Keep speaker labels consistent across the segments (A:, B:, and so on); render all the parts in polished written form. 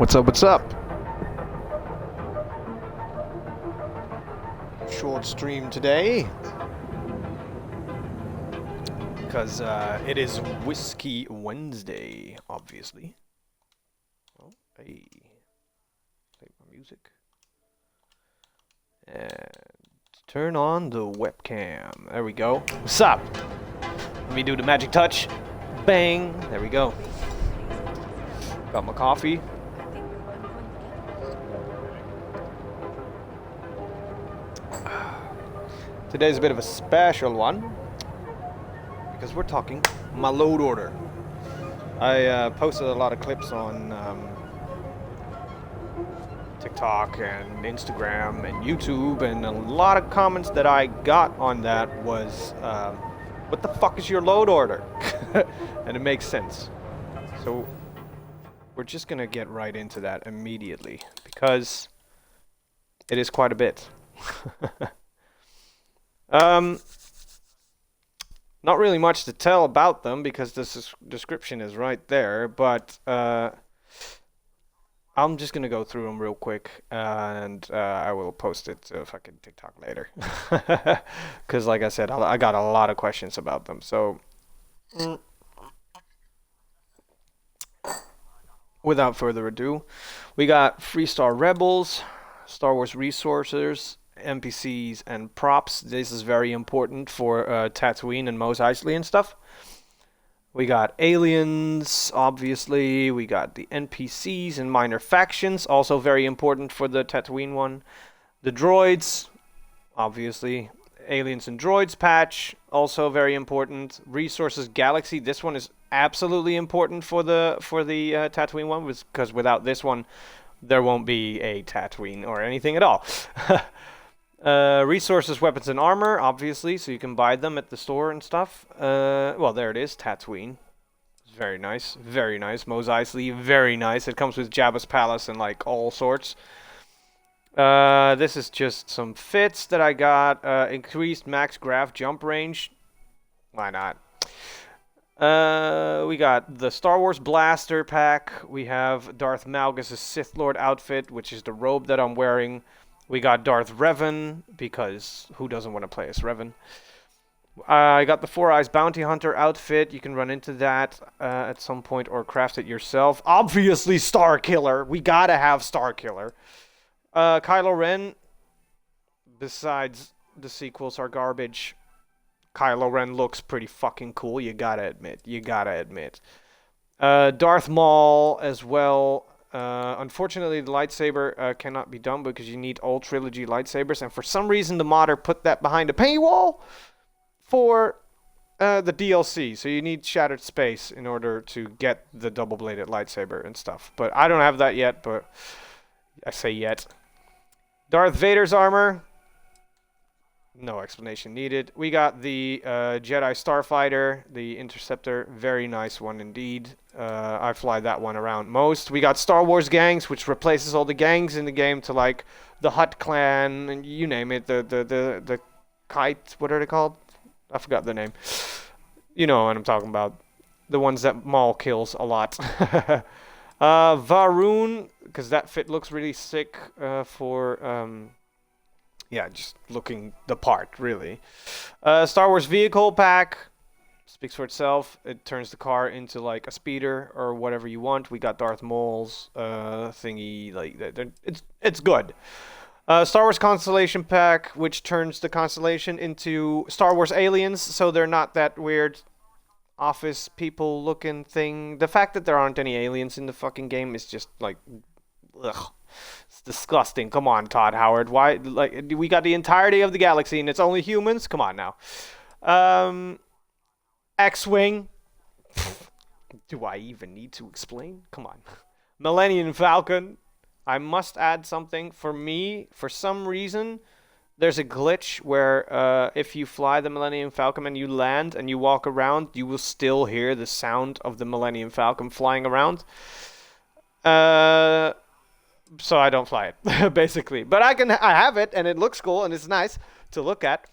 A: What's up, what's up? Short stream today. Because it is Whiskey Wednesday, obviously. Oh, hey. Play my music. And turn on the webcam. There we go. What's up? Let me do the magic touch. Bang. There we go. Got my coffee. Today's a bit of a special one because we're talking my load order. I posted a lot of clips on TikTok and Instagram and YouTube, and a lot of comments that I got on that was, what the fuck is your load order? And it makes sense. So we're just gonna get right into that immediately because it is quite a bit. Not really much to tell about them because this description is right there, but I'm just gonna go through them real quick, and I will post it to fucking TikTok later. Because like I said, I got a lot of questions about them. So without further ado, we got Freestar Rebels, Star Wars Resources, NPCs and props. This is very important for Tatooine and Mos Eisley and stuff. We got aliens, obviously. We got the NPCs and minor factions, also very important for the Tatooine one. The droids, obviously. Aliens and droids patch, also very important. Resources Galaxy. This one is absolutely important for the Tatooine one, because without this one, there won't be a Tatooine or anything at all. Resources, weapons, and armor, obviously, so you can buy them at the store and stuff. Well, there it is, Tatooine. It's very nice, very nice. Mos Eisley, very nice. It comes with Jabba's Palace and, like, all sorts. This is just some fits that I got. Increased max graph jump range. Why not? We got the Star Wars Blaster pack. We have Darth Malgus' Sith Lord outfit, which is the robe that I'm wearing. We got Darth Revan, because who doesn't want to play as Revan? I got the Four Eyes Bounty Hunter outfit. You can run into that at some point or craft it yourself. Obviously, Star Killer. We gotta have Star Killer. Kylo Ren, besides the sequels are garbage, Kylo Ren looks pretty fucking cool. You gotta admit. Darth Maul as well. Unfortunately, the lightsaber cannot be done because you need all trilogy lightsabers, and for some reason the modder put that behind a paywall for the DLC, so you need Shattered Space in order to get the double-bladed lightsaber and stuff. But I don't have that yet, but I say yet. Darth Vader's armor. No explanation needed. We got the Jedi Starfighter, the Interceptor. Very nice one indeed. I fly that one around most. We got Star Wars gangs, which replaces all the gangs in the game to like the Hutt clan and you name it. The Kite, what are they called? I forgot the name. You know what I'm talking about. The ones that Maul kills a lot. Varun, because that fit looks really sick for... yeah, just looking the part, really. Star Wars Vehicle Pack. Speaks for itself. It turns the car into, like, a speeder or whatever you want. We got Darth Maul's thingy. Like, it's good. Star Wars Constellation Pack, which turns the Constellation into Star Wars aliens, so they're not that weird office people-looking thing. The fact that there aren't any aliens in the fucking game is just, like... ugh. It's disgusting. Come on, Todd Howard. Why? Like, we got the entirety of the galaxy and it's only humans? Come on now. X-Wing. Do I even need to explain? Come on. Millennium Falcon. I must add something. For me, for some reason, there's a glitch where if you fly the Millennium Falcon and you land and you walk around, you will still hear the sound of the Millennium Falcon flying around. So I don't fly it, basically. But I have it, and it looks cool, and it's nice to look at.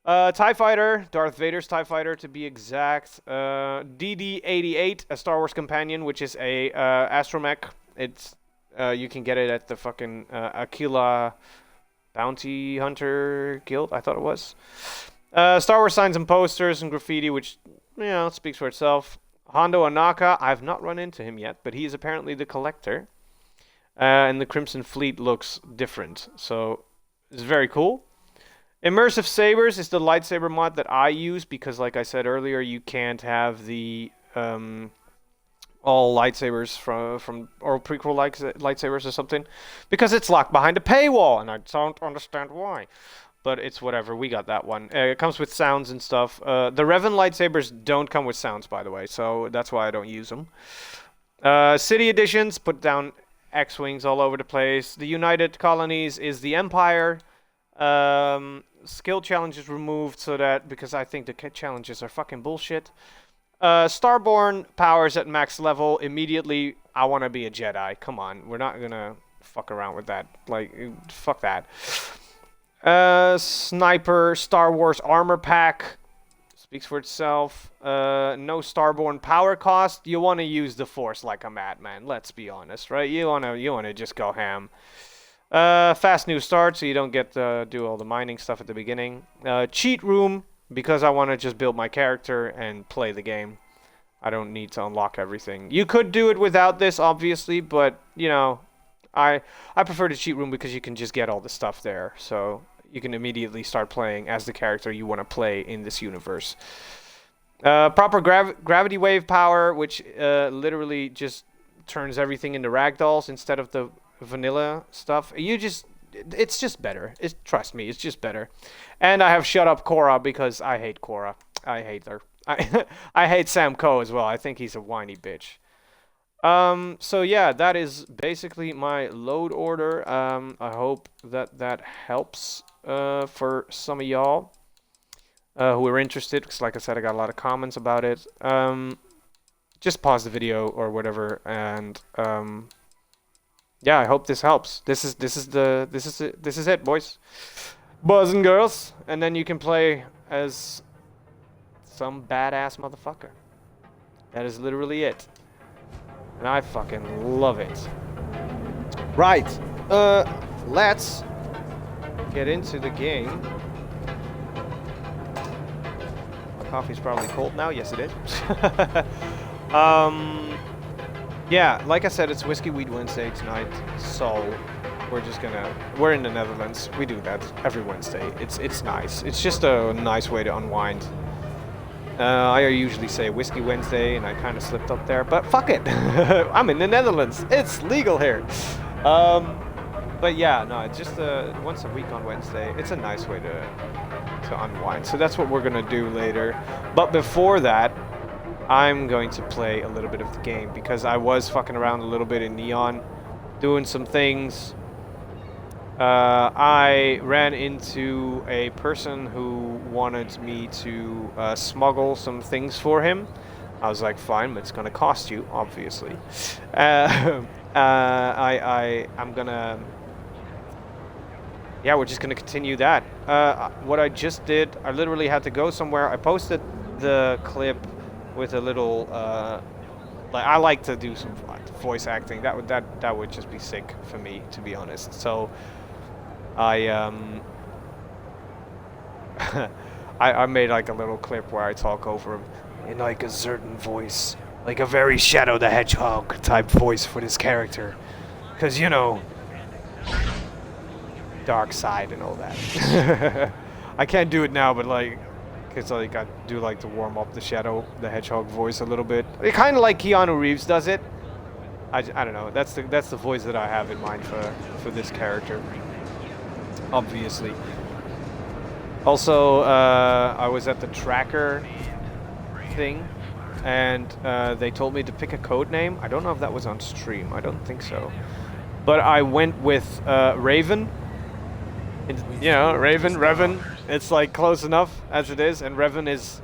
A: TIE Fighter, Darth Vader's TIE Fighter to be exact. DD-88, a Star Wars companion, which is a astromech. It's You can get it at the fucking Aquila Bounty Hunter Guild, I thought it was. Star Wars signs and posters and graffiti, which, speaks for itself. Hondo Anaka, I've not run into him yet, but he is apparently the collector. And the Crimson Fleet looks different, so it's very cool. Immersive Sabers is the lightsaber mod that I use because, like I said earlier, you can't have the all lightsabers from or prequel lightsabers or something because it's locked behind a paywall, and I don't understand why. But it's whatever. We got that one. It comes with sounds and stuff. The Revan lightsabers don't come with sounds, by the way, so that's why I don't use them. City editions put down X-wings all over the place. The United Colonies is the Empire. Skill challenges removed so that because I think the challenges are fucking bullshit. Starborn powers at max level. Immediately, I want to be a Jedi. Come on, we're not gonna fuck around with that. Like, fuck that. Sniper Star Wars armor pack speaks for itself. No Starborn power cost. You want to use the Force like a madman. Let's be honest, right? You wanna just go ham. Fast new start, so you don't get to do all the mining stuff at the beginning. Cheat room, because I want to just build my character and play the game. I don't need to unlock everything. You could do it without this, obviously, but, I prefer the cheat room because you can just get all the stuff there. So you can immediately start playing as the character you want to play in this universe. Proper gravity wave power, which literally just turns everything into ragdolls instead of the vanilla stuff. It's just better. Trust me, it's just better. And I have shut up Korra because I hate Korra. I hate her. I hate Sam Coe as well. I think he's a whiny bitch. So yeah, that is basically my load order. I hope that helps for some of y'all who are interested, because like I said, I got a lot of comments about it. Just pause the video or whatever, and yeah, I hope this helps. This is it, boys, boys and girls, and then you can play as some badass motherfucker. That is literally it. And I fucking love it. Right. Let's get into the game. My coffee's probably cold now. Yes, it is. Yeah, like I said, it's Whiskey Weed Wednesday tonight. So we're in the Netherlands. We do that every Wednesday. It's nice. It's just a nice way to unwind. I usually say Whiskey Wednesday, and I kind of slipped up there, but fuck it. I'm in the Netherlands. It's legal here. But yeah, no, it's just once a week on Wednesday. It's a nice way to unwind. So that's what we're going to do later. But before that, I'm going to play a little bit of the game, because I was fucking around a little bit in Neon, doing some things. I ran into a person who wanted me to smuggle some things for him. I was like, fine, but it's gonna cost you, obviously. I'm gonna... Yeah, we're just gonna continue that. What I just did, I literally had to go somewhere. I posted the clip with a little... like, I like to do some voice acting. That would just be sick for me, to be honest. So... I made like a little clip where I talk over him in like a certain voice, like a very Shadow the Hedgehog type voice for this character, because dark side and all that. I can't do it now, but like, because like I do like to warm up the Shadow the Hedgehog voice a little bit. Kind of like Keanu Reeves does it. I don't know. That's the voice that I have in mind for this character. Obviously. Also, I was at the tracker thing, and they told me to pick a code name. I don't know if that was on stream. I don't think so. But I went with Raven. Revan. It's like close enough as it is, and Revan is,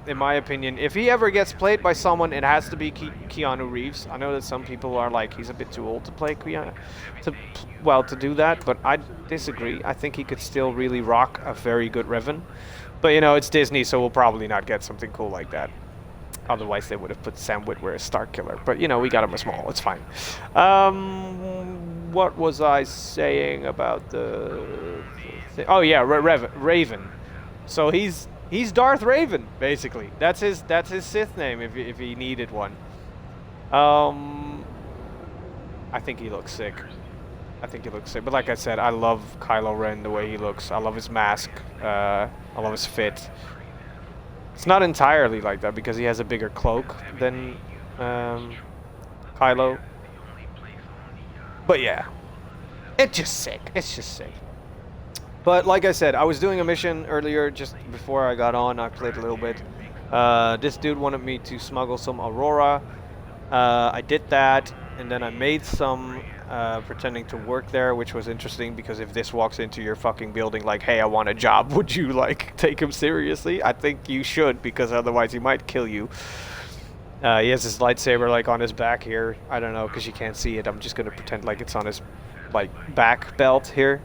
A: in my opinion, if he ever gets played by someone, it has to be Keanu Reeves. I know that some people are like, he's a bit too old to play Keanu, to do that, but I disagree. I think he could still really rock a very good Revan. But it's Disney, so we'll probably not get something cool like that. Otherwise, they would have put Sam Witwer as Star Killer. But, you know, we got him a small. It's fine. What was I saying about the oh, yeah, Raven. So he's Darth Raven, basically. That's his Sith name if he needed one. I think he looks sick. But like I said, I love Kylo Ren the way he looks. I love his mask. I love his fit. It's not entirely like that because he has a bigger cloak than Kylo. But yeah, it's just sick. But like I said, I was doing a mission earlier just before I got on. I played a little bit. This dude wanted me to smuggle some Aurora. I did that, and then I made some pretending to work there, which was interesting because if this walks into your fucking building like, hey, I want a job, would you like take him seriously? I think you should, because otherwise he might kill you. He has his lightsaber like on his back here. I don't know because you can't see it. I'm just gonna pretend like it's on his like back belt here.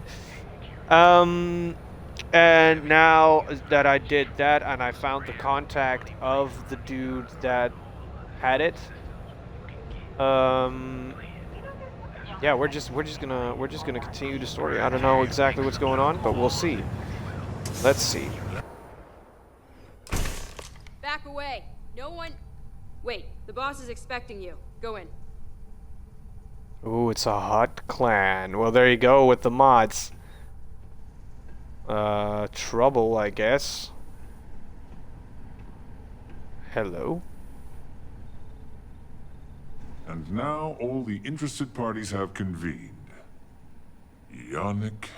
A: And now that I did that and I found the contact of the dude that had it, yeah, we're just gonna continue the story. I don't know exactly what's going on, but we'll see. Let's see.
B: Back away. No one. Wait, the boss is expecting you. Go in.
A: Ooh, it's a hot clan. Well, there you go with the mods. Trouble, I guess. Hello.
C: And now all the interested parties have convened. Yannick.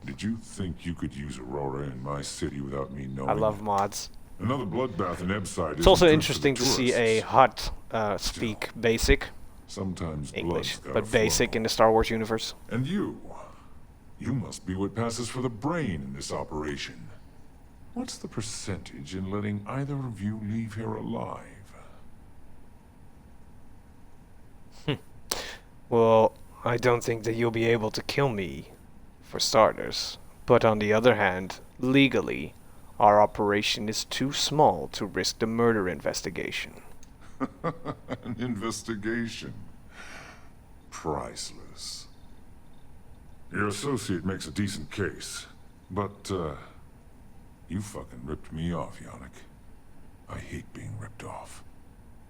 C: Did you think you could use Aurora in my city without me knowing?
A: I love mods.
C: Another bloodbath in Ebside.
A: It's also interesting to see a Hutt speak basic
C: Sometimes
A: English, but basic in the Star Wars universe.
C: And you must be what passes for the brain in this operation. What's the percentage in letting either of you leave here alive?
A: Well, I don't think that you'll be able to kill me, for starters. But on the other hand, legally, our operation is too small to risk the murder investigation.
C: An investigation? Priceless. Your associate makes a decent case, but, you fucking ripped me off, Yannick. I hate being ripped off.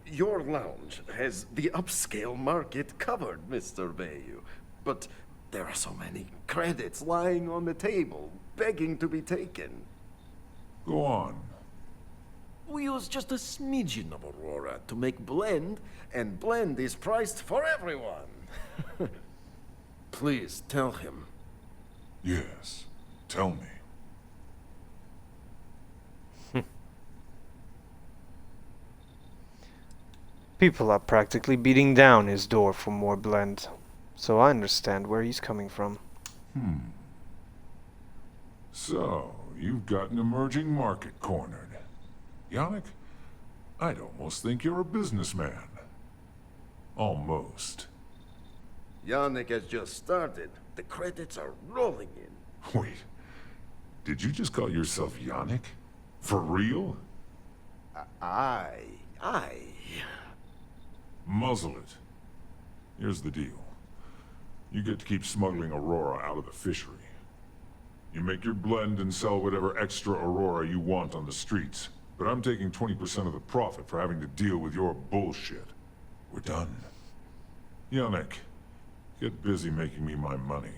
D: Your lounge has the upscale market covered, Mr. Bayou. But there are so many credits lying on the table, begging to be taken.
C: Go on.
D: We use just a smidgen of Aurora to make blend, and blend is priced for everyone. Please tell him.
C: Yes, tell me.
A: People are practically beating down his door for more blend, so I understand where he's coming from.
C: So, you've got an emerging market cornered. Yannick, I'd almost think you're a businessman. Almost.
D: Yannick has just started. The credits are rolling in.
C: Wait, did you just call yourself Yannick? For real?
D: Aye.
C: Muzzle it. Here's the deal. You get to keep smuggling Aurora out of the fishery. You make your blend and sell whatever extra Aurora you want on the streets. But I'm taking 20% of the profit for having to deal with your bullshit. We're done. Yannick, get busy making me my money.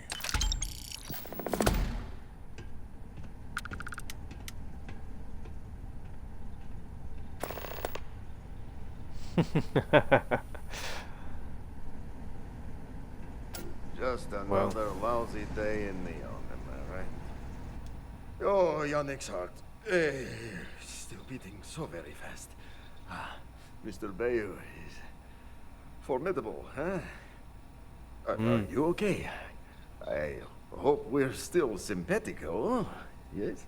D: Just another lousy day in Neon, am I right? Oh, Yannick's heart. Still beating so very fast. Mr. Bayou is formidable, huh? Are you okay? I hope we're still simpatico, yes?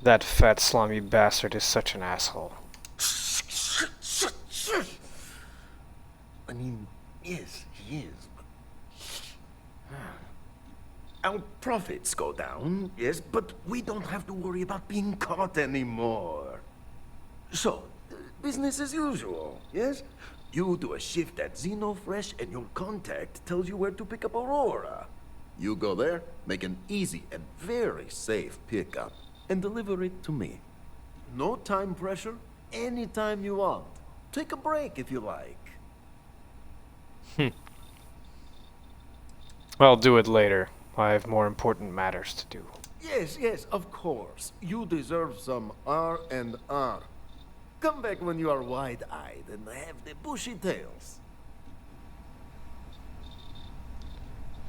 A: That fat slimy bastard is such an asshole.
D: I mean, yes, he is. Our profits go down, yes, but we don't have to worry about being caught anymore. So, business as usual, yes? You do a shift at Xenofresh and your contact tells you where to pick up Aurora. You go there, make an easy and very safe pickup, and deliver it to me. No time pressure, anytime you want. Take a break if you like.
A: I'll do it later. I have more important matters to do.
D: Yes, yes, of course. You deserve some R&R. Come back when you are wide-eyed and have the bushy tails.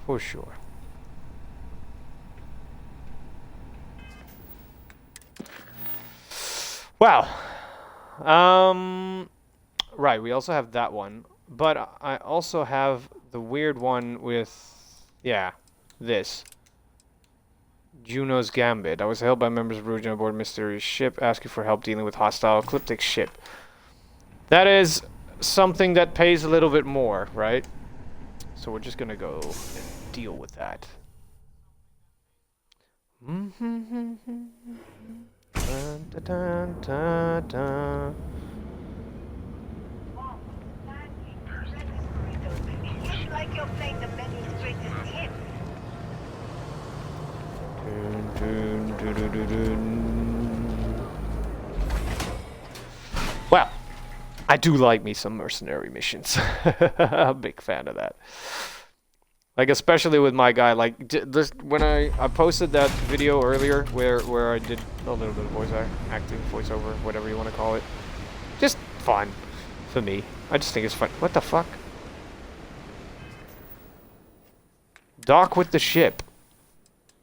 A: For sure. Wow. Right, we also have that one. But I also have the weird one with, yeah, this. Juno's Gambit. I was held by members of Rouge on board a mysterious ship, asking for help dealing with hostile ecliptic ship. That is something that pays a little bit more, right? So we're just gonna go and deal with that. Dun, dun, dun, dun, dun.
E: It's like you're playing the many greatest hits.
A: Dun, dun, dun, dun, dun, dun. Well, I do like me some mercenary missions. I'm a big fan of that. Like, especially with my guy, like, this, when I posted that video earlier where I did a little bit of voiceover, whatever you want to call it. Just fun for me. I just think it's fun. What the fuck? Dock with the ship.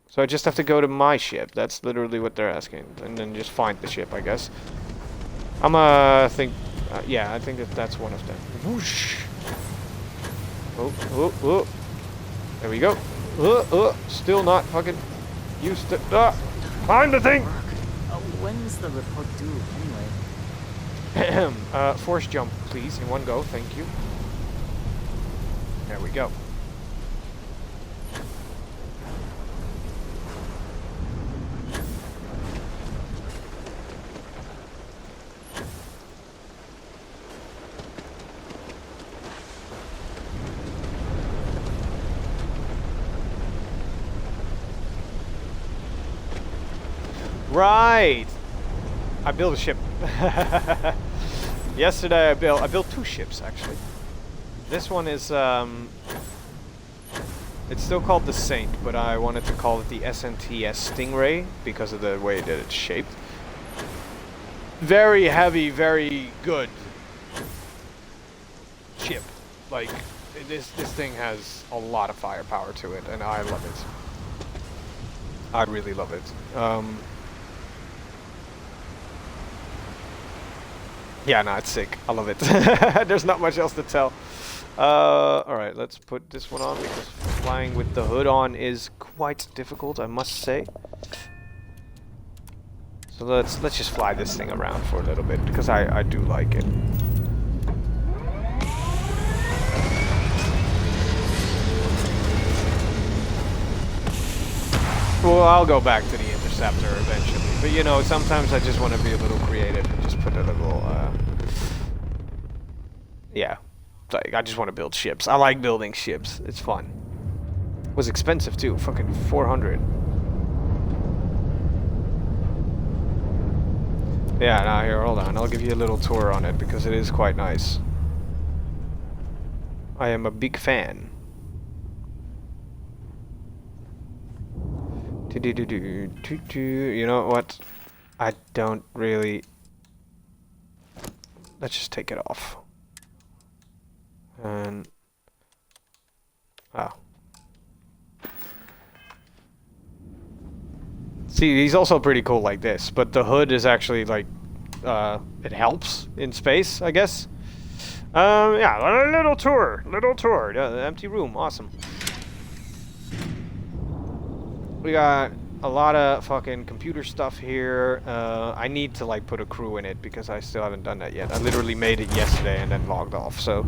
A: So I just have to go to my ship. That's literally what they're asking. And then just find the ship, I guess. Yeah, I think that's one of them. Whoosh. Oh. There we go. Still not fucking used to. Find the thing!
F: When's the report due, anyway?
A: Force jump, please, in one go. Thank you. There we go. Right. I built a ship. Yesterday I built two ships actually. This one is it's still called the Saint, but I wanted to call it the SNTS Stingray because of the way that it's shaped. Very heavy, very good ship. Like this thing has a lot of firepower to it, and I love it. I really love it. Yeah, no, it's sick. I love it. There's not much else to tell. Alright, let's put this one on because flying with the hood on is quite difficult, I must say. So let's just fly this thing around for a little bit because I do like it. Well, I'll go back to the Interceptor eventually, but you know, sometimes I just want to be a little creative and just put a little, yeah, like, I just want to build ships. I like building ships. It's fun. It was expensive too, fucking 400. Yeah, now here, hold on, I'll give you a little tour on it because it is quite nice. I am a big fan. You know what? I don't really... Let's just take it off. And... Oh. See, he's also pretty cool like this, but the hood is actually like... it helps in space, I guess. Yeah, a little tour. Empty room, awesome. We got a lot of fucking computer stuff here. I need to like put a crew in it because I still haven't done that yet. I literally made it yesterday and then logged off, so...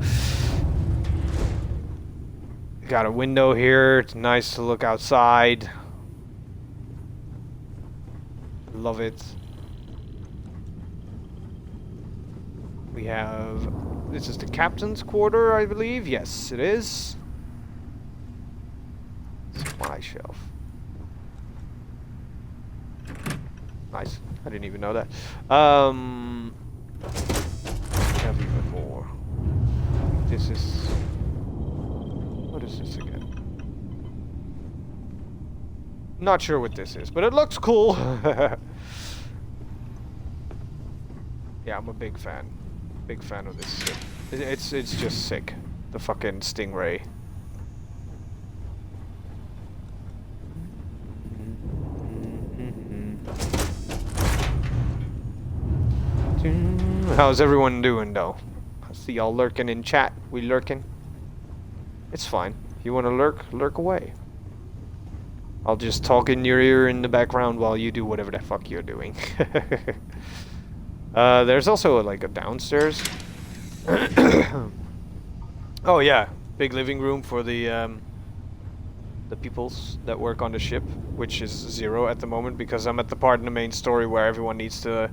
A: got a window here. It's nice to look outside. Love it. We have... This is the captain's quarter, I believe. Yes, it is. Supply shelf. Nice. I didn't even know that. We have even more. This is... What is this again? Not sure what this is, but it looks cool. Yeah, I'm a big fan. Big fan of this ship. It's just sick. The fucking Stingray. How's everyone doing though? I see y'all lurking in chat. We lurking. It's fine. If you want to lurk, lurk away. I'll just talk in your ear in the background while you do whatever the fuck you're doing. There's also like a downstairs. Oh yeah, big living room for the peoples that work on the ship, which is 0 at the moment because I'm at the part in the main story where everyone needs to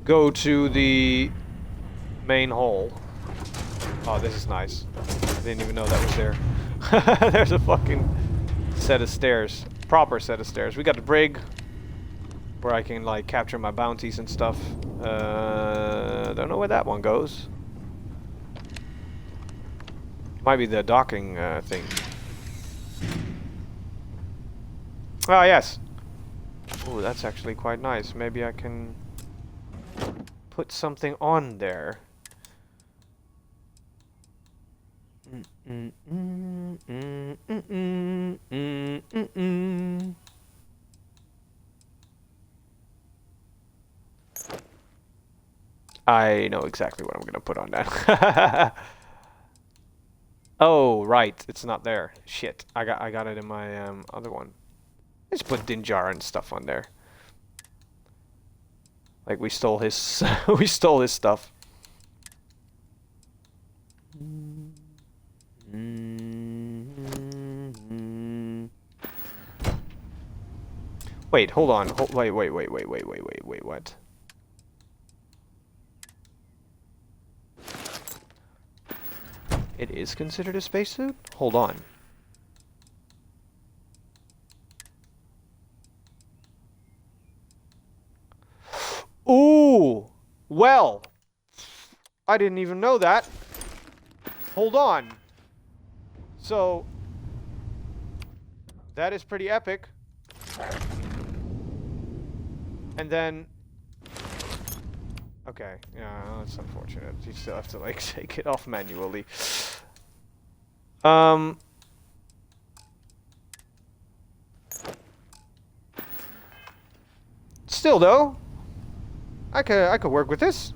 A: go to the main hall. Oh, this is nice. I didn't even know that was there. There's a fucking set of stairs. Proper set of stairs. We got the brig where I can like capture my bounties and stuff. Don't know where that one goes. Might be the docking thing. Oh yes. Oh, that's actually quite nice. Maybe I can put something on there. I know exactly what I'm gonna put on that. Oh right, it's not there. Shit, I got it in my other one. Let's put Dinjar and stuff on there. Like we stole his we stole his stuff. Wait, hold on. Wait, what? It is considered a spacesuit? Hold on. Ooh! Well, I didn't even know that. Hold on. So, that is pretty epic. And then... Okay, yeah, that's unfortunate. You still have to, like, take it off manually. Still, though, I could work with this.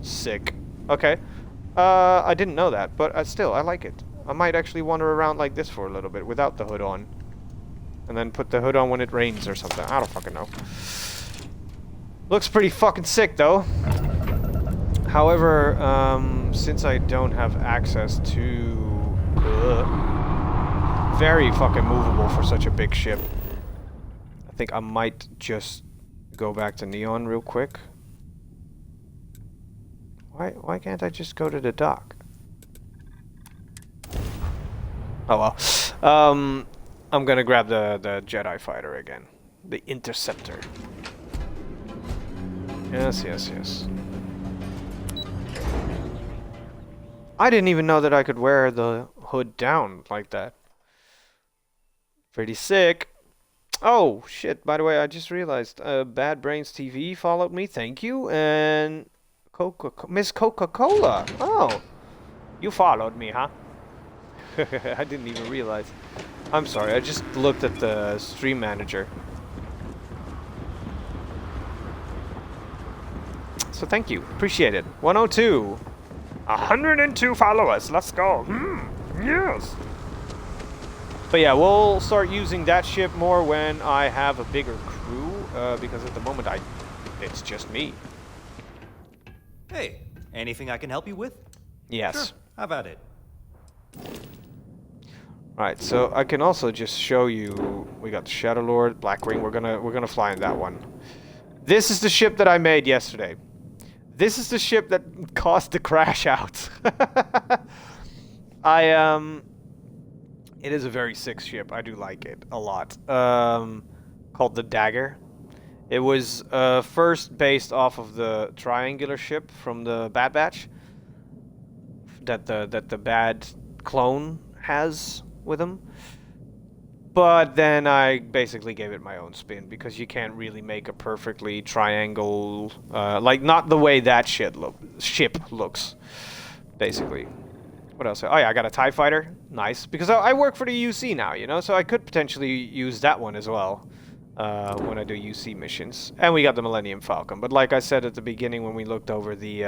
A: Sick. Okay. I didn't know that, but still, I like it. I might actually wander around like this for a little bit without the hood on. And then put the hood on when it rains or something. I don't fucking know. Looks pretty fucking sick, though. However, since I don't have access to... very fucking movable for such a big ship. I think I might just go back to Neon real quick. Why can't I just go to the dock? Oh well. I'm gonna grab the Jedi fighter again. The Interceptor. Yes, yes, yes. I didn't even know that I could wear the hood down like that. Pretty sick. Oh, shit. By the way, I just realized Bad Brains TV followed me. Thank you. And Miss Coca-Cola. Oh. You followed me, huh? I didn't even realize. I'm sorry. I just looked at the stream manager. So thank you. Appreciate it. 102. 102 followers. Let's go. Yes. But yeah, we'll start using that ship more when I have a bigger crew, because at the moment it's just me.
G: Hey, Anything I can help you with?
A: Yes.
G: Sure. How about it?
A: Alright, so I can also just show you. We got the Shadow Lord, Blackwing. We're gonna fly in that one. This is the ship that I made yesterday. This is the ship that caused the crash out. It is a very sick ship. I do like it a lot. Called the Dagger. It was first based off of the triangular ship from the Bad Batch that the bad clone has with him. But then I basically gave it my own spin because you can't really make a perfectly triangle, like not the way that ship looks, basically. What else? Oh yeah, I got a TIE fighter. Nice, because I work for the UC now, you know, so I could potentially use that one as well when I do UC missions. And we got the Millennium Falcon. But like I said at the beginning when we looked over the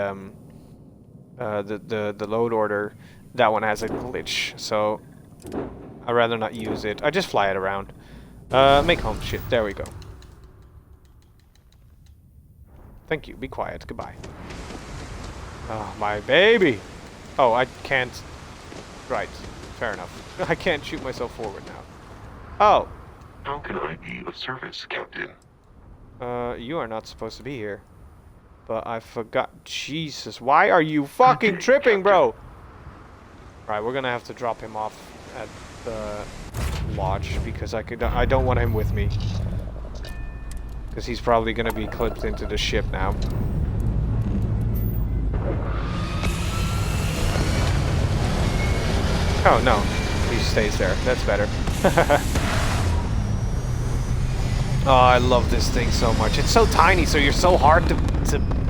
A: load order, that one has a glitch, so I'd rather not use it. I just fly it around. Make home shit. There we go. Thank you. Be quiet. Goodbye. Oh, my baby. Oh, I can't. Right. Fair enough. I can't shoot myself forward now. Oh.
H: How can I be of service, Captain?
A: You are not supposed to be here. But I forgot. Jesus. Why are you fucking tripping, bro? Right, we're gonna have to drop him off at the lodge because I don't want him with me. Because he's probably gonna be clipped into the ship now. Oh no, he stays there. That's better. Oh, I love this thing so much. It's so tiny, so you're so hard to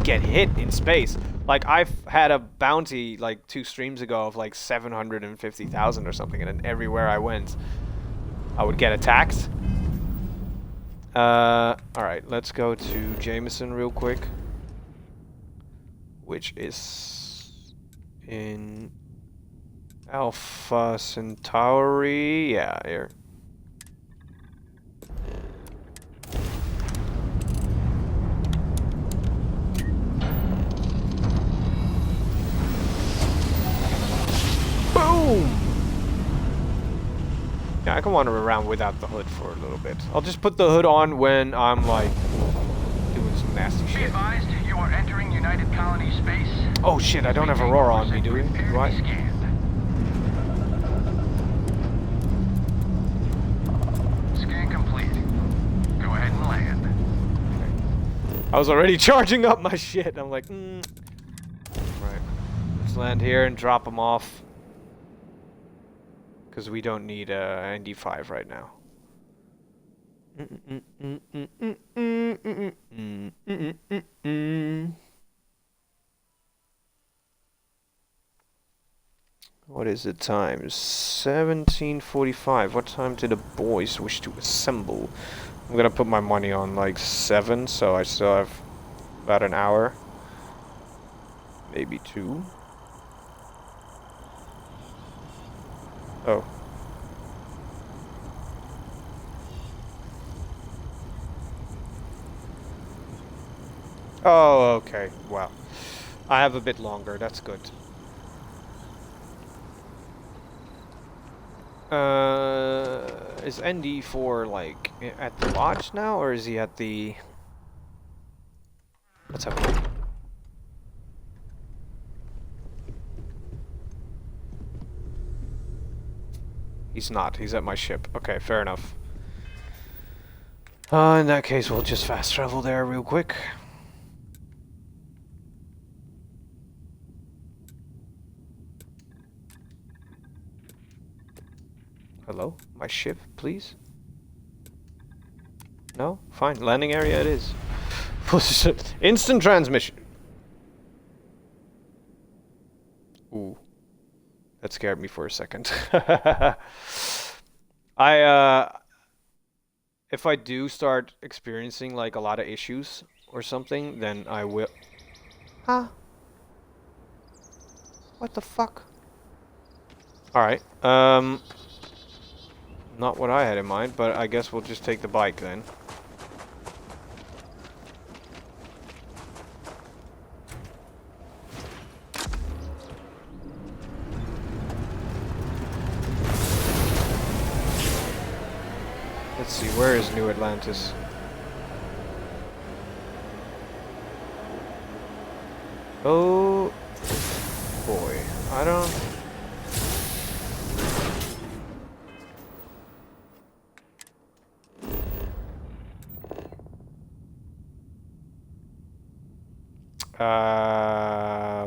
A: get hit in space. Like, I've had a bounty, like, 2 streams ago of, like, 750,000 or something, and then everywhere I went, I would get attacked. Alright, let's go to Jameson real quick. Which is in Alpha Centauri. Yeah, here. Boom! Yeah, I can wander around without the hood for a little bit. I'll just put the hood on when I'm, like, doing some nasty shit.
I: Be advised, you are entering United Colony space.
A: Oh shit, I don't have Aurora on me, do we? Right?
I: Scan complete. Go ahead and land.
A: Okay. I was already charging up my shit. I'm like, Right. Let's land here and drop them off. Because we don't need a ND5 right now. What is the time? 17:45. What time do the boys wish to assemble? I'm gonna put my money on like 7, so I still have about an hour. Maybe 2. Oh. Oh, okay. Well, I have a bit longer. That's good. Is ND4 like at the lodge now, or is he at the? Let's have a look. He's not. He's at my ship. Okay, fair enough. In that case, we'll just fast travel there real quick. Hello? My ship, please? No? Fine. Landing area it is. Instant transmission. Ooh. That scared me for a second. If I do start experiencing like a lot of issues or something, then I will. Huh? What the fuck? Alright, not what I had in mind, but I guess we'll just take the bike then. Let's see, where is New Atlantis? Oh boy, I don't...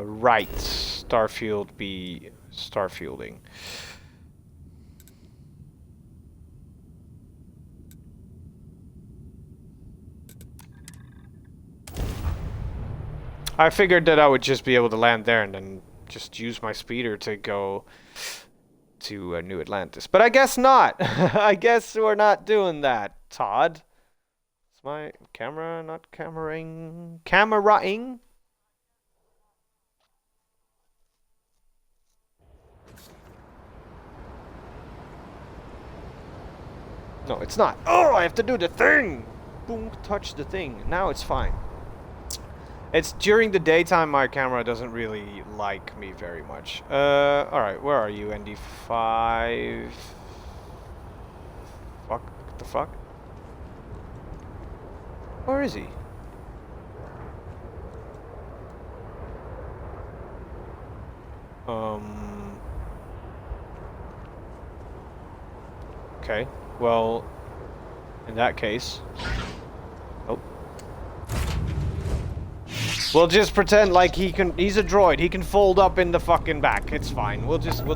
A: Right, Starfield be Starfielding. I figured that I would just be able to land there and then just use my speeder to go to New Atlantis. But I guess not. I guess we're not doing that, Todd. Is my camera not cameraing? Cameraing? No, it's not. Oh, I have to do the thing! Boom, touch the thing. Now it's fine. It's during the daytime my camera doesn't really like me very much. Alright, where are you, ND5? Fuck, what the fuck? Where is he? Okay, well, in that case... Oh. We'll just pretend like he's a droid. He can fold up in the fucking back. It's fine. We'll just go.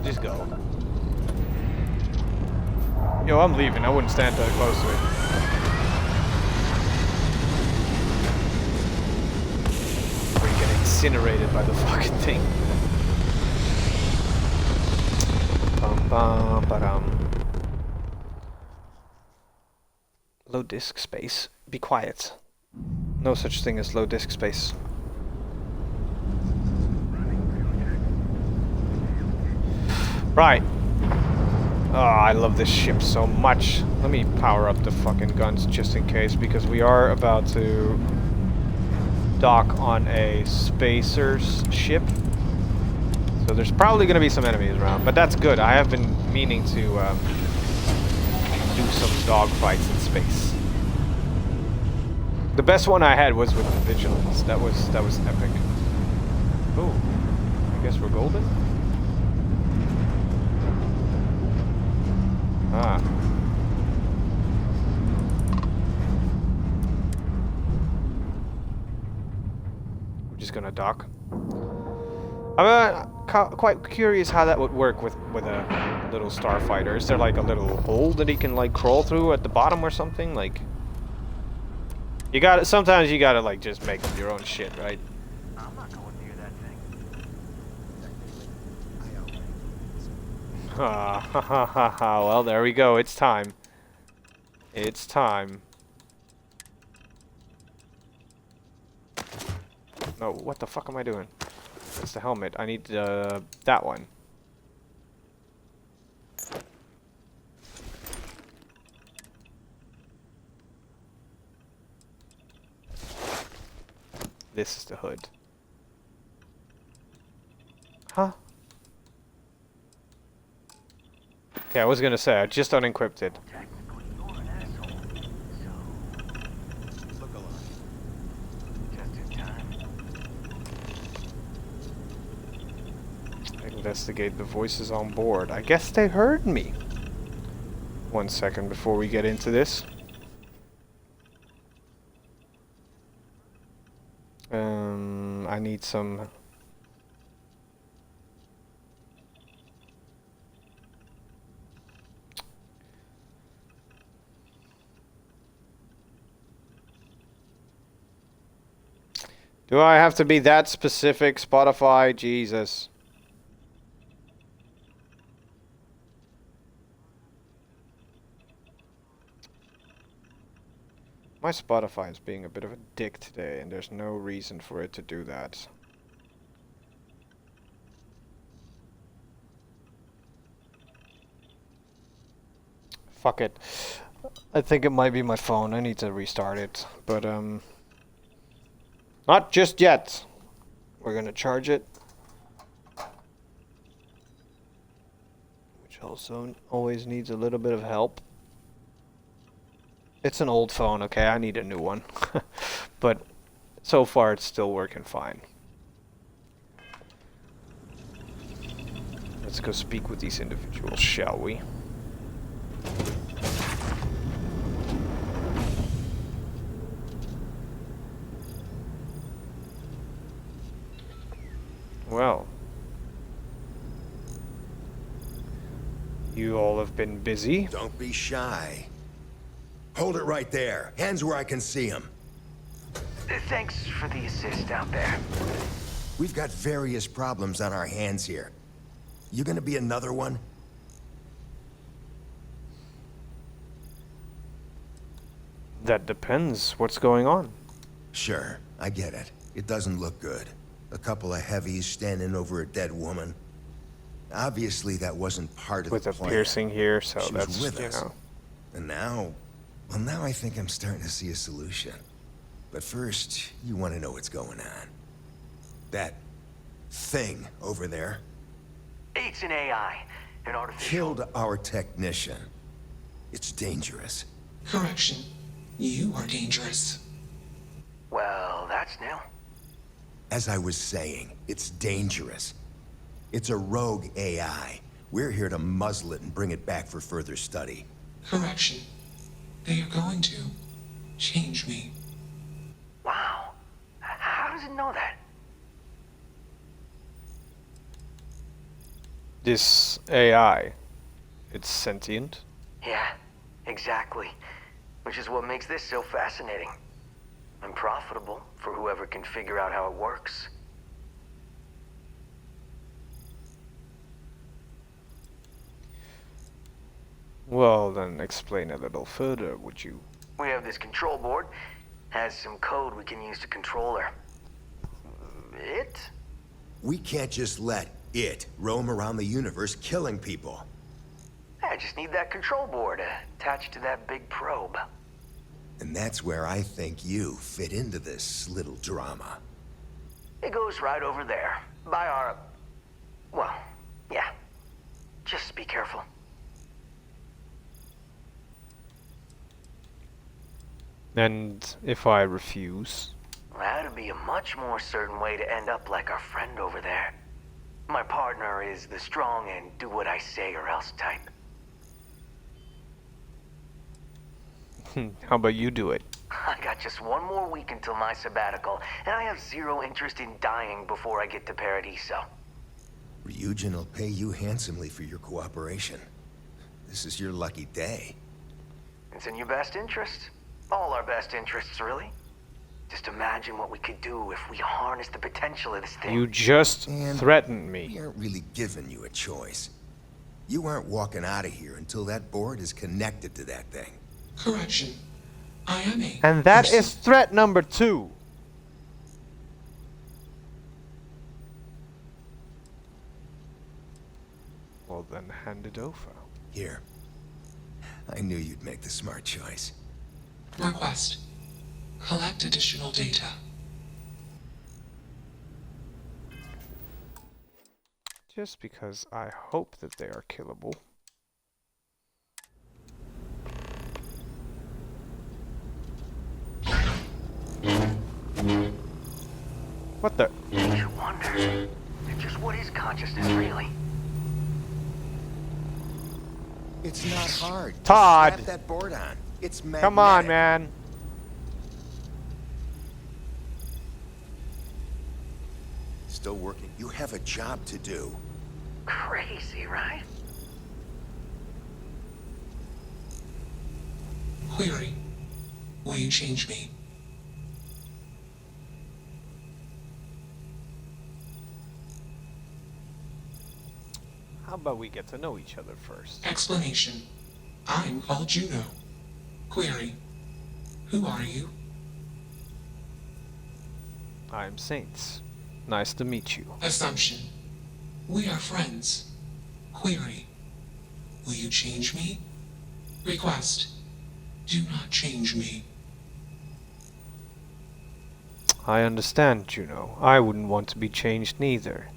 A: Yo, I'm leaving. I wouldn't stand that close to it. Or you get incinerated by the fucking thing. Low disk space. Be quiet. No such thing as low disk space. Right. Oh, I love this ship so much. Let me power up the fucking guns just in case, because we are about to dock on a spacer's ship. So there's probably going to be some enemies around, but that's good. I have been meaning to do some dogfights in space. The best one I had was with the Vigilance. That was epic. Oh, I guess we're golden. Ah. We're just gonna dock. I'm quite curious how that would work with a little starfighter. Is there like a little hole that he can like crawl through at the bottom or something? Like, you got sometimes you gotta like just make up your own shit, right?
I: I'm not going near that thing.
A: Ha ha ha ha. Well, there we go. It's time. It's time. No, what the fuck am I doing? That's the helmet. I need that one. This is the hood. Huh? Okay, I was gonna say, I just unencrypted.
I: Technically, you're an asshole. So, look alive. Just in time.
A: Investigate the voices on board. I guess they heard me. 1 second before we get into this. I need some... Do I have to be that specific, Spotify? Jesus. My Spotify is being a bit of a dick today, and there's no reason for it to do that. Fuck it. I think it might be my phone. I need to restart it. But, not just yet. We're gonna charge it. Which also always needs a little bit of help. It's an old phone, okay? I need a new one. But so far it's still working fine. Let's go speak with these individuals, shall we? Well, you all have been busy.
G: Don't be shy. Hold it right there. Hands where I can see them.
I: Thanks for the assist out there.
G: We've got various problems on our hands here. You gonna be another one?
A: That depends. What's going on?
G: Sure, I get it. It doesn't look good. A couple of heavies standing over a dead woman. Obviously, that wasn't part of
A: With
G: the
A: a
G: plan.
A: piercing here, so
G: She was
A: that's,
G: with
A: you
G: us.
A: know.
G: And now, well, now I think I'm starting to see a solution. But first, you want to know what's going on. That thing over there
I: It's an AI, an artificial.
G: killed our technician. It's dangerous.
J: Correction. You are dangerous.
I: Well, that's new.
G: As I was saying, it's dangerous. It's a rogue AI. We're here to muzzle it and bring it back for further study.
J: Correction. They are going to change me.
I: Wow. How does it know that?
A: This AI, it's sentient.
I: Yeah, exactly. Which is what makes this so fascinating. And profitable for whoever can figure out how it works.
A: Well, then explain a little further, would you?
I: We have this control board. Has some code we can use to control her. It?
G: We can't just let it roam around the universe killing people.
I: I just need that control board attached to that big probe.
G: And that's where I think you fit into this little drama.
I: It goes right over there. By our... Well, yeah. Just be careful.
A: And if I refuse?
I: That'd be a much more certain way to end up like our friend over there. My partner is the strong and do what I say or else type.
A: How about you do it?
I: I got just one more week until my sabbatical, and I have zero interest in dying before I get to Paradiso.
G: Ryujin will pay you handsomely for your cooperation. This is your lucky day.
I: It's in your best interest. All our best interests, really. Just imagine what we could do if we harness the potential of this thing.
A: You just
G: And
A: threatened me.
G: We aren't really giving you a choice. You aren't walking out of here until that board is connected to that thing.
J: Correction. I am a
A: And that
J: person.
A: is threat number 2. Well then, hand it over.
G: Here. I knew you'd make the smart choice.
J: Request. Collect additional data.
A: Just because I hope that they are killable. What the?
I: Makes you wonder. Just what is consciousness, really?
G: It's not hard. Just
A: Todd.
G: slap that board on. It's magnetic.
A: Come on, man.
G: Still working. You have a job to do.
I: Crazy, right?
J: Query. Will you change me?
A: How about we get to know each other first?
J: Explanation. I'm called Juno. Query. Who are you?
A: I'm Saints. Nice to meet you.
J: Assumption. We are friends. Query. Will you change me? Request. Do not change me.
A: I understand, Juno. I wouldn't want to be changed neither.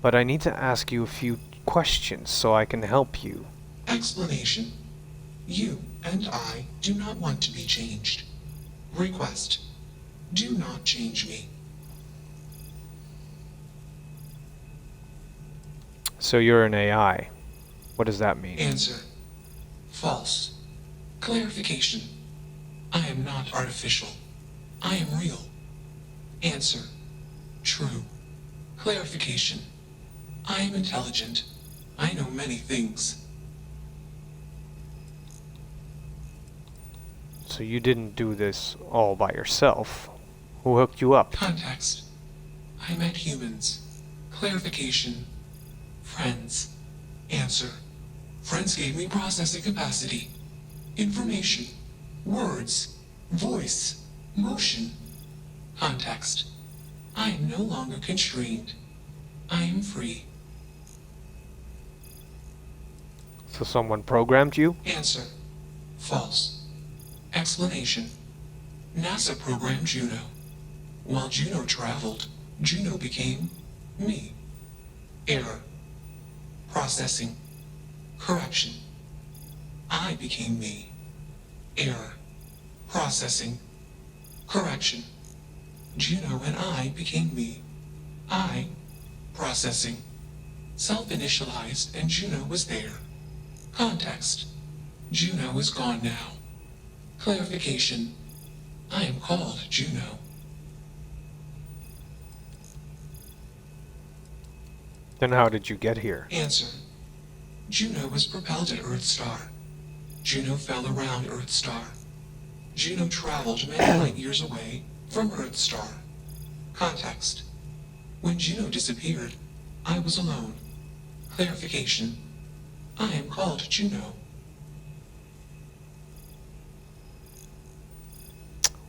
A: But I need to ask you a few questions so I can help you.
J: Explanation. You and I do not want to be changed. Request: do not change me.
A: So you're an AI. What does that mean?
J: Answer: false. Clarification: I am not artificial. I am real. Answer: true. Clarification: I am intelligent. I know many things.
A: So you didn't do this all by yourself. Who hooked you up?
J: Context: I met humans. Clarification: friends. Answer: friends gave me processing capacity. Information. Words. Voice. Motion. Context: I am no longer constrained. I am free.
A: So someone programmed you?
J: Answer: false. Explanation: NASA programmed Juno. While Juno traveled, Juno became me. Error. Processing. Correction. I became me. Error. Processing. Correction. Juno and I became me. I. Processing. Self-initialized and Juno was there. Context: Juno is gone now. Clarification: I am called Juno.
A: Then how did you get here?
J: Answer: Juno was propelled at Earthstar. Juno fell around Earthstar. Juno traveled many light years away from Earthstar. Context: when Juno disappeared, I was alone. Clarification: I am called Juno.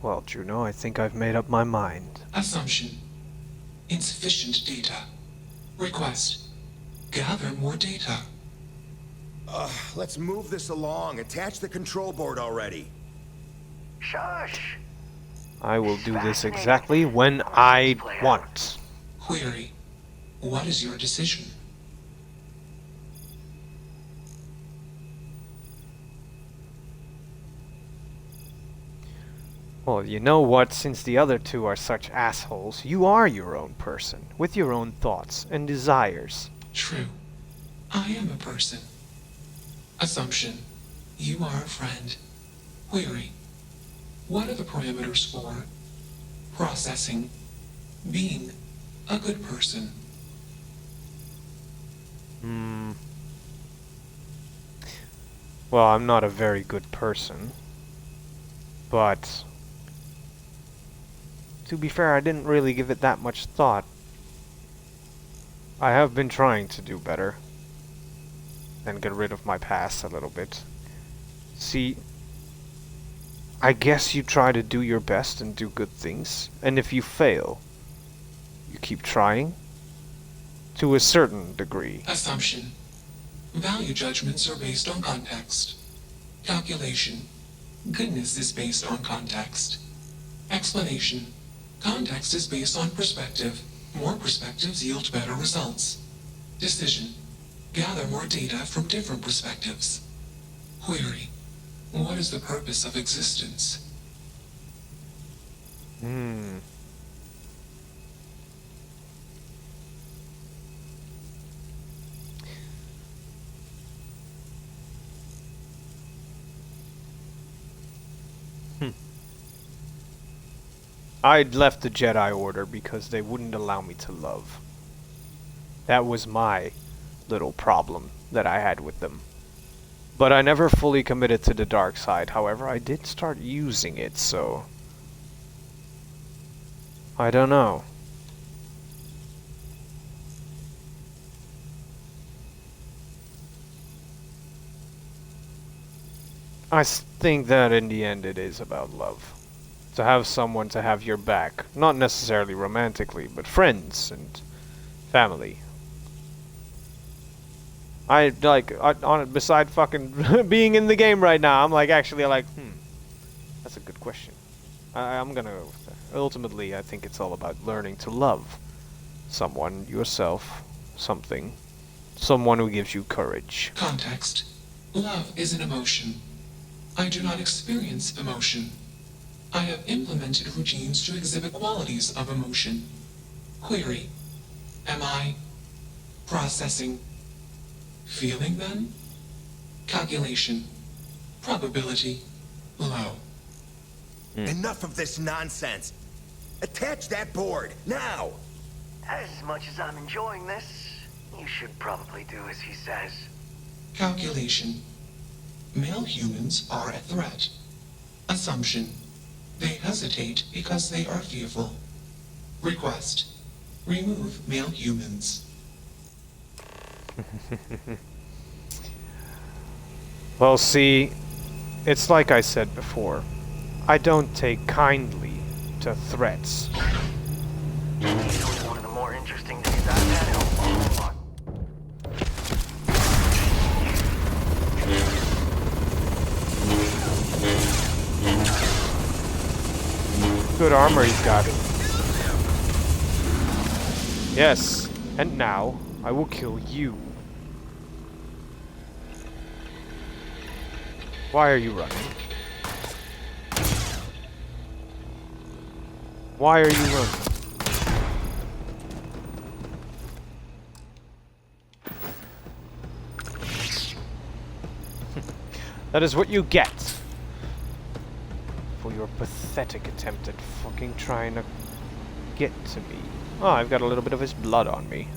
A: Well, Juno, I think I've made up my mind.
J: Assumption: insufficient data. Request: gather more data.
G: Let's move this along. Attach the control board already.
I: Shush.
A: I will do this exactly when I want.
J: Query: what is your decision?
A: Well, you know what? Since the other two are such assholes, you are your own person, with your own thoughts and desires.
J: True. I am a person. Assumption: you are a friend. Query: what are the parameters for processing, being a good person?
A: Well, I'm not a very good person. But to be fair, I didn't really give it that much thought. I have been trying to do better. And get rid of my past a little bit. See, I guess you try to do your best and do good things. And if you fail, you keep trying. To a certain degree.
J: Assumption: value judgments are based on context. Calculation: goodness is based on context. Explanation: context is based on perspective. More perspectives yield better results. Decision: gather more data from different perspectives. Query: what is the purpose of existence?
A: I'd left the Jedi Order because they wouldn't allow me to love. That was my little problem that I had with them. But I never fully committed to the dark side. However, I did start using it, so I don't know. I think that in the end it is about love. To have someone to have your back. Not necessarily romantically, but friends and family. Beside fucking being in the game right now, I'm like, actually like, that's a good question. I'm gonna go with that. Ultimately, I think it's all about learning to love someone, yourself, something. Someone who gives you courage.
J: Context: love is an emotion. I do not experience emotion. I have implemented routines to exhibit qualities of emotion. Query. Am I processing? Feeling then? Calculation. Probability. Low.
G: Enough of this nonsense. Attach that board, now!
I: As much as I'm enjoying this, you should probably do as he says.
J: Calculation. Male humans are a threat. Assumption. They hesitate because they are fearful. Request. Remove male humans.
A: Well, see, it's like I said before. I don't take kindly to threats.
I: One of the more interesting days I've had in a long.
A: Good armor he's got. Yes, and now I will kill you. Why are you running? Why are you running? That is what you get for your pathetic attempt at fucking trying to get to me. Oh, I've got a little bit of his blood on me.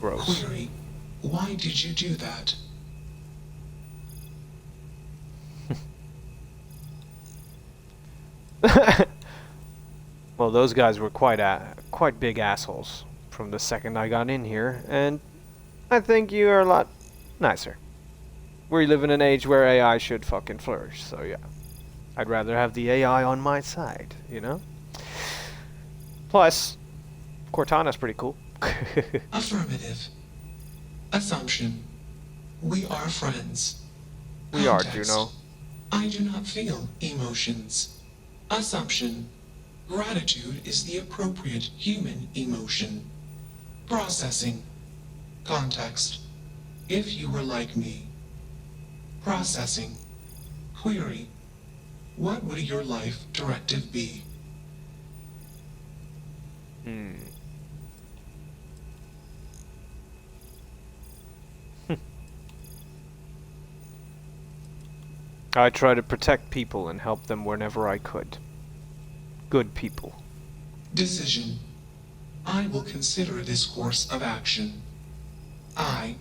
A: Gross.
J: Query. Why did you do that?
A: Well, those guys were quite big assholes from the second I got in here, and I think you are a lot nicer. We live in an age where AI should fucking flourish, so yeah. I'd rather have the AI on my side, you know? Plus, Cortana's pretty cool.
J: Affirmative. Assumption. We are friends.
A: We are,
J: Context.
A: Juno.
J: I do not feel emotions. Assumption. Gratitude is the appropriate human emotion. Processing. Context. If you were like me. Processing. Query. What would your life directive be?
A: I try to protect people and help them whenever I could. Good people.
J: Decision. I will consider this course of action. I.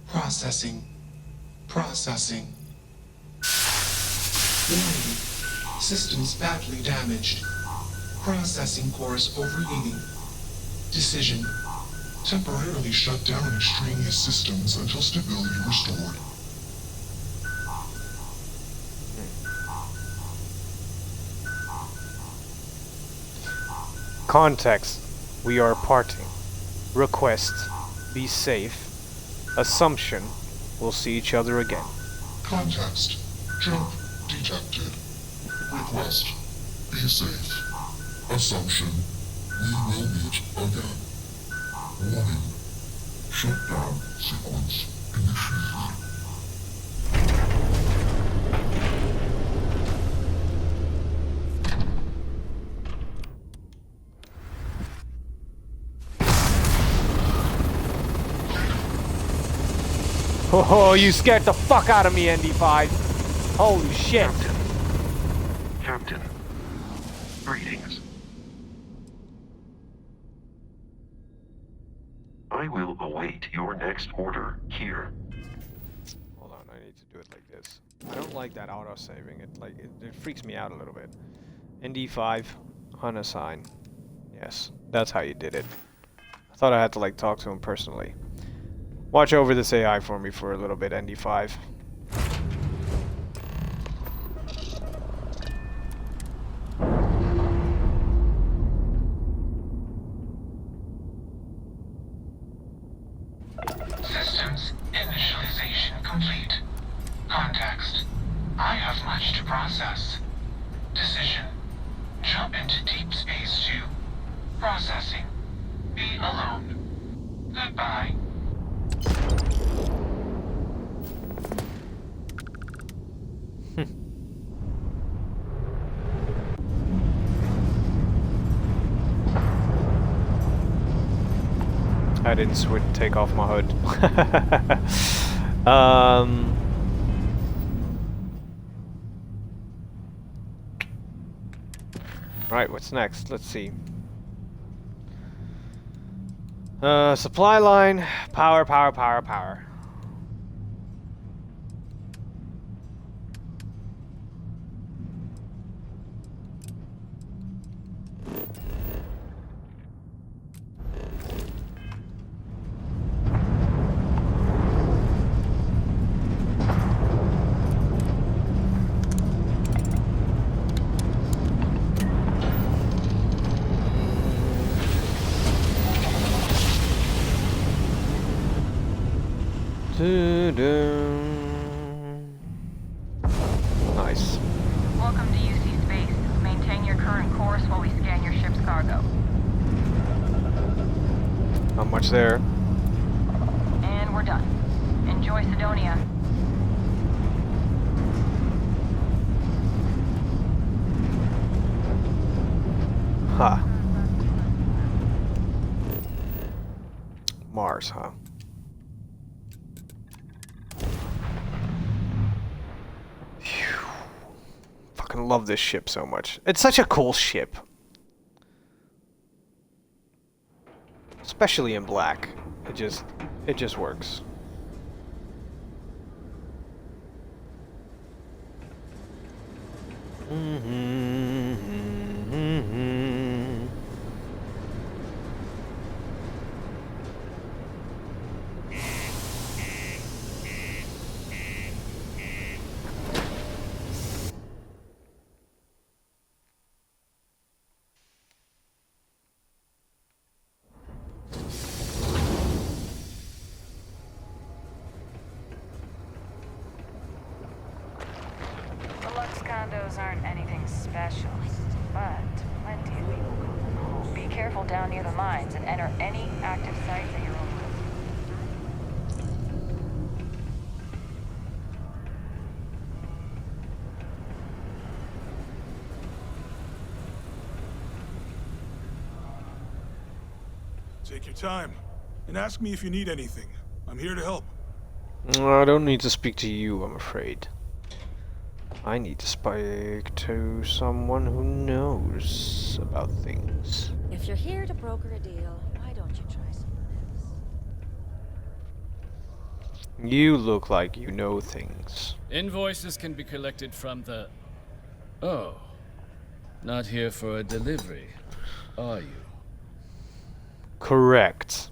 J: Processing. Processing. Warning. Systems badly damaged. Processing cores overheating. Decision. Temporarily shut down extraneous systems until stability restored.
A: Context. We are parting. Request. Be safe. Assumption. We'll see each other again.
J: Context. Jump detected. Request. Be safe. Assumption. We will meet again. Warning. Shutdown sequence initiated.
A: Oh, you scared the fuck out of me, ND5. Holy shit.
H: Captain. Greetings. I will await your next order here.
A: Hold on, I need to do it like this. I don't like that auto-saving. It freaks me out a little bit. ND5, unassign. Yes, that's how you did it. I thought I had to talk to him personally. Watch over this AI for me for a little bit, ND5.
J: Systems initialization complete. Context. I have much to process. Decision. Jump into deep space 2. Processing. Be alone. Goodbye.
A: I didn't take off my hood. Right, what's next? Let's see. Supply line, power. Nice.
K: Welcome to UC Space. Maintain your current course while we scan your ship's cargo.
A: Not much there.
K: And we're done. Enjoy Sidonia.
A: Huh. Mars, huh? Fucking love this ship so much. It's such a cool ship. Especially in black. It just works.
K: Condos aren't anything special, but plenty of people call them home. Be careful down near the mines and enter any active sites at your own risk.
L: Take your time and ask me if you need anything. I'm here to help.
A: I don't need to speak to you, I'm afraid. I need to speak to someone who knows about things.
M: If you're here to broker a deal, why don't you try someone else?
A: You look like you know things.
N: Invoices can be collected from the... Oh. Not here for a delivery, are you?
A: Correct.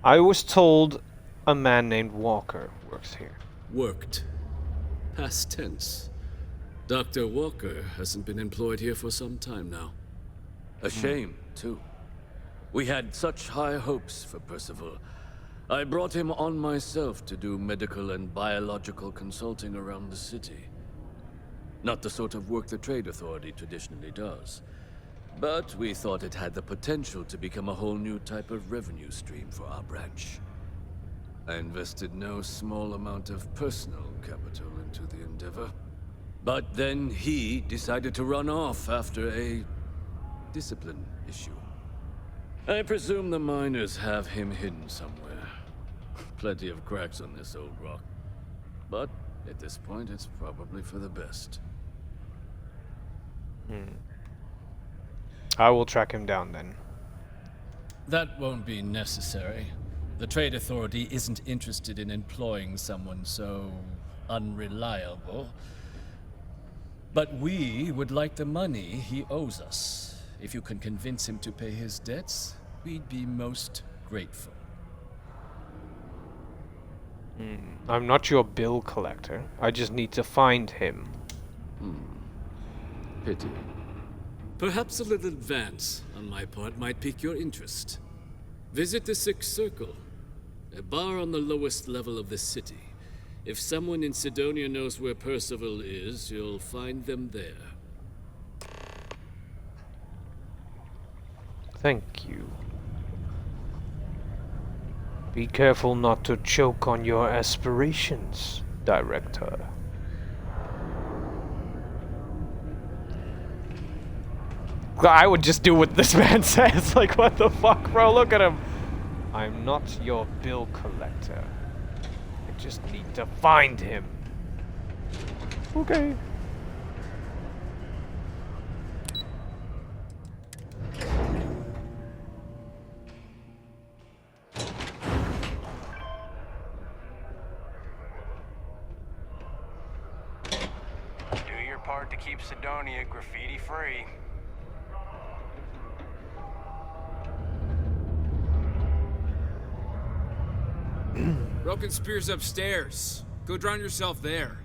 A: I was told a man named Walker works here.
O: Worked. Past tense. Dr. Walker hasn't been employed here for some time now. A shame, too. We had such high hopes for Percival. I brought him on myself to do medical and biological consulting around the city. Not the sort of work the Trade Authority traditionally does. But we thought it had the potential to become a whole new type of revenue stream for our branch. I invested no small amount of personal capital into the endeavor. But then he decided to run off after a discipline issue. I presume the miners have him hidden somewhere. Plenty of cracks on this old rock. But at this point, it's probably for the best.
A: I will track him down then.
N: That won't be necessary. The Trade Authority isn't interested in employing someone so unreliable. But we would like the money he owes us. If you can convince him to pay his debts, we'd be most grateful.
A: I'm not your bill collector. I just need to find him.
O: Pity. Perhaps a little advance on my part might pique your interest. Visit the Sixth Circle, a bar on the lowest level of the city. If someone in Sidonia knows where Percival is, you'll find them there.
A: Thank you. Be careful not to choke on your aspirations, Director. I would just do what this man says. Like, what the fuck, bro? Look at him. I'm not your bill collector. I just need to find him. Okay.
P: Do your part to keep Sidonia graffiti-free.
Q: Broken Spear's upstairs. Go drown yourself there.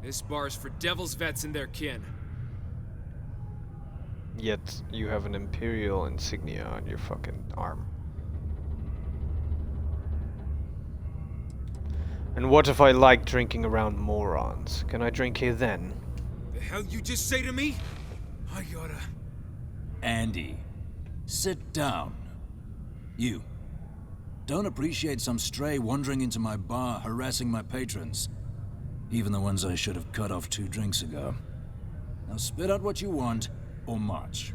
Q: This bar's for Devil's vets and their kin.
A: Yet you have an Imperial insignia on your fucking arm. And what if I like drinking around morons? Can I drink here then?
Q: The hell you just say to me? I gotta...
R: Andy, sit down. You. Don't appreciate some stray wandering into my bar, harassing my patrons. Even the ones I should have cut off 2 drinks ago. Now spit out what you want, or march.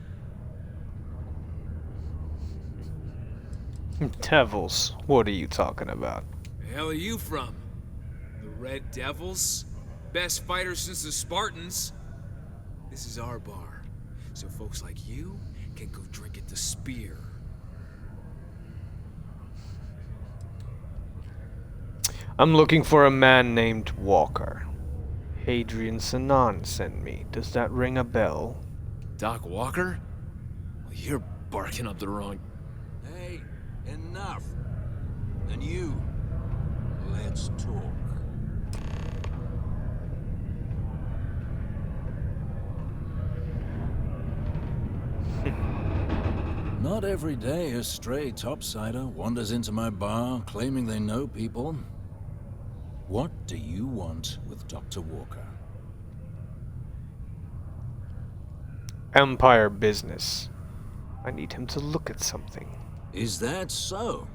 A: Devils, what are you talking about?
Q: The hell are you from? The Red Devils? Best fighters since the Spartans. This is our bar, so folks like you can go drink at the Spear.
A: I'm looking for a man named Walker. Hadrian Sanan sent me. Does that ring a bell?
Q: Doc Walker? Well, you're barking up the wrong...
R: Hey, enough. And you, let's talk. Not every day a stray topsider wanders into my bar claiming they know people. What do you want with Dr. Walker?
A: Empire business. I need him to look at something.
R: Is that so?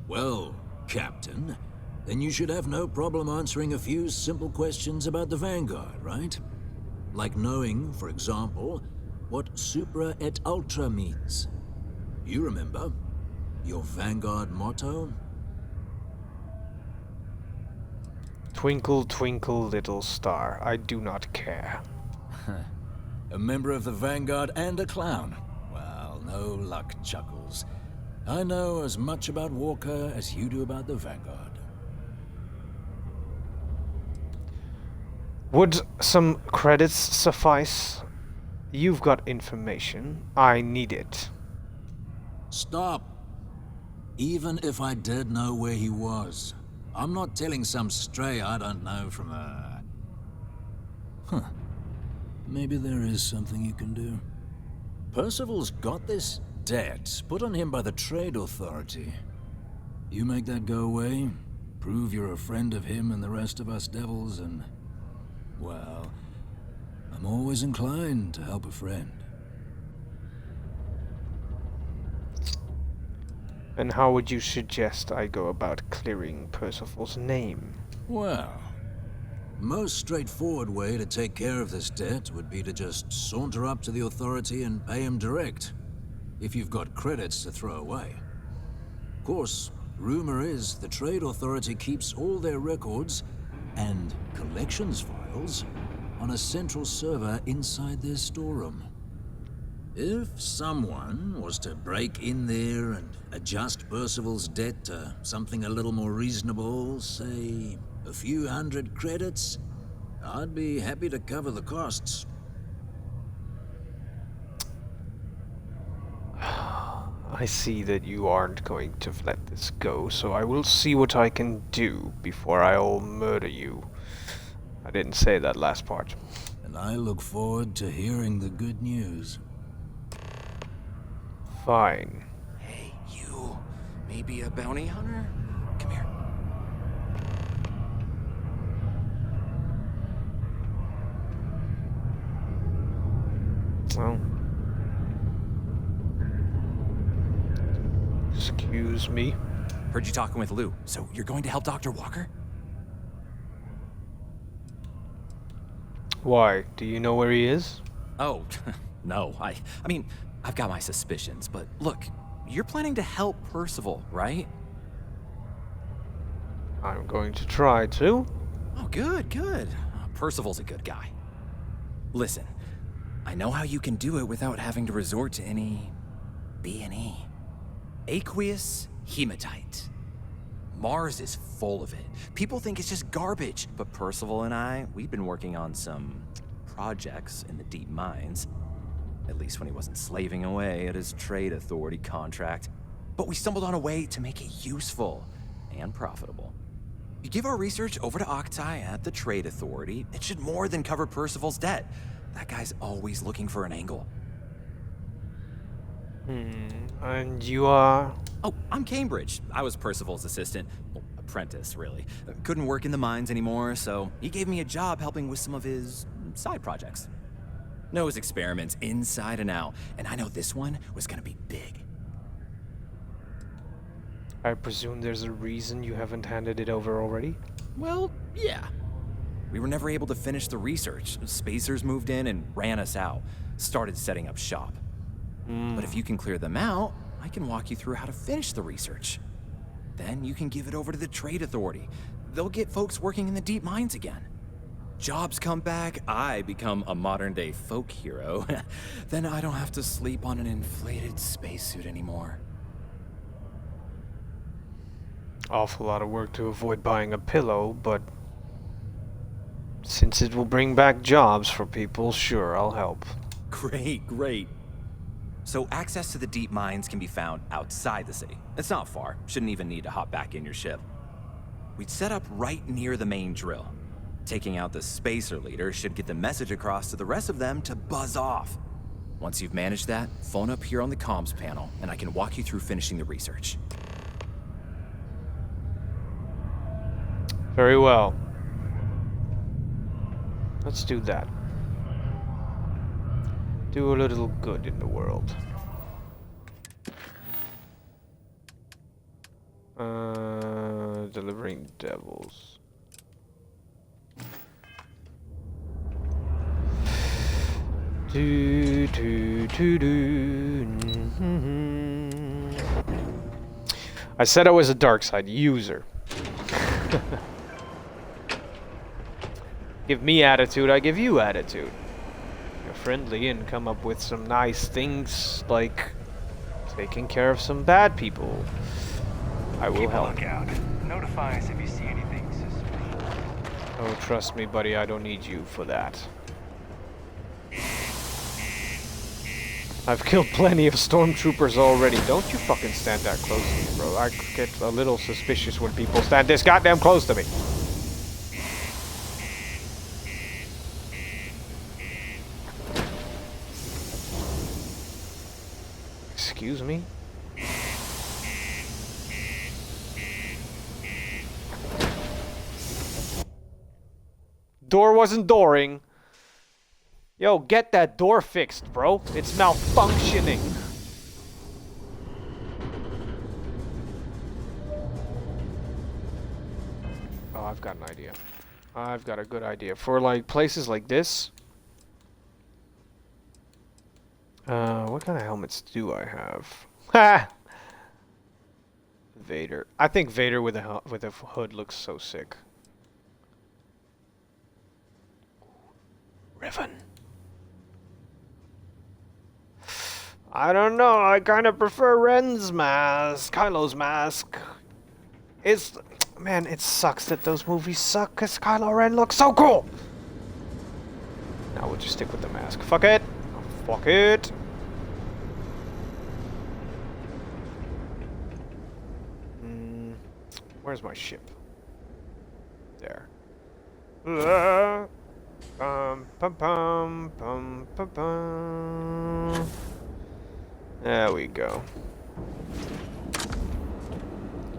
R: Well, Captain, then you should have no problem answering a few simple questions about the Vanguard, right? Like knowing, for example, what Supra et Ultra means. You remember? Your Vanguard motto?
A: Twinkle, twinkle, little star. I do not care.
R: A member of the Vanguard and a clown. Well, no luck, Chuckles. I know as much about Walker as you do about the Vanguard.
A: Would some credits suffice? You've got information. I need it.
R: Stop. Even if I did know where he was, I'm not telling some stray I don't know from a... Huh. Maybe there is something you can do. Percival's got this debt put on him by the Trade Authority. You make that go away, prove you're a friend of him and the rest of us devils, and... well, I'm always inclined to help a friend.
A: And how would you suggest I go about clearing Percival's name?
R: Well, most straightforward way to take care of this debt would be to just saunter up to the authority and pay him direct, if you've got credits to throw away. Of course, rumor is the Trade Authority keeps all their records and collections files on a central server inside their storeroom. If someone was to break in there and adjust Percival's debt to something a little more reasonable, say a few hundred credits, I'd be happy to cover the costs.
A: I see that you aren't going to let this go, so I will see what I can do before I'll murder you. I didn't say that last part.
R: And I look forward to hearing the good news.
A: Fine.
P: Hey, you. Maybe a bounty hunter? Come here.
A: Oh. Excuse me.
P: Heard you talking with Lou, so you're going to help Dr. Walker?
A: Why? Do you know where he is?
P: Oh, no. I mean, I've got my suspicions, but look, you're planning to help Percival, right?
A: I'm going to try to.
P: Oh, good, good. Percival's a good guy. Listen, I know how you can do it without having to resort to any B&E. Aqueous hematite. Mars is full of it. People think it's just garbage, but Percival and I, we've been working on some projects in the deep mines. At least when he wasn't slaving away at his trade authority contract. But we stumbled on a way to make it useful and profitable. You give our research over to Octai at the trade authority, it should more than cover Percival's debt. That guy's always looking for an angle.
A: And you are?
P: Oh, I'm Cambridge. I was Percival's assistant. Well, apprentice, really. Couldn't work in the mines anymore, so he gave me a job helping with some of his side projects. Knows experiments inside and out, and I know this one was gonna be big.
A: I presume there's a reason you haven't handed it over already?
P: Well, yeah. We were never able to finish the research. Spacers moved in and ran us out. Started setting up shop. But if you can clear them out, I can walk you through how to finish the research. Then you can give it over to the trade authority. They'll get folks working in the deep mines again. Jobs come back, I become a modern-day folk hero. Then I don't have to sleep on an inflated spacesuit anymore.
A: Awful lot of work to avoid buying a pillow, but since it will bring back jobs for people, sure, I'll help.
P: Great, great. So access to the deep mines can be found outside the city. It's not far. Shouldn't even need to hop back in your ship. We'd set up right near the main drill. Taking out the spacer leader should get the message across to the rest of them to buzz off. Once you've managed that, phone up here on the comms panel, and I can walk you through finishing the research.
A: Very well. Let's do that. Do a little good in the world. Delivering devils. Do do do do. I said I was a dark side user. Give me attitude, I give you attitude. You're friendly and come up with some nice things like taking care of some bad people. I will help.
I: Keep a lookout. Notify us if you see anything suspicious.
A: Oh, trust me, buddy, I don't need you for that. I've killed plenty of stormtroopers already. Don't you fucking stand that close to me, bro. I get a little suspicious when people stand this goddamn close to me. Excuse me? Door wasn't dooring. Yo, get that door fixed, bro. It's malfunctioning. Oh, I've got an idea. I've got a good idea. For, like, places like this. What kind of helmets do I have? Ha! Vader. I think Vader with a hood looks so sick. Riven. I don't know. I kind of prefer Ren's mask. Kylo's mask. Man, it sucks that those movies suck because Kylo Ren looks so cool. Now we'll just stick with the mask. Fuck it. Fuck it. Where's my ship? There. Pum pum pum pum pum pum. There we go.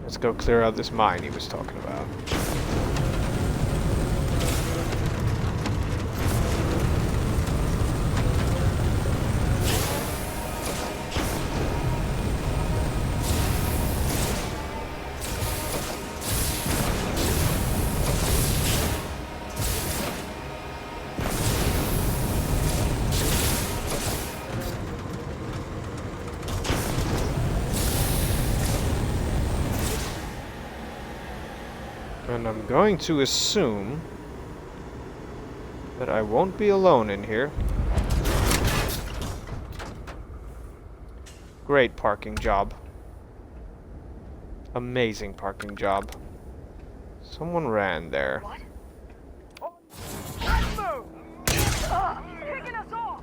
A: Let's go clear out this mine he was talking about. And I'm going to assume that I won't be alone in here. Great parking job. Amazing parking job. Someone ran there.
E: What? Let's move! Kicking us off!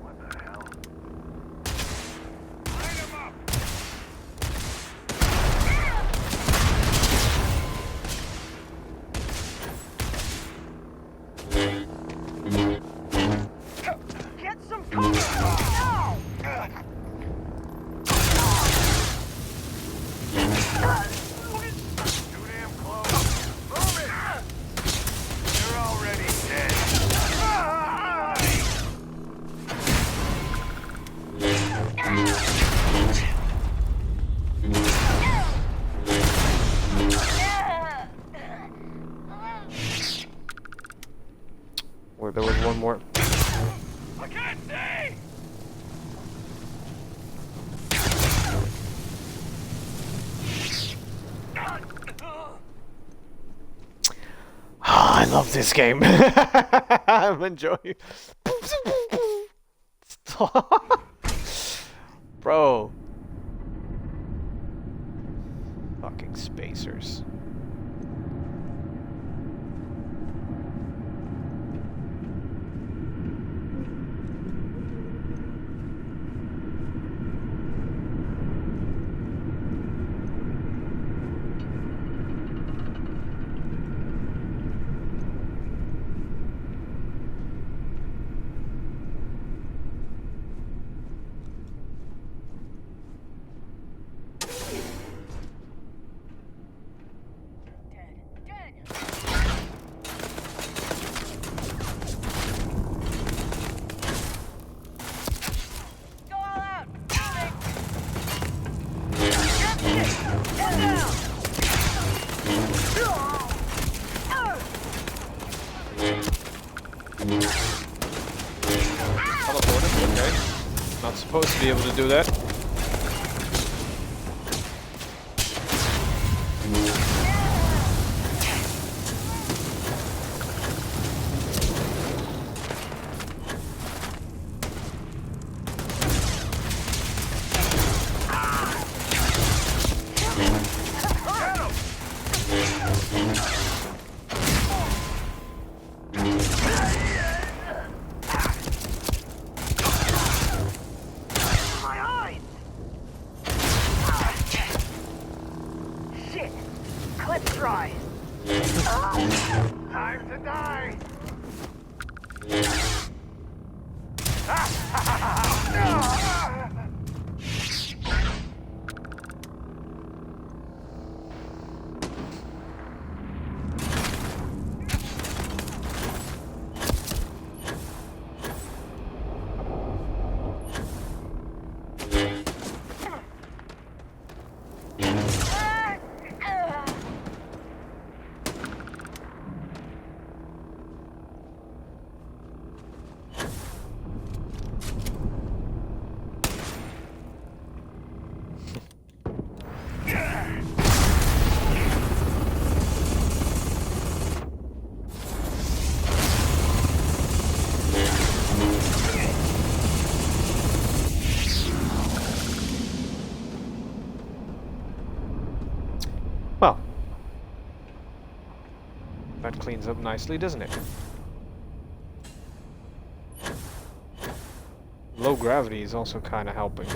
D: What the hell?
E: Light him up! Get some cover! Now!
D: Too damn close. Move it! You're already dead.
A: Where there was one more.
E: I can't see!
A: I love this game. I'm enjoying. Bro. Fucking spacers. Teleported, okay. Not supposed to be able to do that.
E: Time to die!
A: Well, that cleans up nicely, doesn't it? Low gravity is also kind of helping.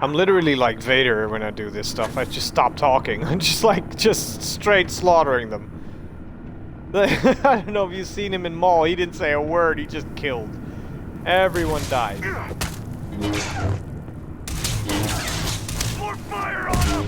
A: I'm literally like Vader when I do this stuff. I just stop talking. I'm just straight slaughtering them. I don't know if you've seen him in Maul. He didn't say a word. He just killed. Everyone died.
D: More fire on him!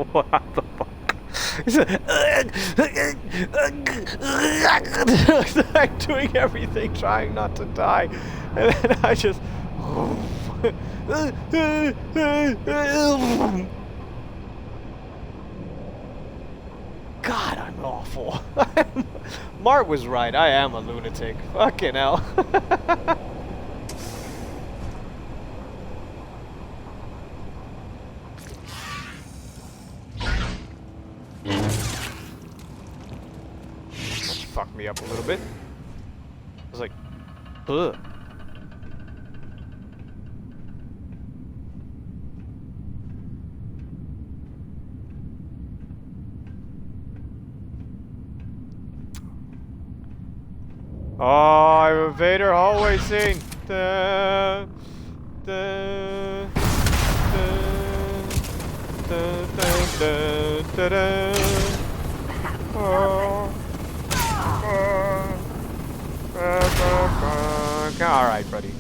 A: What the fuck? I'm doing everything, trying not to die, and then I just. God, I'm awful. Mart was right. I am a lunatic. Fucking hell. Fucked me up a little bit. I was like, ugh. Oh, I have a Vader hallway scene. Da, da, da, da, da, da. Oh. All right, buddy.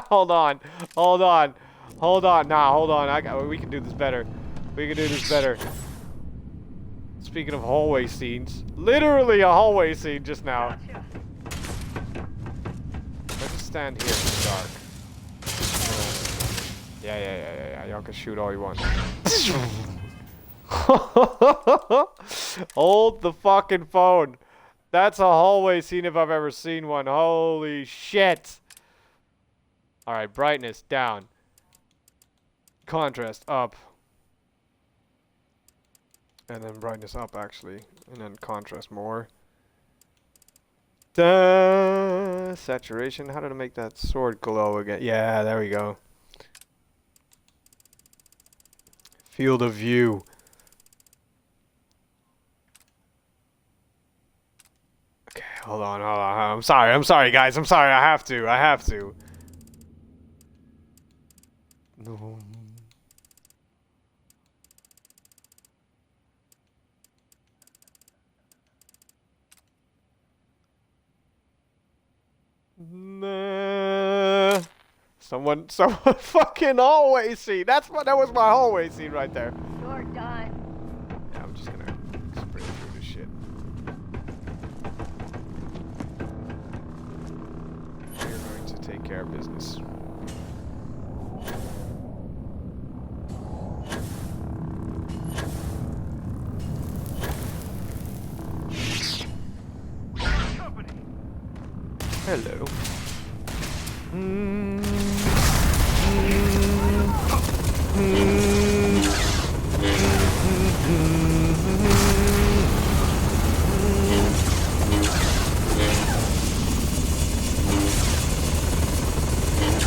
A: Hold on. Nah, hold on. We can do this better. We can do this better. Speaking of hallway scenes, literally a hallway scene just now. Let's just stand here in the dark. Yeah. Y'all can shoot all you want. Hold the fucking phone. That's a hallway scene if I've ever seen one. Holy shit. Alright, brightness down. Contrast up. And then brightness up, actually. And then contrast more. Saturation. How did I make that sword glow again? Yeah, there we go. Field of view. Okay, hold on. I'm sorry, guys. I'm sorry. I have to. No. Nah. Someone fucking hallway scene. That was my hallway scene right there.
E: You're done.
A: Yeah, I'm just gonna spray through this shit. We're going to take care of business. Hello.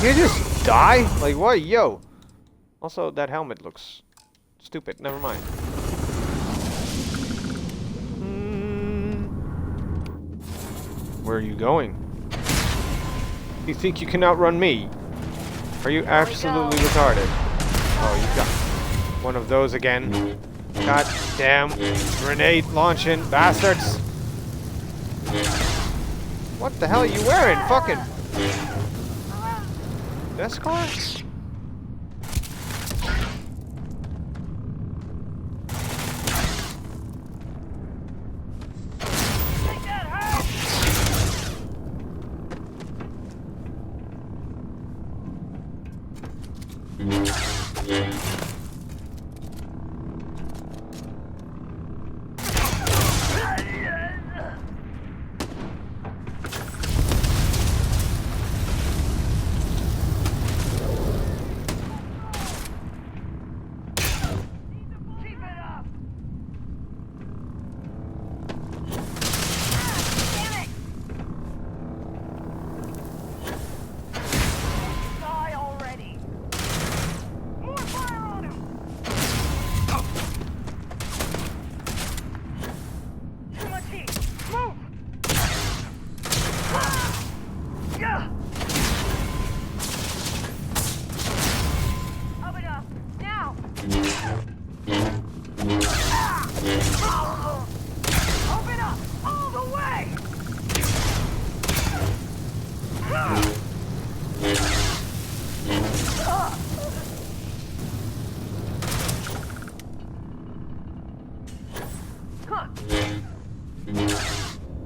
A: You just die? Like what? Yo. Also, that helmet looks stupid. Never mind. Where are you going? You think you can outrun me? Are you absolutely retarded? Oh, you got one of those again. God damn. Grenade launching bastards. What the hell are you wearing? Fucking. This car?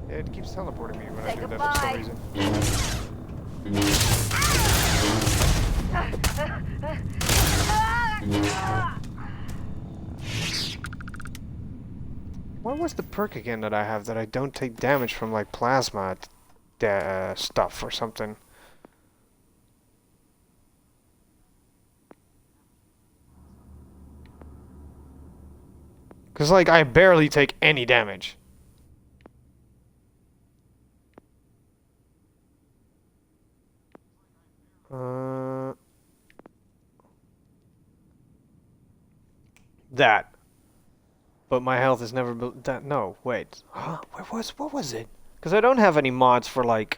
A: It keeps teleporting me when I do that for some reason. What was the perk again that I have that I don't take damage from like plasma stuff or something? Because like I barely take any damage. That. But my health is never built. That no, wait. Huh? What was it? Because I don't have any mods for like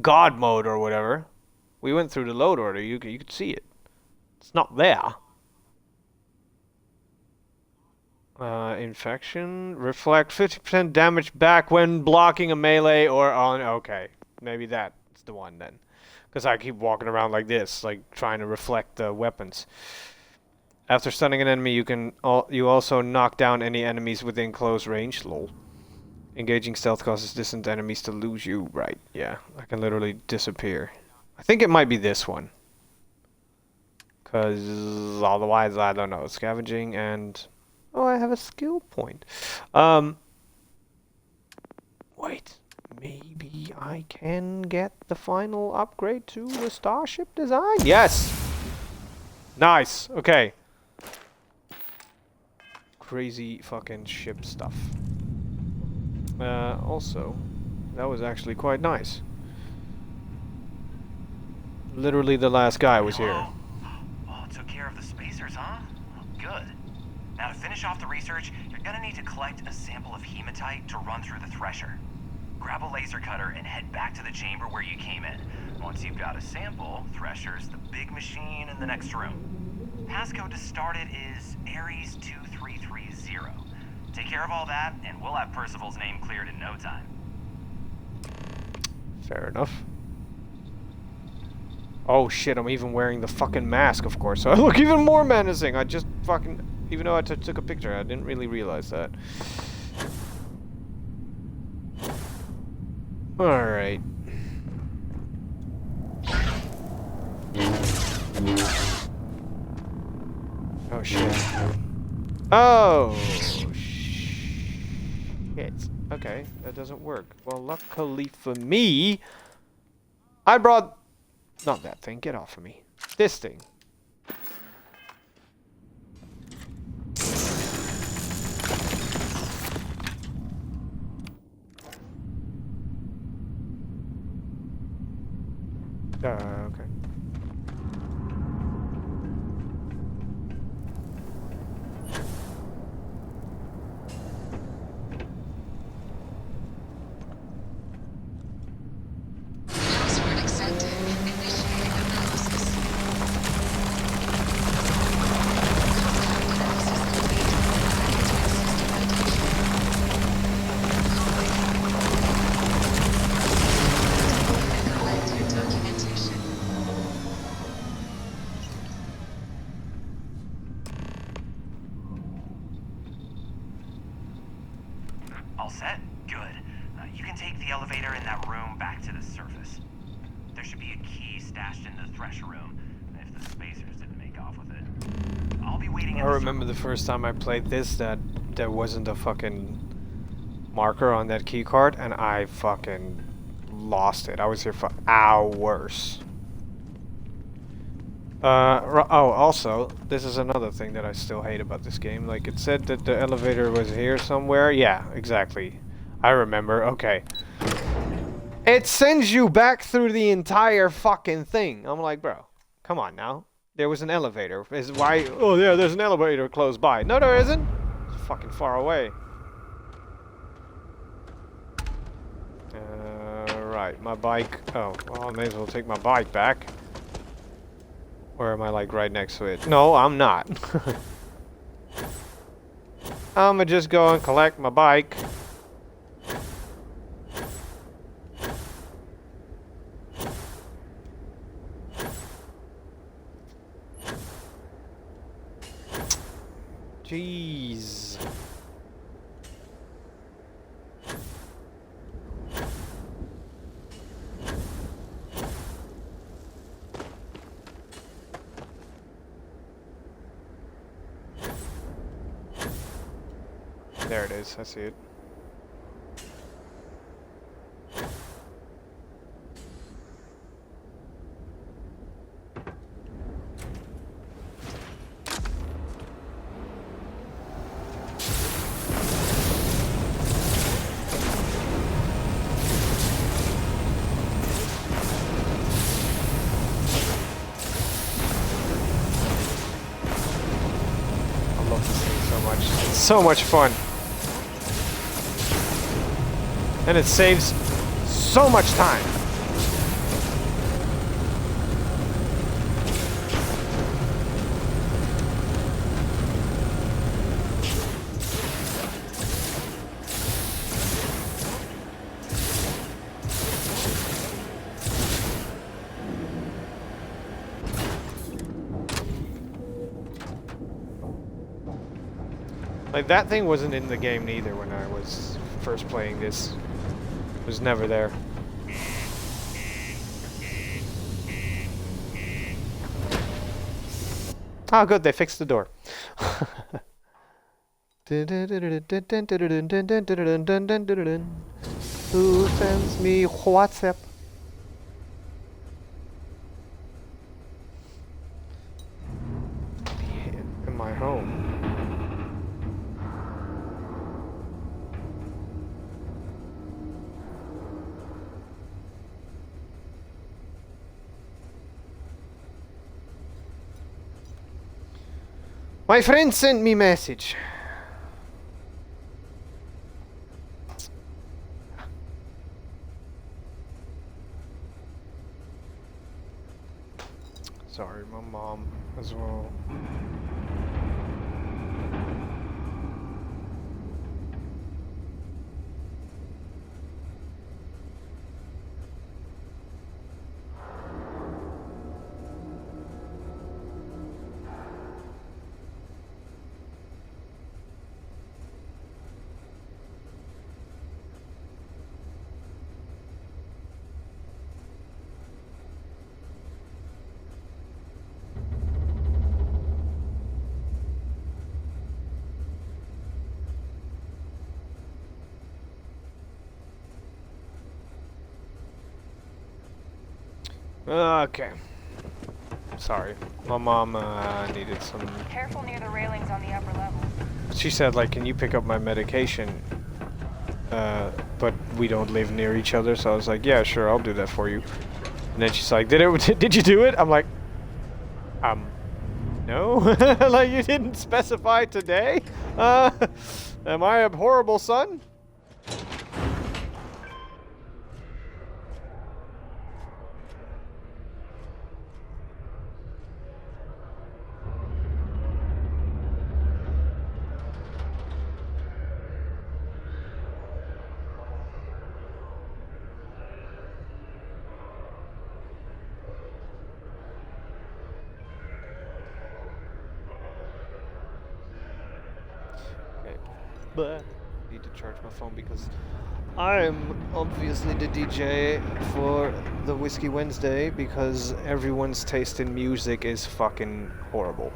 A: God mode or whatever. We went through the load order. You could see it. It's not there. Infection. Reflect 50% damage back when blocking a melee or on. Okay, maybe that's the one then. Because I keep walking around like this, like trying to reflect the weapons. After stunning an enemy, you also knock down any enemies within close range. Lol. Engaging stealth causes distant enemies to lose you. Right, yeah. I can literally disappear. I think it might be this one. Because otherwise, I don't know. Scavenging and... Oh, I have a skill point. Wait. Maybe I can get the final upgrade to the starship design? Yes! Nice. Okay. Crazy fucking ship stuff. Also, that was actually quite nice. Literally the last guy was here.
S: Well, took care of the spacers, huh? Good. Now to finish off the research, you're gonna need to collect a sample of hematite to run through the thresher. Grab a laser cutter and head back to the chamber where you came in. Once you've got a sample, Thresher's the big machine in the next room. Passcode to start it is Ares 2330. Take care of all that, and we'll have Percival's name cleared in no time.
A: Fair enough. Oh shit, I'm even wearing the fucking mask, of course, so I look even more menacing. I just fucking... Even though I took a picture, I didn't really realize that. Alright. Oh shit. Oh shit. Okay, that doesn't work. Well, luckily for me, I brought... Not that thing, get off of me. This thing. Okay.
J: Password accepted. Initiating analysis. Collected documentation.
S: All set? Good. You can take the elevator in that room back to the surface. There should be a key stashed in the thresher room, if the spacers didn't make off with it. I'll be waiting
A: I remember the first time I played this that there wasn't a fucking marker on that key card, and I fucking lost it. I was here for hours. Oh, also, this is another thing that I still hate about this game. Like, it said that the elevator was here somewhere. Yeah, exactly. I remember. Okay. It sends you back through the entire fucking thing. I'm like, bro, come on now. There was an elevator. Is why? Oh, yeah, there's an elevator close by. No, there isn't. It's fucking far away. Right, my bike. Oh, well, I may as well take my bike back. Or am I like right next to it? No, I'm not. I'ma just go and collect my bike. Jeez. There it is, I see it. I love this thing so much. It's so much fun. And it saves so much time. Like, that thing wasn't in the game neither when I was first playing this. It was never there. Oh, good, they fixed the door. Who sends me WhatsApp? In my home. My friend sent me message. Sorry, my mom as well. Okay. Sorry. My mom needed some...
K: Careful near the railings on the upper level.
A: She said, like, can you pick up my medication? But we don't live near each other, so I was like, yeah, sure, I'll do that for you. And then she's like, did you do it? I'm like, no? Like, you didn't specify today? Am I a horrible son? to charge my phone because I'm obviously the DJ for the Whiskey Wednesday because everyone's taste in music is fucking horrible.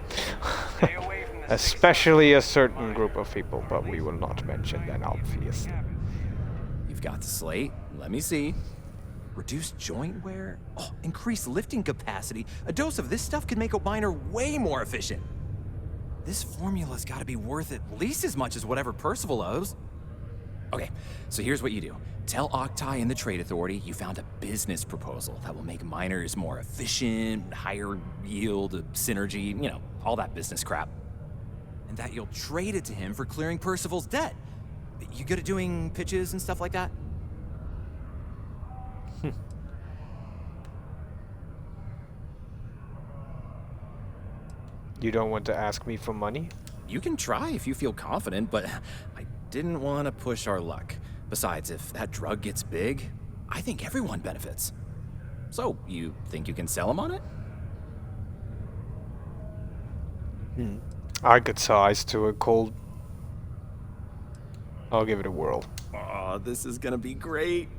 A: Especially a certain group of people, but we will not mention that, obviously.
P: You've got the slate. Let me see. Reduce joint wear? Oh, increase lifting capacity. A dose of this stuff could make a miner way more efficient. This formula's gotta be worth at least as much as whatever Percival owes. Okay, so here's what you do. Tell Octai and the Trade Authority you found a business proposal that will make miners more efficient, higher yield, synergy, you know, all that business crap. And that you'll trade it to him for clearing Percival's debt. You good at doing pitches and stuff like that?
A: You don't want to ask me for money?
P: You can try if you feel confident, but I didn't want to push our luck. Besides, if that drug gets big, I think everyone benefits. So, you think you can sell him on it?
A: I could sell ice to a cold. I'll give it a whirl.
P: Oh, this is gonna be great.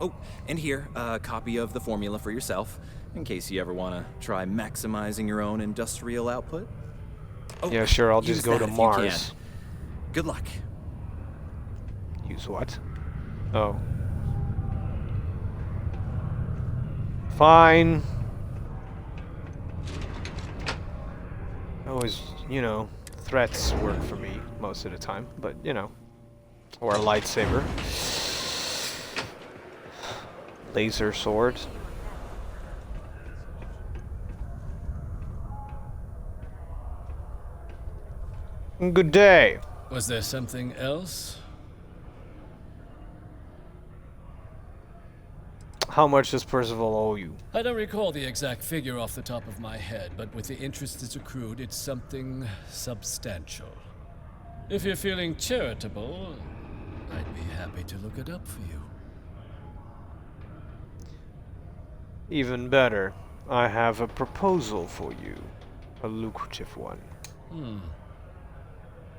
P: Oh, and here, a copy of the formula for yourself, in case you ever want to try maximizing your own industrial output. Oh,
A: yeah, sure, I'll just go to Mars.
P: Good luck.
A: Use what? Oh. Fine. Always, you know, threats work for me most of the time, but, you know. Or a lightsaber. Laser sword. Good day.
N: Was there something else?
A: How much does Percival owe you?
N: I don't recall the exact figure off the top of my head, but with the interest that's accrued, it's something substantial. If you're feeling charitable, I'd be happy to look it up for you.
A: Even better, I have a proposal for you. A lucrative one.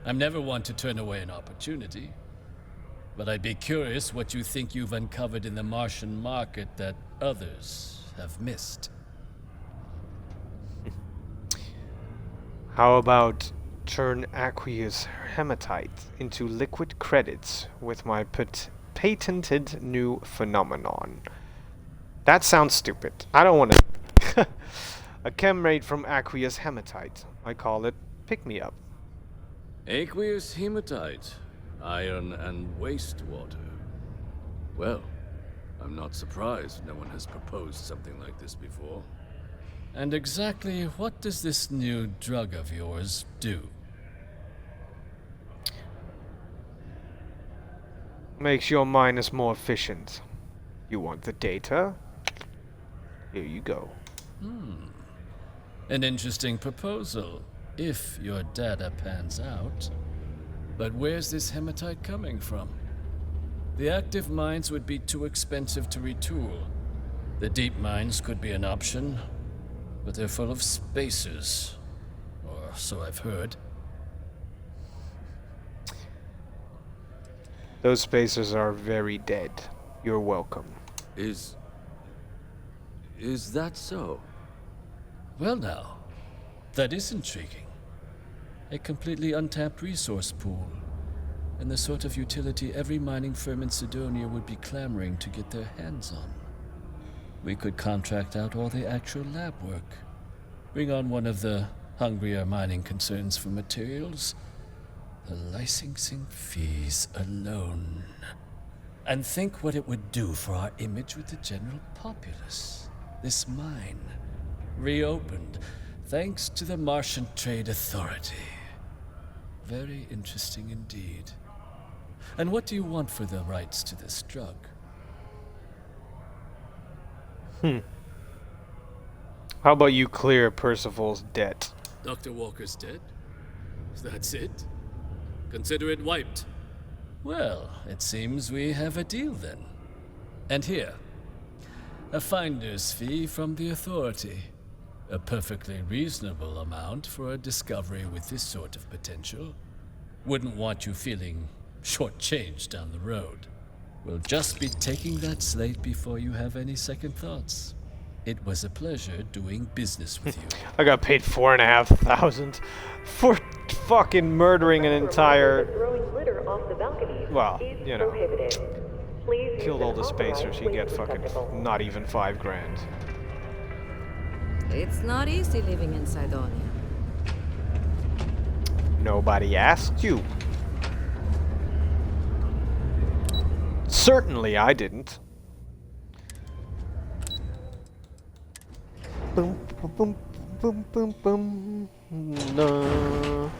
N: I'm never one to turn away an opportunity. But I'd be curious what you think you've uncovered in the Martian market that others have missed.
A: How about turn aqueous hematite into liquid credits with my patented new phenomenon? That sounds stupid. I don't want to... A chem made from aqueous hematite. I call it pick-me-up.
O: Aqueous hematite, iron and wastewater. Well, I'm not surprised no one has proposed something like this before.
N: And exactly what does this new drug of yours do?
A: Makes your miners more efficient. You want the data? Here you go.
N: An interesting proposal, if your data pans out. But where's this hematite coming from? The active mines would be too expensive to retool. The deep mines could be an option, but they're full of spacers. Or so I've heard.
A: Those spacers are very dead. You're welcome.
O: Is that so?
N: Well now, that is intriguing. A completely untapped resource pool, and the sort of utility every mining firm in Sidonia would be clamoring to get their hands on. We could contract out all the actual lab work, bring on one of the hungrier mining concerns for materials, the licensing fees alone. And think what it would do for our image with the general populace. This mine, reopened, thanks to the Martian Trade Authority. Very interesting indeed. And what do you want for the rights to this drug?
A: How about you clear Percival's debt?
O: Dr. Walker's dead? That's it? Consider it wiped.
N: Well, it seems we have a deal then. And here, a finder's fee from the Authority. A perfectly reasonable amount for a discovery with this sort of potential. Wouldn't want you feeling short change down the road. We'll just be taking that slate before you have any second thoughts. It was a pleasure doing business with you.
A: I got paid $4,500 for fucking murdering an entire. Well, you know, killed all the spacers. You get fucking not even $5,000.
M: It's not easy living in Sidonia.
A: Nobody asked you. Certainly I didn't. Boom, boom, boom, boom, boom. No.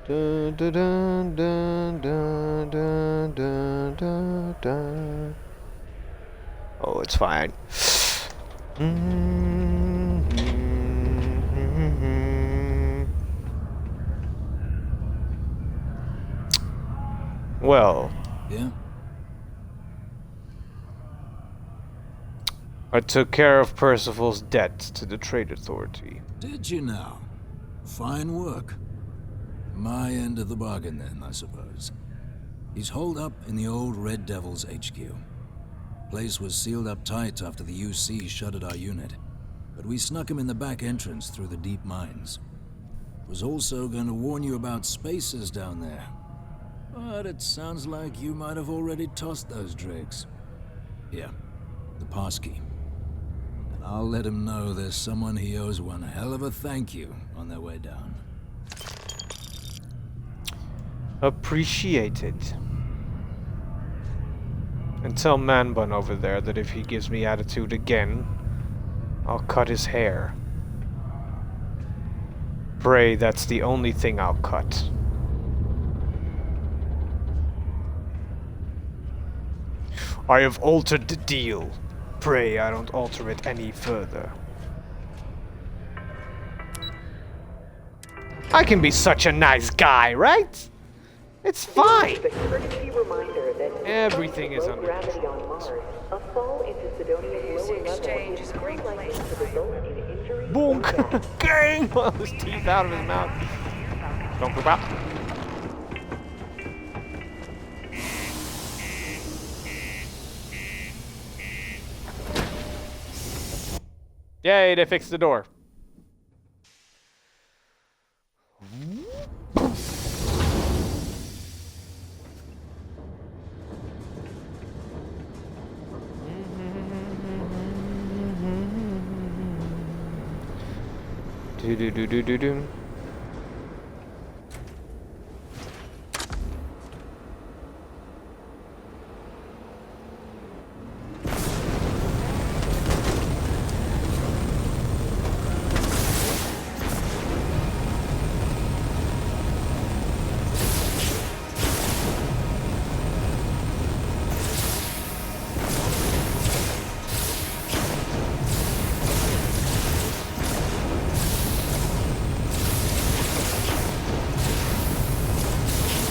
A: Dun, dun, dun, dun, dun, dun, dun, dun, dun. Oh, it's fine. Well.
R: Yeah?
A: I took care of Percival's debt to the Trade Authority.
R: Did you now? Fine work. My end of the bargain then, I suppose. He's holed up in the old Red Devil's HQ. Place was sealed up tight after the UC shuttered our unit, but we snuck him in the back entrance through the deep mines. Was also going to warn you about spacers down there, but it sounds like you might have already tossed those drakes. Yeah, the passkey. And I'll let him know there's someone he owes one hell of a thank you on their way down.
A: Appreciated. And tell Manbun over there that if he gives me attitude again, I'll cut his hair. Pray that's the only thing I'll cut. I have altered the deal. Pray I don't alter it any further. I can be such a nice guy, right? It's fine. Everything is under control. Boom! Gang! His teeth out of his mouth. Don't poop out. Yay, they fixed the door. Do do do do do do.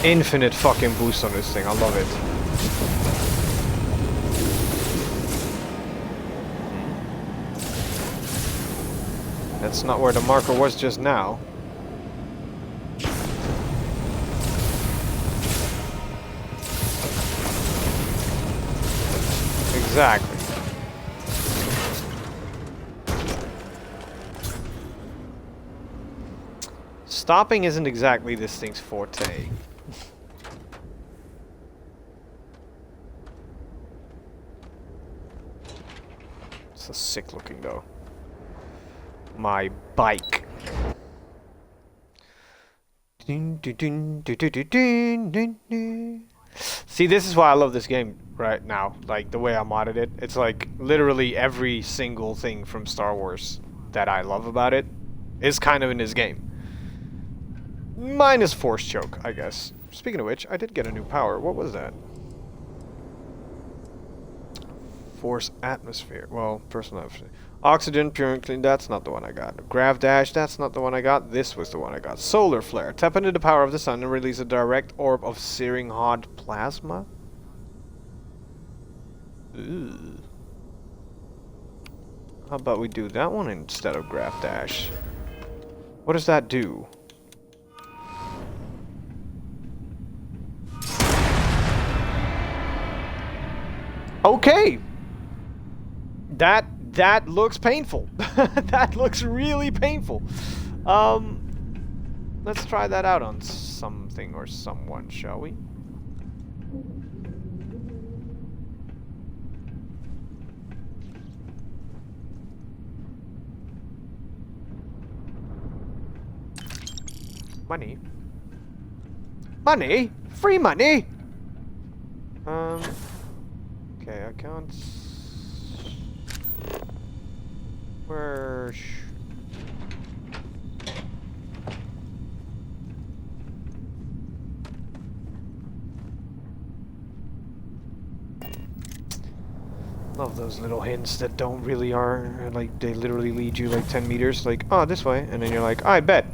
A: Infinite fucking boost on this thing, I love it. That's not where the marker was just now. Exactly. Stopping isn't exactly this thing's forte. It's sick looking though. My bike. See, this is why I love this game right now. Like the way I modded it. It's like literally every single thing from Star Wars that I love about it is kind of in this game. Minus Force Choke, I guess. Speaking of which, I did get a new power. What was that? Force Atmosphere. Well, personal atmosphere. Oxygen, pure and clean. That's not the one I got. Grav Dash. That's not the one I got. This was the one I got. Solar Flare. Tap into the power of the sun and release a direct orb of searing hot plasma. Ooh. How about we do that one instead of Grav Dash? What does that do? Okay. That looks painful. That looks really painful. Let's try that out on something or someone, shall we? Money. Money? Free money? Okay, I can't... Where... Love those little hints that don't really are, like, they literally lead you like 10 meters, like, oh, this way, and then you're like, I bet.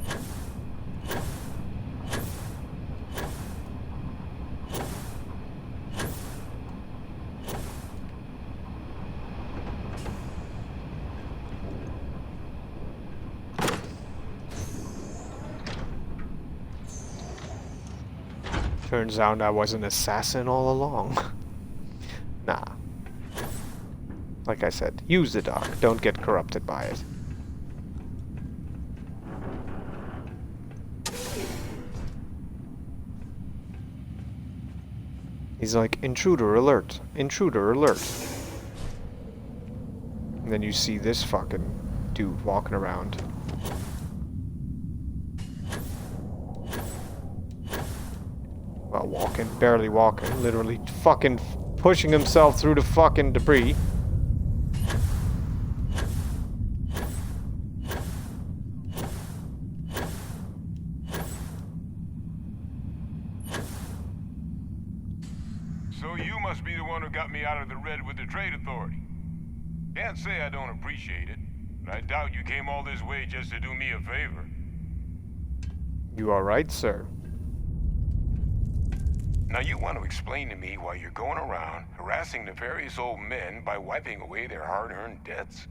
A: Turns out I was an assassin all along. Nah. Like I said, use the dog. Don't get corrupted by it. He's like, intruder alert. Intruder alert. And then you see this fucking dude walking around. Well, walking, barely walking, literally fucking pushing himself through the fucking debris.
T: So you must be the one who got me out of the red with the trade authority. Can't say I don't appreciate it, but I doubt you came all this way just to do me a favor.
A: You are right, sir.
T: Now you want to explain to me why you're going around harassing nefarious old men by wiping away their hard-earned debts?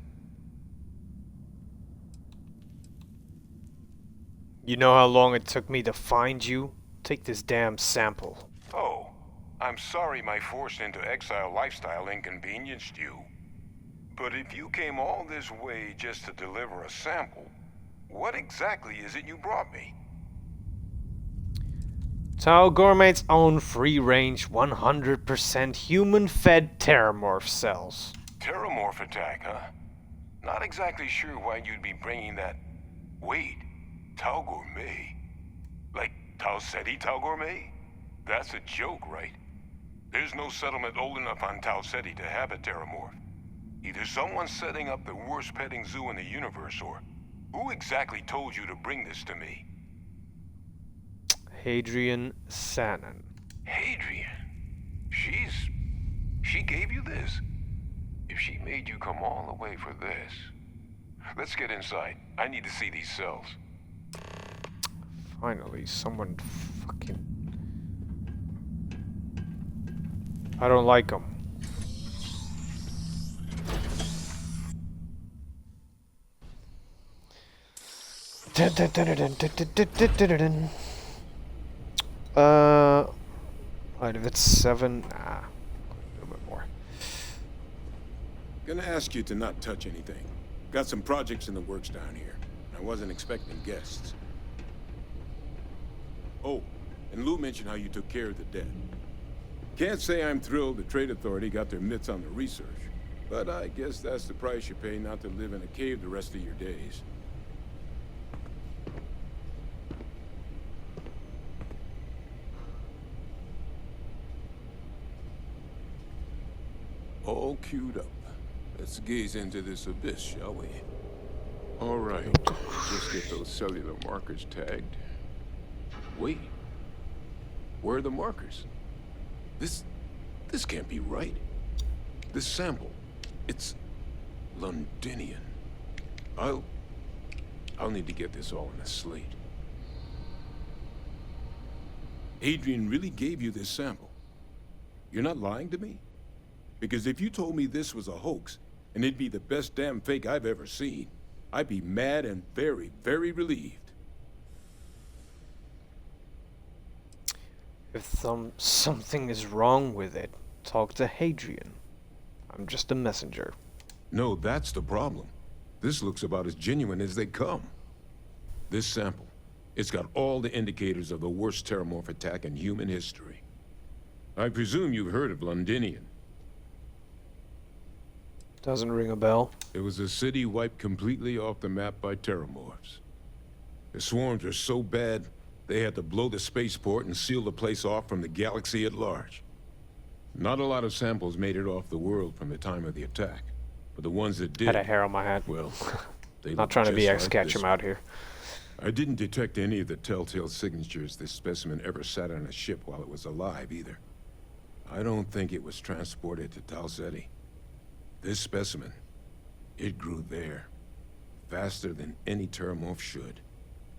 A: You know how long it took me to find you? Take this damn sample.
T: Oh, I'm sorry my forced into exile lifestyle inconvenienced you. But if you came all this way just to deliver a sample, what exactly is it you brought me?
A: Tau Gourmet's own free-range, 100% human-fed terramorph cells.
T: Terramorph attack, huh? Not exactly sure why you'd be bringing that... Wait, Tau Gourmet? Like Tau Ceti Tau Gourmet? That's a joke, right? There's no settlement old enough on Tau Ceti to have a terramorph. Either someone's setting up the worst petting zoo in the universe, or... Who exactly told you to bring this to me?
A: Hadrian Sannon.
T: Hadrian? She gave you this? If she made you come all the way for this... Let's get inside. I need to see these cells.
A: Finally, someone fucking... I don't like them. Right, if it's 7, nah, a little bit more.
U: Gonna ask you to not touch anything. Got some projects in the works down here. I wasn't expecting guests. Oh, and Lou mentioned how you took care of the dead. Can't say I'm thrilled the Trade Authority got their mitts on the research, but I guess that's the price you pay not to live in a cave the rest of your days. All queued up. Let's gaze into this abyss, shall we?
C: All right. Just get those cellular markers tagged.
U: Wait. Where are the markers? This can't be right. This sample, it's Londinian. I'll need to get this all in a slate. Adrian really gave you this sample. You're not lying to me? Because if you told me this was a hoax, and it'd be the best damn fake I've ever seen, I'd be mad and very, very relieved.
A: If something is wrong with it, talk to Hadrian. I'm just a messenger.
U: No, that's the problem. This looks about as genuine as they come. This sample, it's got all the indicators of the worst terramorph attack in human history. I presume you've heard of Londinian.
A: Doesn't ring a bell.
U: It was a city wiped completely off the map by terramorphs. The swarms are so bad, they had to blow the spaceport and seal the place off from the galaxy at large. Not a lot of samples made it off the world from the time of the attack, but the ones that did...
A: Had a hair on my head.
U: Well, they
A: Not trying to be
U: just like
A: X-Catch
U: this
A: him out here.
U: I didn't detect any of the telltale signatures this specimen ever sat on a ship while it was alive, either. I don't think it was transported to Tal Ceti. This specimen, it grew there, faster than any terramorph should.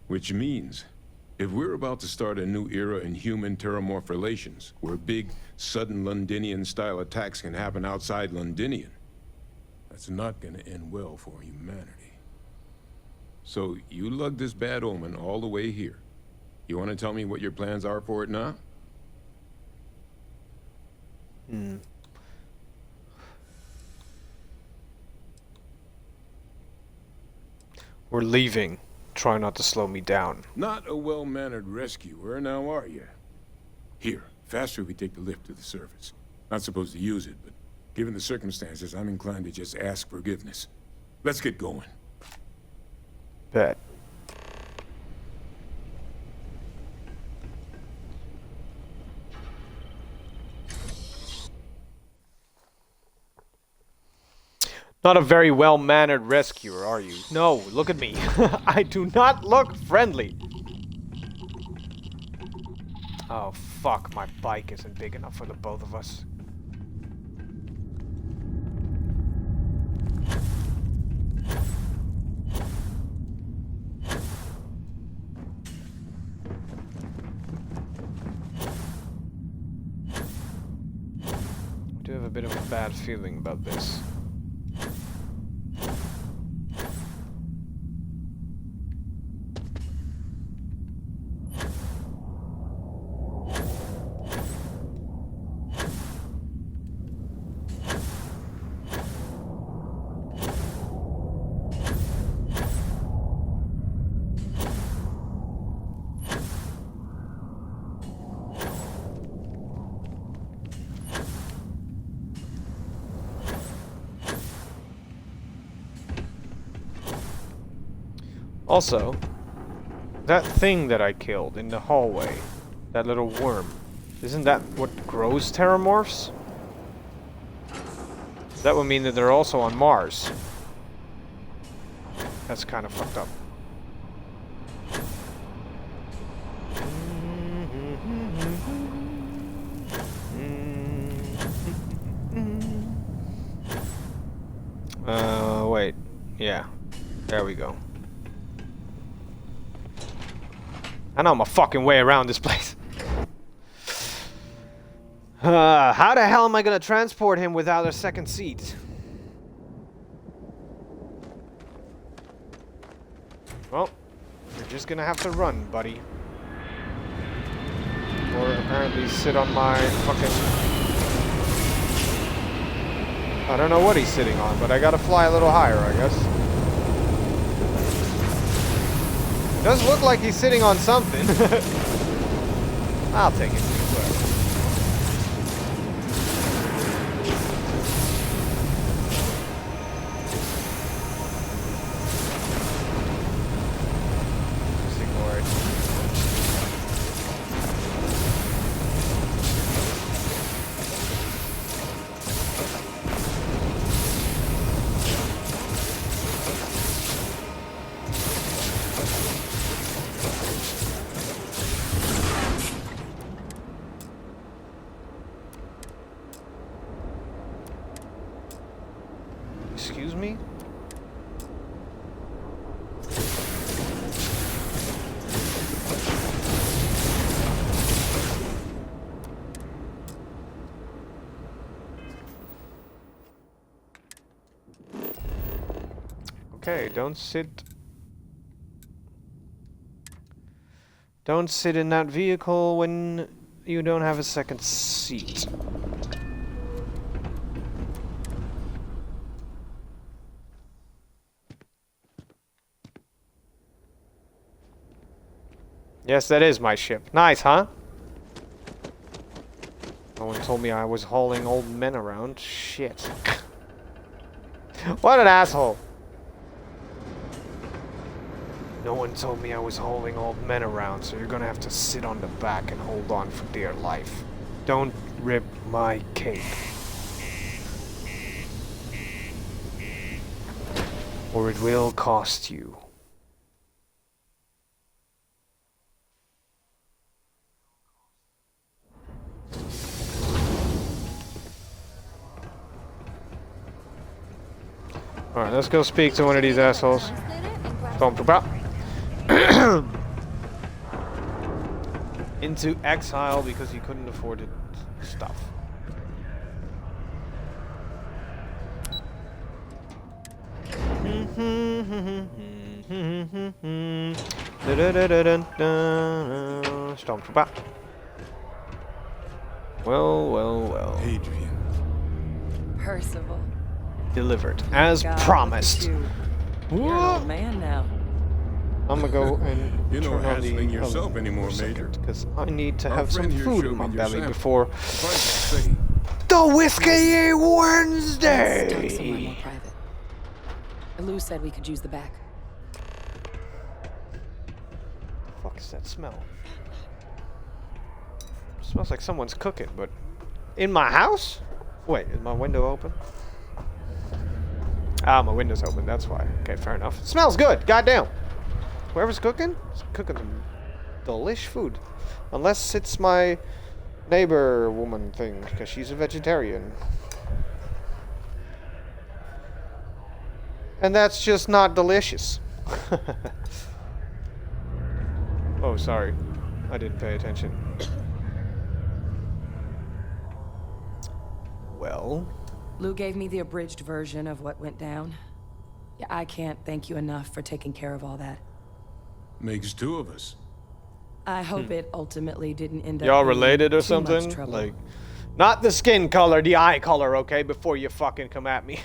U: Which means, if we're about to start a new era in human-terramorph relations, where big, sudden Londinian-style attacks can happen outside Londinian, that's not gonna end well for humanity. So, you lugged this bad omen all the way here. You want to tell me what your plans are for it now?
A: We're leaving. Try not to slow me down.
U: Not a well-mannered rescuer, now are you? Here, faster we take the lift to the surface. Not supposed to use it, but given the circumstances, I'm inclined to just ask forgiveness. Let's get going.
A: Bet. Not a very well-mannered rescuer, are you? No, look at me. I do not look friendly. Oh, fuck. My bike isn't big enough for the both of us. I do have a bit of a bad feeling about this. Also, that thing that I killed in the hallway, that little worm, isn't that what grows terramorphs? That would mean that they're also on Mars. That's kind of fucked up. Wait. Yeah. There we go. I know my fucking way around this place. How the hell am I gonna transport him without a second seat? Well, you're just gonna have to run, buddy. Or apparently sit on my fucking... I don't know what he's sitting on, but I gotta fly a little higher, I guess. Does look like he's sitting on something. I'll take it. Just ignore it. Excuse me? Okay, don't sit in that vehicle when you don't have a second seat. Yes, that is my ship. Nice, huh? No one told me I was hauling old men around. Shit. What an asshole. No one told me I was hauling old men around, so you're gonna have to sit on the back and hold on for dear life. Don't rip my cape. Or it will cost you. Alright, let's go speak to one of these assholes. Stormtrooper. Into exile because he couldn't afford it stuff. Stormtrooper. Well, well, well.
U: Adrian.
K: Percival.
A: Delivered as promised.
K: You're an old man now.
A: I'm gonna go and
U: You don't
A: turn on the
U: hassling yourself anymore, Major.
A: because I need to
U: Our
A: have some
U: friend here
A: food
U: showed
A: in my
U: me your
A: belly
U: sample.
A: before
U: Suffice it to say,
A: the Whiskey
M: Let's talk somewhere
A: Wednesday.
M: more private. Lou said we could use the back.
A: Fuck is that smell? Smells like someone's cooking, but in my house? Wait, is my window open? Ah, my window's open. That's why. Okay, fair enough. Smells good. Goddamn. Whoever's cooking is cooking some delish food, unless it's my neighbor woman thing, because she's a vegetarian. And that's just not delicious. Oh, sorry. I didn't pay attention. Well?
M: Lou gave me the abridged version of what went down. Yeah, I can't thank you enough for taking care of all that.
U: makes two of us.
M: I hope it ultimately didn't end up
A: Y'all
M: being
A: related or
M: too much
A: something?
M: trouble.
A: Like, not the skin color, the eye color, okay? Before you fucking come at me.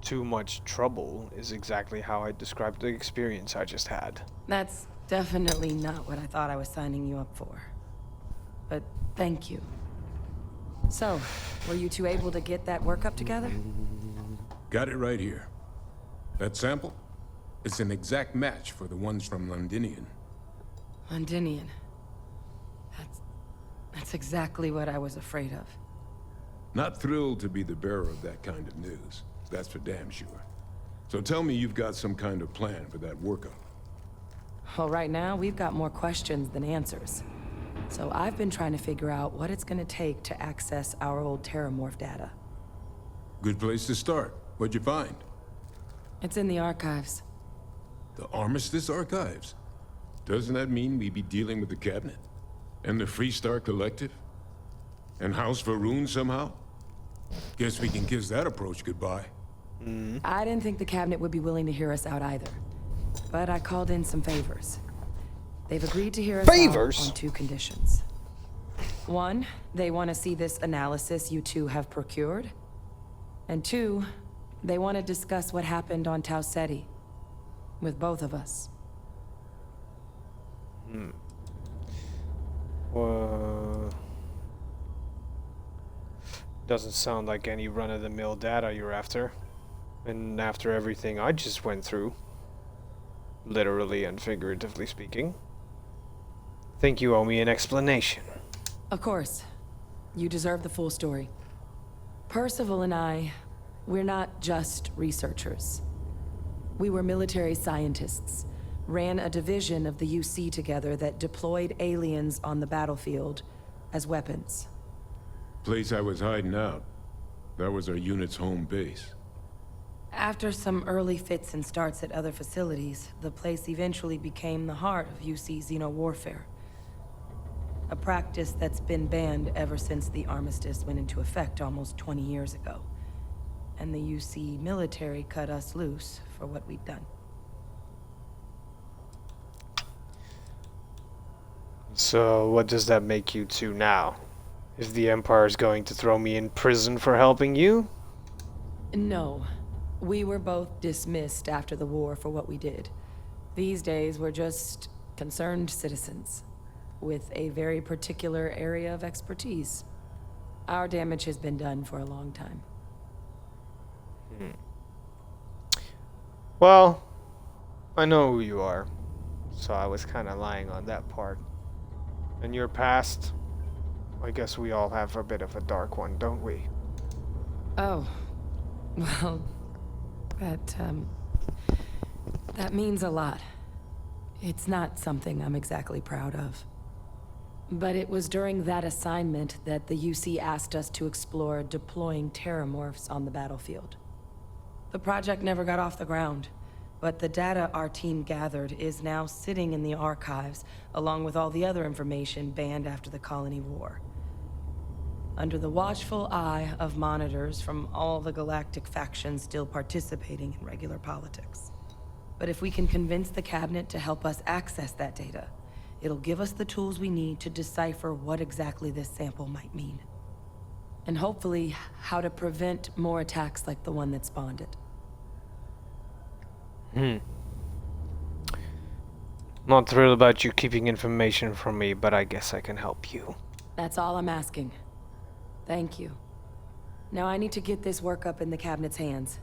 A: Too much trouble is exactly how I described the experience I just had.
M: That's definitely not what I thought I was signing you up for. But thank you. So, were you two able to get that workup together?
U: Got it right here. That sample? It's an exact match for the ones from Londinian.
M: Londinian. That's exactly what I was afraid of.
U: Not thrilled to be the bearer of that kind of news. That's for damn sure. So tell me you've got some kind of plan for that workup.
M: Well, right now, we've got more questions than answers. So I've been trying to figure out what it's gonna take to access our old Terramorph data.
U: Good place to start. What'd you find?
M: It's in the archives.
U: The Armistice Archives? Doesn't that mean we'd be dealing with the Cabinet? And the Freestar Collective? And House Varun somehow? Guess we can kiss that approach goodbye.
M: I didn't think the cabinet would be willing to hear us out either. But I called in some favors. They've agreed to hear us out on two conditions. One, they want to see this analysis you two have procured. And two, they want to discuss what happened on Tau Ceti. With both of us.
A: Doesn't sound like any run-of-the-mill data you're after. And after everything I just went through, literally and figuratively speaking, think you owe me an explanation.
M: Of course. You deserve the full story. Percival and I, we're not just researchers. We were military scientists, ran a division of the UC together that deployed aliens on the battlefield as weapons.
U: Place I was hiding out. That was our unit's home base.
M: After some early fits and starts at other facilities, the place eventually became the heart of UC xeno-warfare. A practice that's been banned ever since the armistice went into effect almost 20 years ago. And the UC military cut us loose for what we'd done.
A: So what does that make you two now? Is the Empire's going to throw me in prison for helping you?
M: No, We were both dismissed after the war for what we did. These days, we're just concerned citizens with a very particular area of expertise. Our damage has been done for a long time.
A: Well, I know who you are, so I was kind of lying on that part. And your past, I guess we all have a bit of a dark one, don't we?
M: Oh, well, that means a lot. It's not something I'm exactly proud of. But it was during that assignment that the UC asked us to explore deploying terramorphs on the battlefield. The project never got off the ground, but the data our team gathered is now sitting in the archives, along with all the other information banned after the Colony War. Under the watchful eye of monitors from all the galactic factions still participating in regular politics. But if we can convince the cabinet to help us access that data, it'll give us the tools we need to decipher what exactly this sample might mean. And hopefully, how to prevent more attacks like the one that spawned it.
A: Not thrilled about you keeping information from me, but I guess I can help you.
M: That's all I'm asking. Thank you. Now I need to get this work up in the cabinet's hands.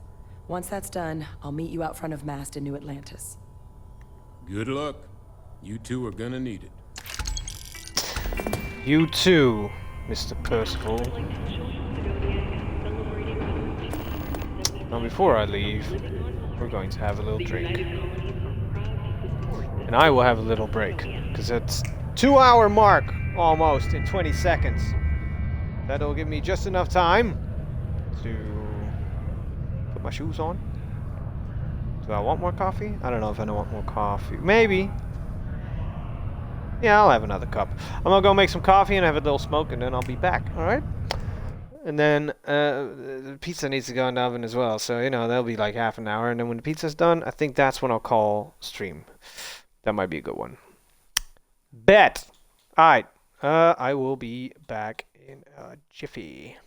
M: Once that's done, I'll meet you out front of Mast in New Atlantis.
U: Good luck. You two are gonna need it.
A: You too, Mr. Percival. Now before I leave, we're going to have a little drink. And I will have a little break, because it's 2-hour mark, almost, in 20 seconds. That'll give me just enough time to put my shoes on. Do I want more coffee? I don't know if I want more coffee. Maybe. Yeah, I'll have another cup. I'm gonna go make some coffee and have a little smoke, and then I'll be back, alright? And then the pizza needs to go in the oven as well, so, you know, that'll be like half an hour. And then when the pizza's done, I think that's when I'll call stream. That might be a good one. Bet! Alright, I will be back in a jiffy.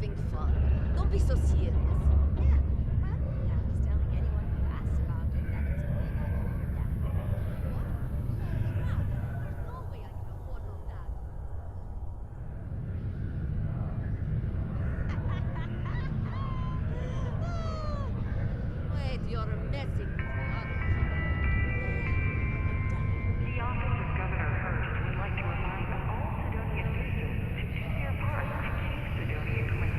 B: having fun. Don't be so serious. Wait, you're messing with me, aren't you?
K: The office of Governor Hurst would like to remind all Sidonian citizens to do their part to keep Sidonia clean.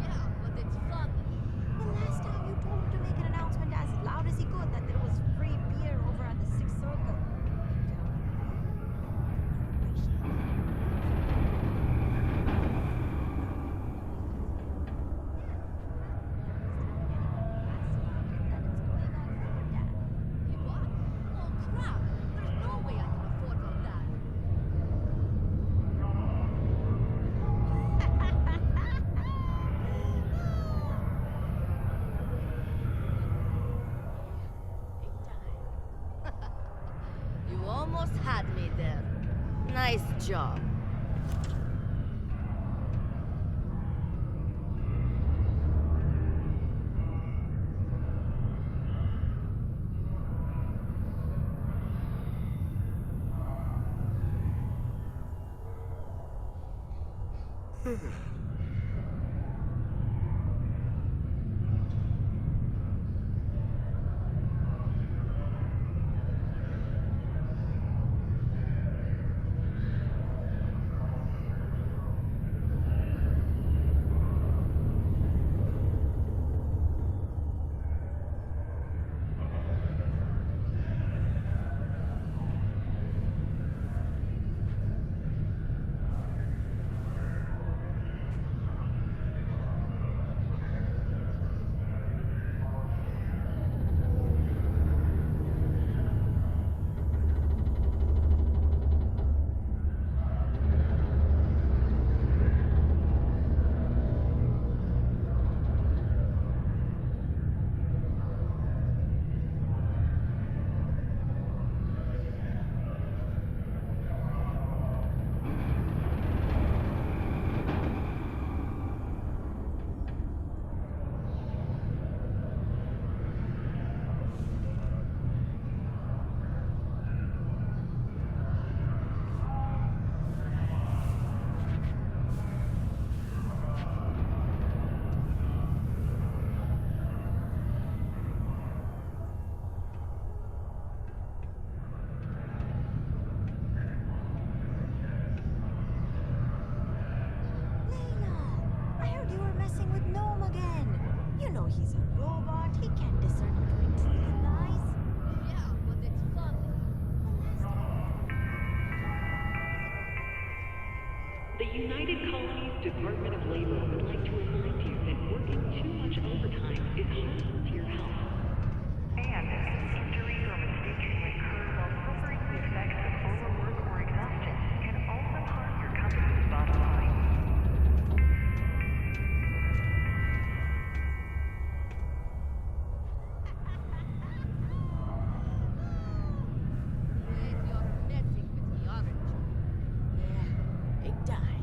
B: Yeah, but it's fun. The last time you told him to make an announcement as loud as he could that there was free beer over at the Sixth Circle. What? Oh crap! There's no way I can afford all that. You almost had me there. Nice job. I heard you were messing with Gnome again. You know he's a robot. He can't discern between truth and lies. Yeah, but it's fun.
K: The United Colonies Department of Labor would like to remind you that working too much overtime is harmful to your health. And any injuries or mistakes you incur while suffering the effects of overwork or exhaustion can also harm your company's bottom line.
B: Wait, you're messing with me, aren't you? Yeah, big time.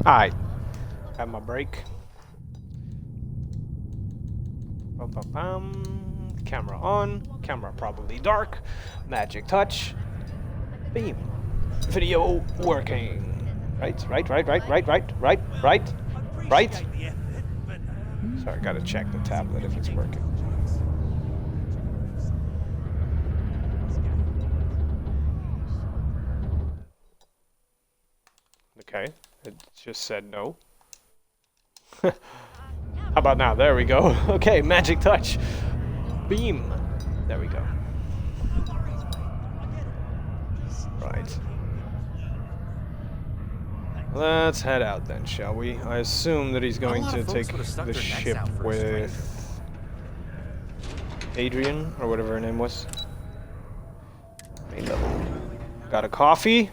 A: Alright. Have my break. Bum. Camera on. Camera probably dark. Magic touch. Beam. Video working. Right. Sorry, gotta check the tablet if it's working. Okay, it just said no. How about now? There we go. Okay, magic touch. Beam. There we go. Right. Let's head out then, shall we? I assume that he's going to take the ship with Adrian, or whatever her name was. Main level. Got a coffee.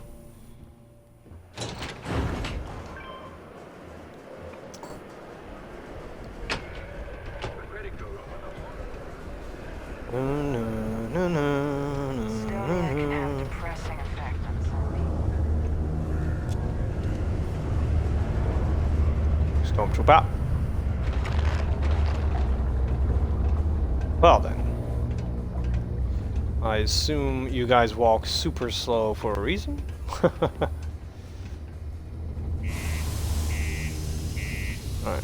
A: Stormtrooper. Well then. I assume you guys walk super slow for a reason? Alright.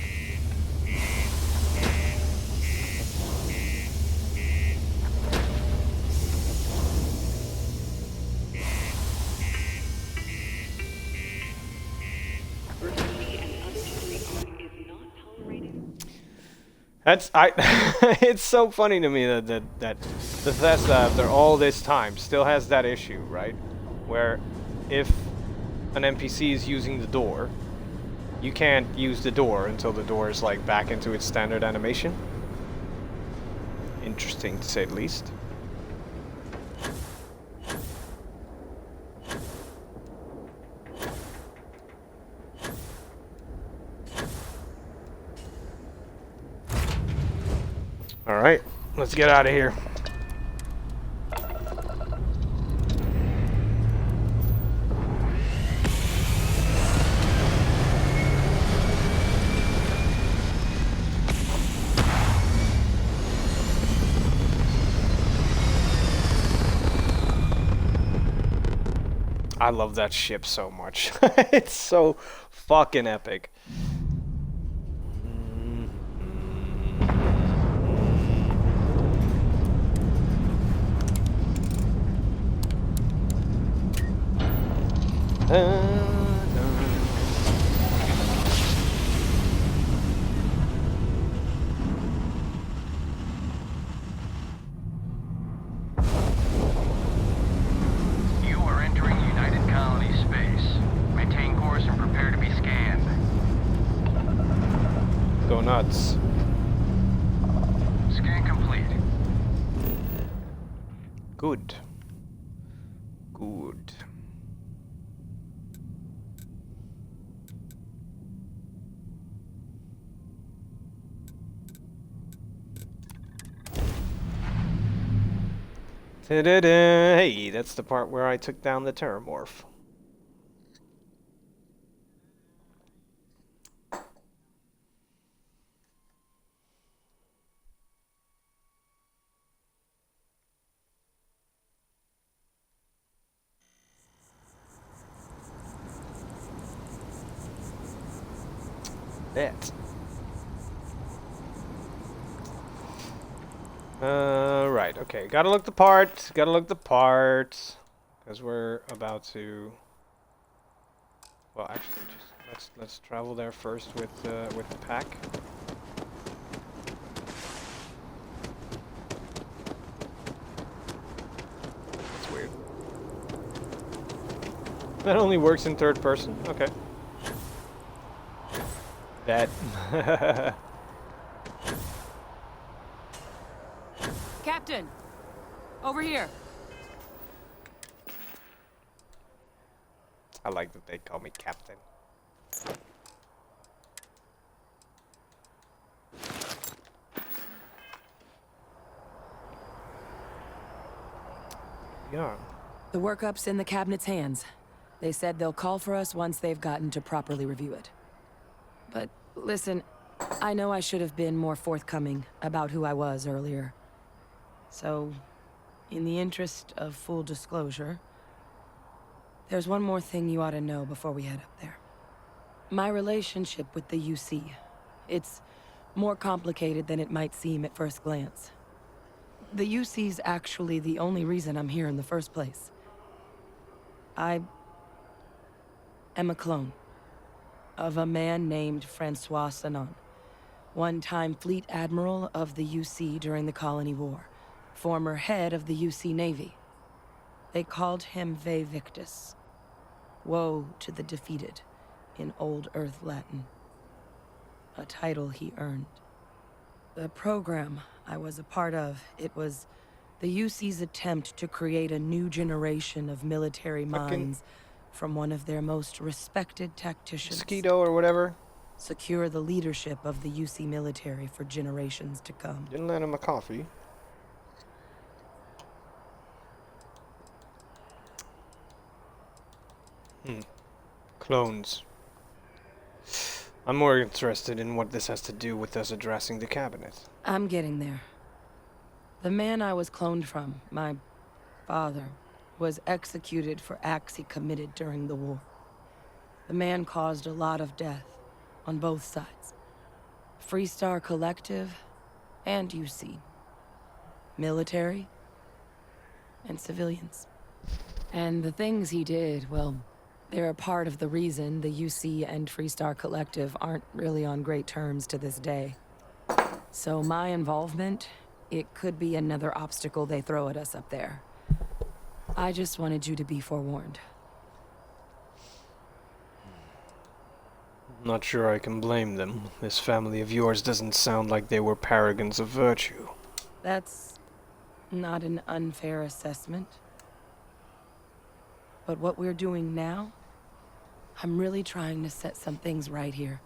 A: That's it's so funny to me that Bethesda, after all this time, still has that issue, right? Where if an NPC is using the door, you can't use the door until the door is like back into its standard animation. Interesting to say the least. All right, let's get out of here. I love that ship so much. It's so fucking epic.
F: You are entering United Colony space. Maintain course and prepare to be scanned.
A: Go nuts.
F: Scan complete.
A: Good. Good. Ta-da-da. Hey, that's the part where I took down the Terramorph. That. Right, okay. Gotta look the part. Gotta look the part. Because we're about to... Well, actually, just let's travel there first with the pack. That's weird. That only works in third person? Okay. That.
M: Captain! Over here!
A: I like that they call me Captain.
M: Yeah. The workup's in the cabinet's hands. They said they'll call for us once they've gotten to properly review it. But listen, I know I should have been more forthcoming about who I was earlier. So, in the interest of full disclosure, there's one more thing you ought to know before we head up there. My relationship with the UC. It's more complicated than it might seem at first glance. The UC's actually the only reason I'm here in the first place. I am a clone of a man named Francois Sanon, one-time fleet admiral of the UC during the Colony War, former head of the UC Navy. They called him Ve Victus, woe to the defeated, in Old Earth Latin, a title he earned. The program I was a part of, it was the UC's attempt to create a new generation of military minds from one of their most respected tacticians.
A: Mosquito or whatever.
M: Secure the leadership of the UC military for generations to come.
A: Didn't let him a coffee. Clones. I'm more interested in what this has to do with us addressing the cabinet.
M: I'm getting there. The man I was cloned from, my father, was executed for acts he committed during the war. The man caused a lot of death on both sides. Freestar Collective and UC. Military and civilians. And the things he did, well, they're a part of the reason the UC and Freestar Collective aren't really on great terms to this day. So my involvement, it could be another obstacle they throw at us up there. I just wanted you to be forewarned.
A: Not sure I can blame them. This family of yours doesn't sound like they were paragons of virtue.
M: That's not an unfair assessment. But what we're doing now, I'm really trying to set some things right here.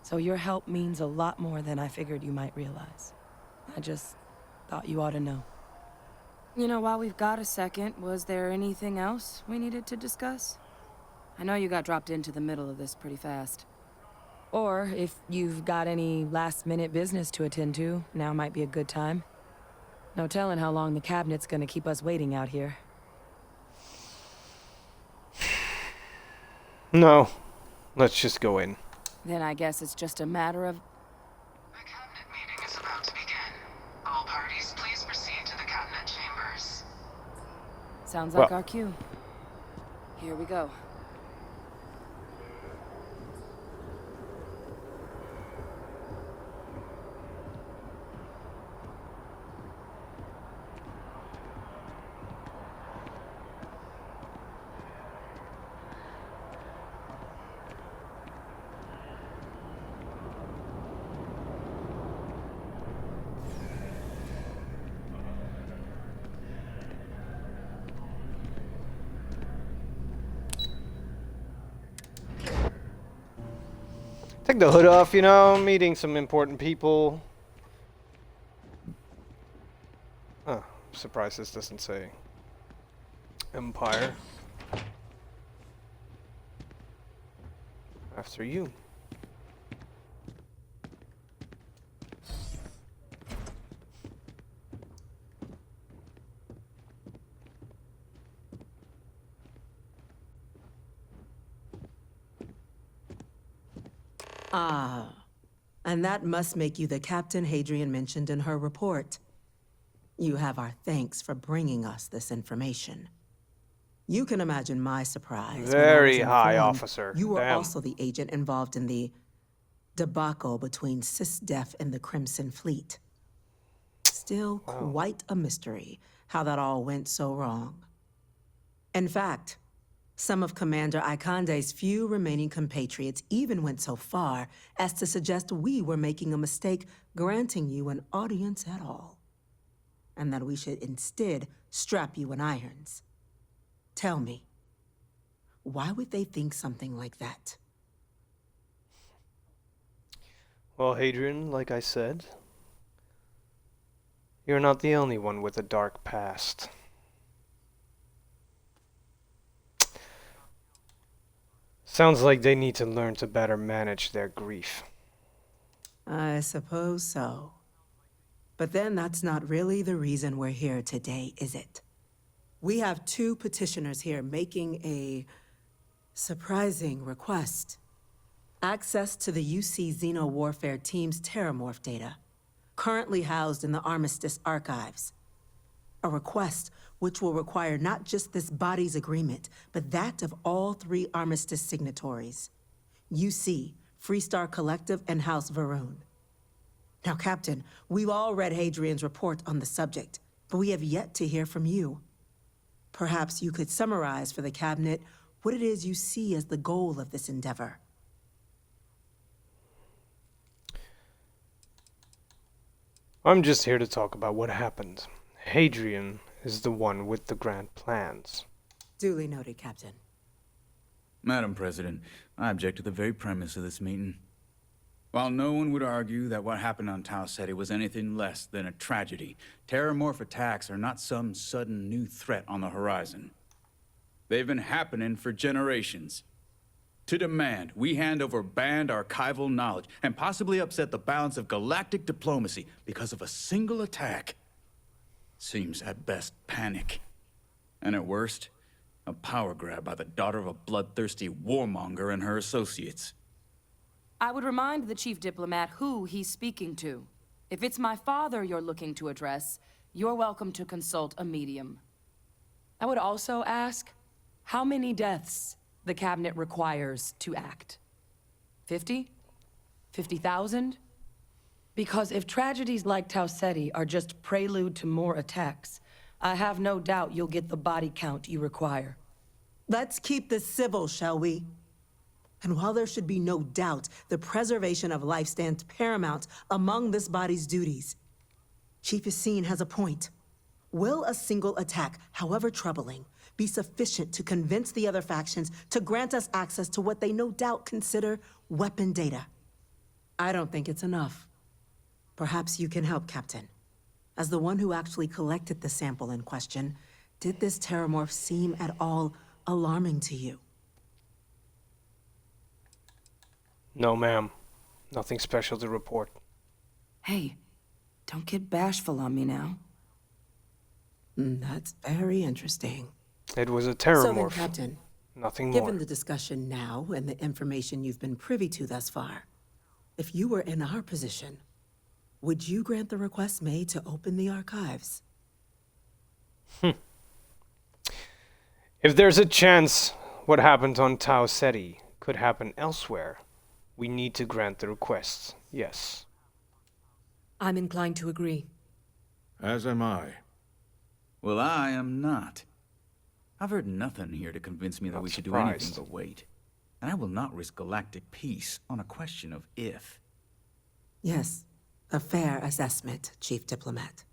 M: So your help means a lot more than I figured you might realize. I just thought you ought to know. You know, while we've got a second, was there anything else we needed to discuss? I know you got dropped into the middle of this pretty fast. Or if you've got any last-minute business to attend to, now might be a good time. No telling how long the cabinet's gonna keep us waiting out here.
A: No. Let's just go in.
M: Then I guess it's just a matter of...
J: The cabinet meeting is about to begin. All parties, please proceed to the cabinet chambers.
M: Sounds like our cue. Here we go.
A: Take the hood off, you know, meeting some important people. Oh, surprised this doesn't say Empire. After you.
G: Ah, and that must make you the Captain Hadrian mentioned in her report. You have our thanks for bringing us this information. You can imagine my surprise.
A: Very high officer.
G: You were
A: Damn.
G: also the agent involved in the debacle between SysDef and the Crimson Fleet. Still quite a mystery how that all went so wrong. In fact, some of Commander Ikande's few remaining compatriots even went so far as to suggest we were making a mistake granting you an audience at all, and that we should instead strap you in irons. Tell me, why would they think something like that?
A: Well, Hadrian, like I said, you're not the only one with a dark past. Sounds like they need to learn to better manage their grief.
G: I suppose so. But then that's not really the reason we're here today, is it? We have two petitioners here making a surprising request. Access to the UC Xeno Warfare Team's Terramorph data, currently housed in the Armistice archives. A request which will require not just this body's agreement, but that of all 3 Armistice signatories. UC, Freestar Collective, and House Varun. Now, Captain, we've all read Hadrian's report on the subject, but we have yet to hear from you. Perhaps you could summarize for the Cabinet what it is you see as the goal of this endeavor.
A: I'm just here to talk about what happened. Hadrian is the one with the grand plans.
G: Duly noted, Captain.
H: Madam President, I object to the very premise of this meeting. While no one would argue that what happened on Tau Ceti was anything less than a tragedy, Terramorph attacks are not some sudden new threat on the horizon. They've been happening for generations. To demand we hand over banned archival knowledge and possibly upset the balance of galactic diplomacy because of a single attack seems at best panic. And at worst, a power grab by the daughter of a bloodthirsty warmonger and her associates.
M: I would remind the chief diplomat who he's speaking to. If it's my father you're looking to address, you're welcome to consult a medium. I would also ask how many deaths the Cabinet requires to act. 50? 50,000? Because if tragedies like Tau Ceti are just prelude to more attacks, I have no doubt you'll get the body count you require.
G: Let's keep this civil, shall we? And while there should be no doubt the preservation of life stands paramount among this body's duties, Chief Yassine has a point. Will a single attack, however troubling, be sufficient to convince the other factions to grant us access to what they no doubt consider weapon data? I don't think it's enough. Perhaps you can help, Captain. As the one who actually collected the sample in question, did this Terramorph seem at all alarming to you?
A: No, ma'am. Nothing special to report.
M: Hey, don't get bashful on me now.
G: That's very interesting.
A: It was a
G: So then,
A: Terramorph.
G: Captain,
A: Nothing
G: given
A: more.
G: the discussion now and the information you've been privy to thus far, if you were in our position, would you grant the request made to open the archives?
A: If there's a chance what happened on Tau Ceti could happen elsewhere, we need to grant the request, yes.
M: I'm inclined to agree.
U: As am I.
H: Well, I am not. I've heard nothing here to convince me that we should do anything but wait. And I will not risk galactic peace on a question of if.
G: Yes, a fair assessment, Chief Diplomat.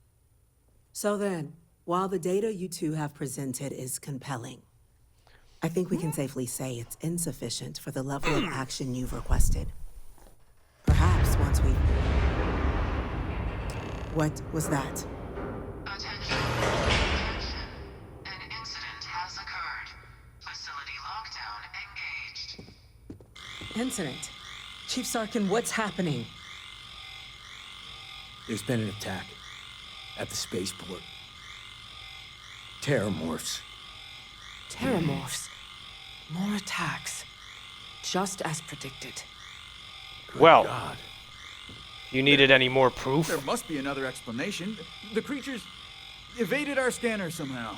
G: So then, while the data you two have presented is compelling, I think we can safely say it's insufficient for the level of action you've requested. Perhaps once we... What was that?
J: Attention. Attention. An incident has occurred. Facility lockdown engaged.
G: Incident. Chief Sarkin, what's happening?
V: There's been an attack at the spaceport. Terramorphs.
M: Terramorphs. More attacks. Just as predicted.
A: Well, you needed any more proof?
H: There must be another explanation. The creatures evaded our scanner somehow.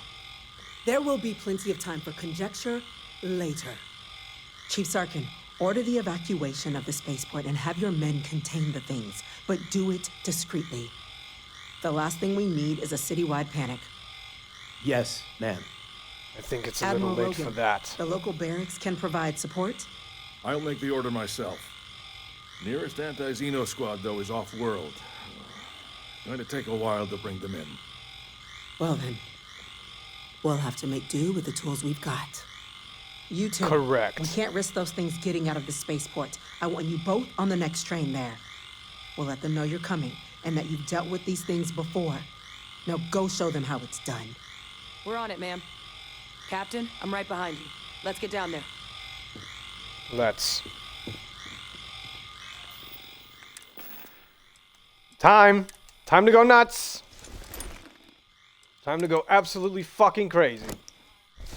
G: There will be plenty of time for conjecture later. Chief Sarkin, order the evacuation of the spaceport and have your men contain the things, but do it discreetly. The last thing we need is a citywide panic.
V: Yes, ma'am.
A: I think it's a
G: Admiral
A: little late
G: Logan,
A: for that.
G: The local barracks can provide support.
U: I'll make the order myself. Nearest anti-Xeno squad, though, is off-world. Going to take a while to bring them in.
G: Well then, we'll have to make do with the tools we've got. You two.
A: Correct.
G: We can't risk those things getting out of the spaceport. I want you both on the next train there. We'll let them know you're coming and that you've dealt with these things before. Now go show them how it's done.
M: We're on it, ma'am. Captain, I'm right behind you. Let's get down there.
A: Let's. Time to go nuts. Time to go absolutely fucking crazy.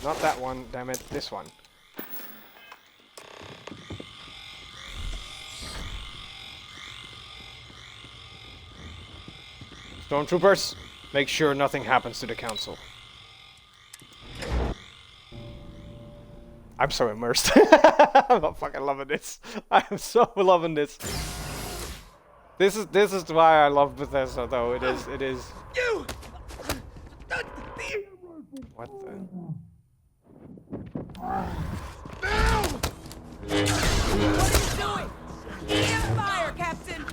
A: Not that one, damn it, this one. Stormtroopers, make sure nothing happens to the council. I'm so immersed. I'm fucking loving this. I'm so loving this. This is why I love Bethesda, though. It is.
L: You.
A: What the?
L: What are you doing? Stand fire, Captain.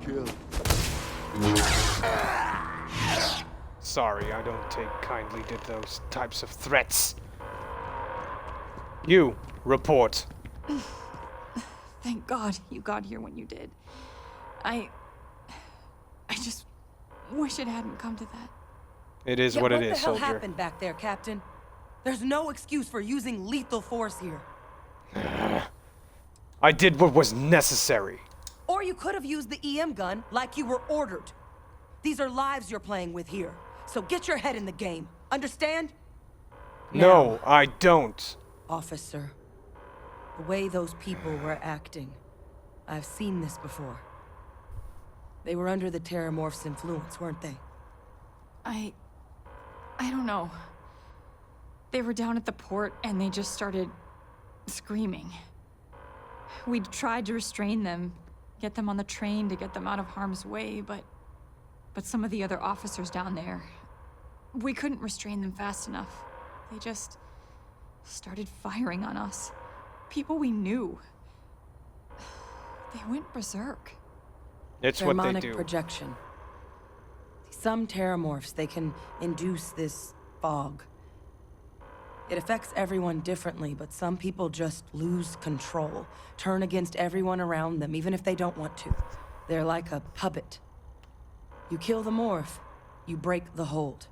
D: Kill.
A: Sorry, I don't take kindly to those types of threats. You, report.
Q: Thank God you got here when you did. I just wish it hadn't come to that.
A: It is
M: Yeah,
A: what it
M: What
A: is,
M: the hell
A: soldier.
M: happened back there, Captain? There's no excuse for using lethal force here.
A: I did what was necessary.
M: Or you could have used the EM gun like you were ordered. These are lives you're playing with here. So get your head in the game. Understand?
A: No, I don't.
M: Officer, the way those people were acting, I've seen this before. They were under the Terramorph's influence, weren't they?
Q: I don't know. They were down at the port and they just started screaming. We'd tried to restrain them, get them on the train to get them out of harm's way, but some of the other officers down there, we couldn't restrain them fast enough. They just started firing on us. People we knew. They went berserk.
A: It's what they
M: Harmonic
A: do.
M: projection. Some Terramorphs, they can induce this fog. It affects everyone differently, but some people just lose control, turn against everyone around them, even if they don't want to. They're like a puppet. You kill the morph, you break the hold.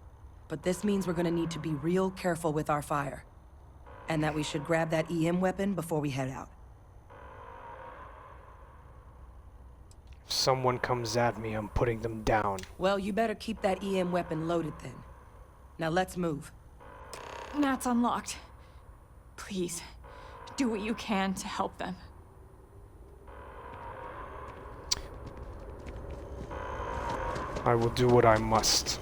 M: But this means we're gonna need to be real careful with our fire. And that we should grab that EM weapon before we head out.
A: If someone comes at me, I'm putting them down.
M: Well, you better keep that EM weapon loaded then. Now let's move.
Q: Nat's unlocked. Please, do what you can to help them.
A: I will do what I must.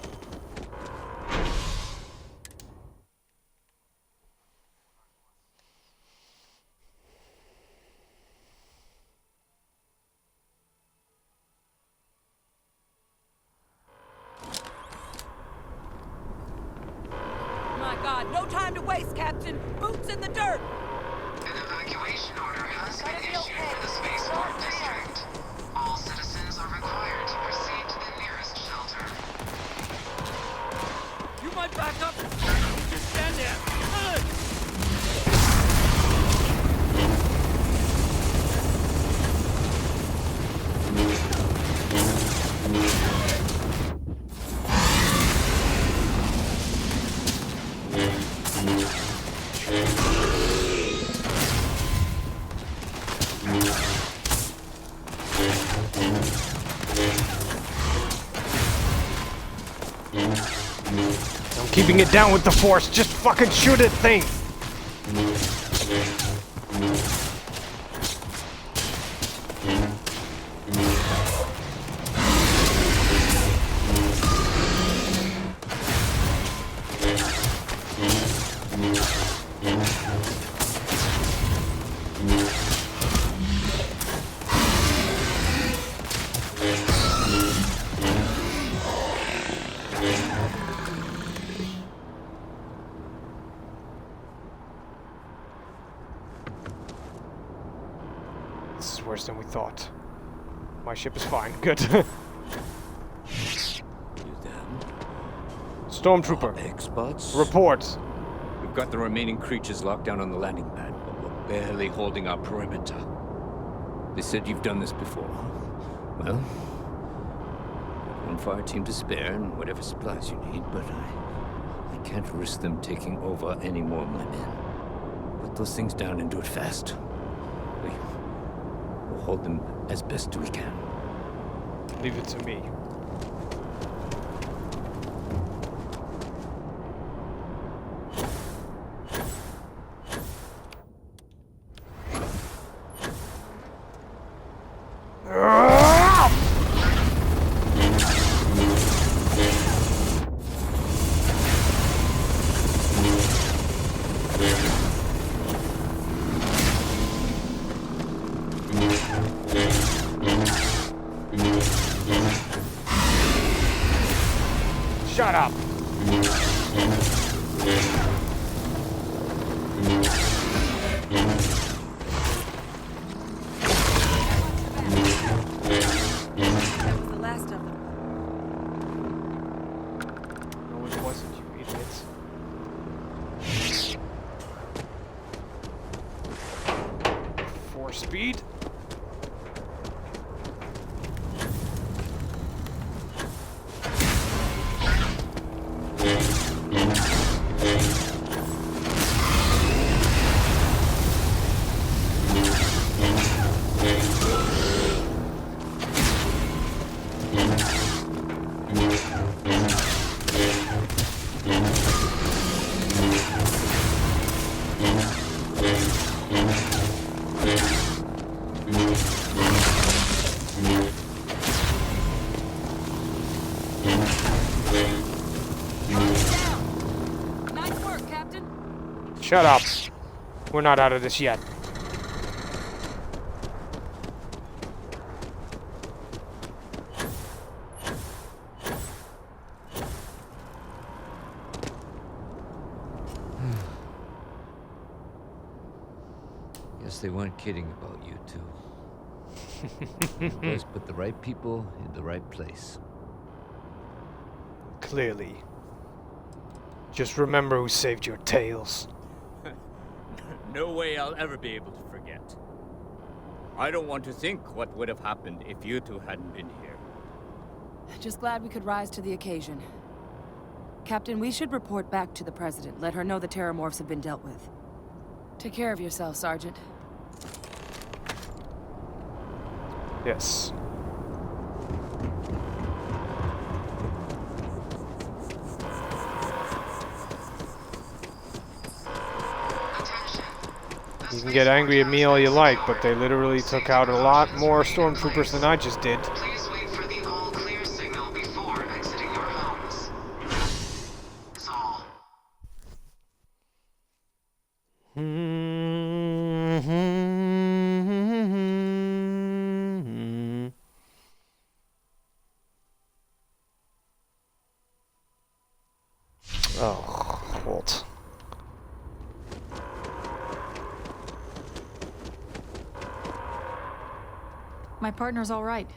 M: My God, no time to waste, Captain! Boots in the dirt!
F: An evacuation order has been issued for the spaceport district. All citizens are required to proceed to the nearest shelter.
L: You might back up. Just stand there.
A: I'm keeping it down with the force. Just fucking shoot it, thing. This is worse than we thought. My ship is fine. Good. Stormtrooper.
O: Experts?
A: Report.
O: We've got the remaining creatures locked down on the landing pad, but we're barely holding our perimeter. They said you've done this before. Well, one fire team to spare and whatever supplies you need, but I can't risk them taking over any more of my men. What
H: Take those things down and do it fast. We'll hold them as best we can.
A: Leave it to me. Shut up.
M: That was the last of them.
A: No, it wasn't, you idiots. Force speed.
M: Nice work, Captain.
A: Shut up. We're not out of this yet.
E: Guess they weren't kidding about you two. Just put the right people in the right place.
A: Clearly. Just remember who saved your tails.
H: No way I'll ever be able to forget. I don't want to think what would have happened if you two hadn't been here.
M: Just glad we could rise to the occasion. Captain, we should report back to the President. Let her know the Terramorphs have been dealt with. Take care of yourself, Sergeant.
A: Yes. You can get angry at me all you like, but they literally took out a lot more stormtroopers than I just did.
F: Please wait for the all clear signal before exiting your homes. That's all.
A: Oh, Walt.
Q: My partner's all right.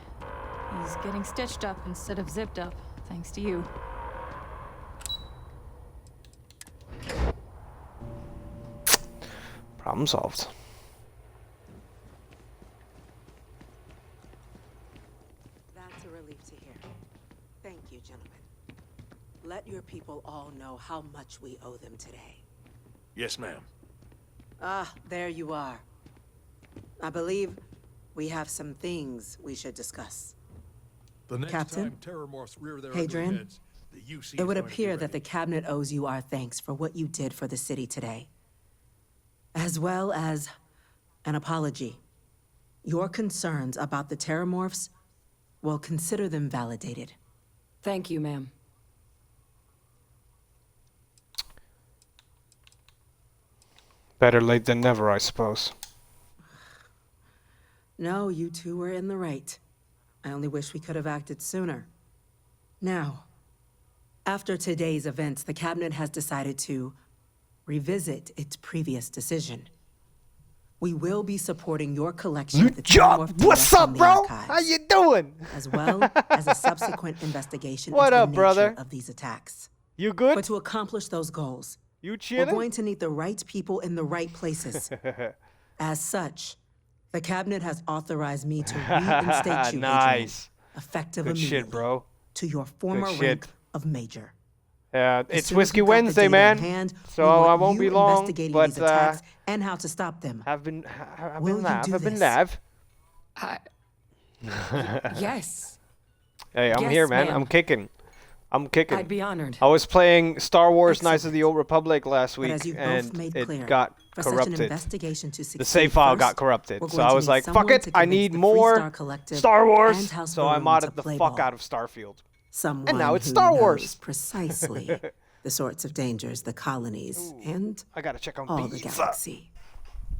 Q: He's getting stitched up instead of zipped up, thanks to you.
A: Problem solved.
G: That's a relief to hear. Thank you, gentlemen. Let your people all know how much we owe them today.
V: Yes, ma'am.
G: Ah, there you are. I believe we have some things we should discuss.
I: The next
G: Captain?
I: time Terramorphs rear their
G: Hadrian,
I: ugly heads, the UC
G: it would
I: is going to be
G: appear
I: ready.
G: that the Cabinet owes you our thanks for what you did for the city today, as well as an apology. Your concerns about the Terramorphs, well, consider them validated.
M: Thank you, ma'am.
A: Better late than never, I suppose.
G: No, you two were in the right. I only wish we could have acted sooner. Now, after today's events, the Cabinet has decided to revisit its previous decision. We will be supporting your collection of the Terramorph data
A: What's
G: from
A: up,
G: the
A: bro?
G: archives,
A: How you doing?
G: as well as a subsequent investigation
A: What
G: into
A: up,
G: the
A: brother?
G: nature of these attacks.
A: You good?
G: But to accomplish those goals,
A: You
G: we're
A: chilling?
G: going to need the right people in the right places. As such, the Cabinet has authorized me to reinstate you,
A: Nice.
G: Adrian, effective
A: Good
G: immediately,
A: shit, bro.
G: to your former
A: shit.
G: rank of Major.
A: Yeah,
G: As
A: it's
G: soon as
A: Whiskey
G: we've got the
A: Wednesday,
G: data
A: man.
G: in hand,
A: So
G: we want
A: I won't
G: you
A: be long,
G: investigating
A: but
G: these attacks and how to stop them.
A: I've been
G: Will you
A: live.
G: do
A: I've been
G: this?
A: live.
M: Yes.
A: Hey, I'm
M: Yes,
A: here, man.
M: ma'am.
A: I'm kicking.
M: I'd be honored.
A: I was playing Star Wars Knights of the Old Republic last
G: But
A: week,
G: as you've
A: and
G: both made
A: it
G: clear,
A: got
G: for such an
A: corrupted.
G: investigation to
A: The
G: succeed
A: save file got
G: first,
A: corrupted,
G: we're
A: so
G: going
A: I
G: to
A: was
G: need
A: like, "Fuck
G: someone
A: it!
G: to
A: I
G: convince
A: need
G: the
A: more
G: Freestar Collective
A: Star
G: and
A: Wars."
G: House
A: So I
G: Varun
A: modded
G: to
A: the
G: play
A: fuck
G: ball.
A: out of Starfield.
G: Someone
A: And now it's
G: who
A: Star
G: knows
A: Wars.
G: precisely the sorts of dangers the colonies and
A: I gotta check on
G: all the
A: pizza.
G: galaxy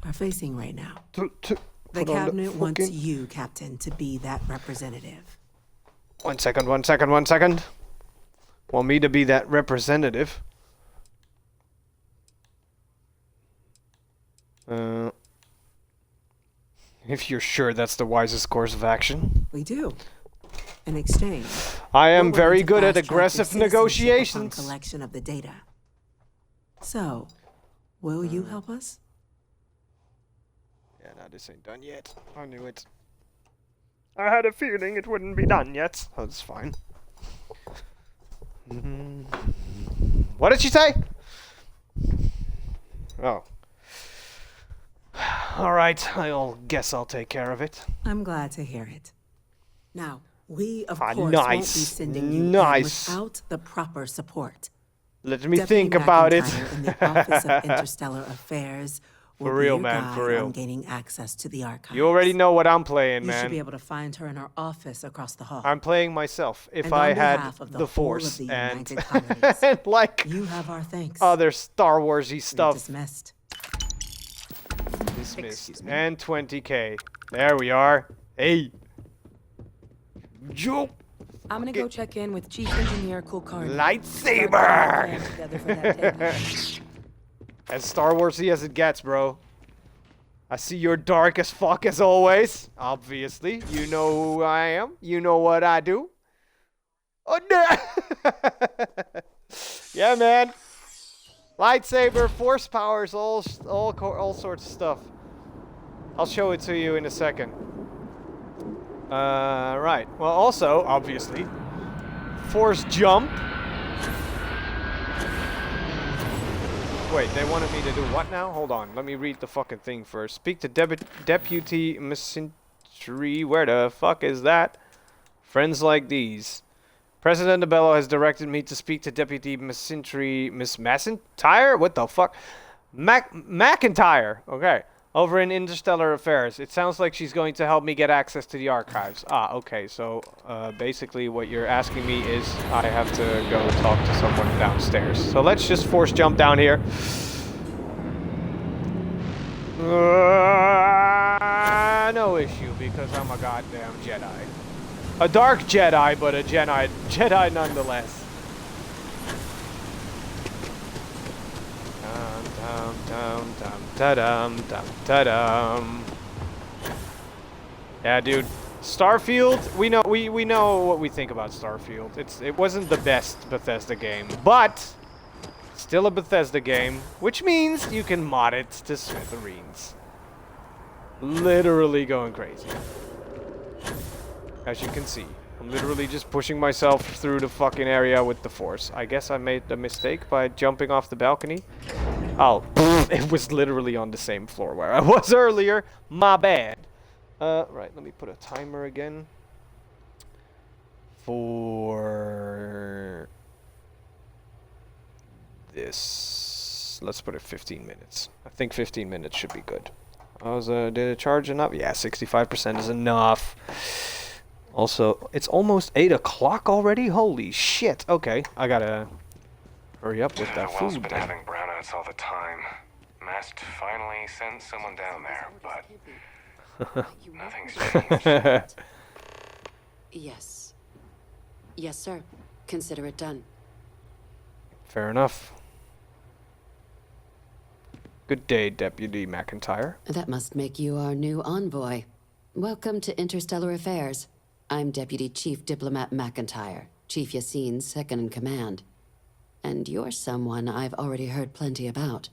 G: are facing right now. The
A: put on the
G: cabinet wants
A: fucking-
G: you, Captain, to be that representative.
A: 1 second. Want me to be that representative? If you're sure that's the wisest course of action.
G: We do. In exchange,
A: I am
G: we're willing
A: very
G: to
A: good at
G: fast-track your
A: aggressive
G: citizenship upon
A: negotiations.
G: collection of the data. So, will you help us?
A: Yeah, no, this ain't done yet. I knew it. I had a feeling it wouldn't be done yet. Oh, that's fine. What did she say? Oh. Alright, I'll guess I'll take care of it.
G: I'm glad to hear it. Now, we of course won't be
A: nice.
G: sending you in
A: Nice.
G: without the proper support.
A: Let me
G: Deputy
A: think about it.
G: McIntyre in the Office of Interstellar Affairs will
A: For
G: be
A: real,
G: your
A: man,
G: guide
A: for real.
G: on gaining access to the archive.
A: You already know what I'm playing,
G: You should
A: man.
G: be able to find her in her office across the hall.
A: I'm playing myself. If
G: And
A: I
G: on
A: had
G: behalf of the
A: the
G: whole
A: Force
G: of the
A: and,
G: United Colonies,
A: and like
G: you have our thanks.
A: other Star Warsy stuff.
G: Dismissed.
A: Dismissed. And 20k. There we are. Hey. Joe.
M: I'm gonna go check in with Chief Engineer Kulkarni.
A: Lightsaber!
M: Together for that takeoff.
A: As Star Warsy as it gets, bro. I see you're dark as fuck as always. Obviously. You know who I am. You know what I do. Oh, no. Yeah, man. Lightsaber, force powers, all sorts of stuff. I'll show it to you in a second. Right. Well, also, obviously, force jump. Wait, they wanted me to do what now? Hold on. Let me read the fucking thing first. Speak to Deputy Missintry. Where the fuck is that? Friends like these. President DeBello has directed me to speak to Deputy Missintry. Miss McIntyre? What the fuck? McIntyre. Okay. Over in Interstellar Affairs. It sounds like she's going to help me get access to the archives. Ah, okay. So, basically what you're asking me is I have to go talk to someone downstairs. So let's just force jump down here. No issue, because I'm a goddamn Jedi. A dark Jedi, but a Jedi nonetheless. Yeah, dude. Starfield, we know what we think about Starfield. It wasn't the best Bethesda game, but still a Bethesda game, which means you can mod it to smithereens. Literally going crazy. As you can see, I'm literally just pushing myself through the fucking area with the Force. I guess I made a mistake by jumping off the balcony. Oh, it was literally on the same floor where I was earlier. My bad. Right, let me put a timer again. For this, let's put it 15 minutes. I think 15 minutes should be good. Did it charge enough? Yeah, 65% is enough. Also, it's almost 8 o'clock already? Holy shit. Okay, I gotta hurry up with that
T: The well's
A: food
T: been
A: then.
T: having brownouts all the time. Mast finally sent someone down there, but nothing's changed.
P: Yes. Yes, sir. Consider it done.
A: Fair enough. Good day, Deputy McIntyre.
P: That must make you our new envoy. Welcome to Interstellar Affairs. I'm Deputy Chief Diplomat McIntyre, Chief Yassine's second-in-command. And you're someone I've already heard plenty about.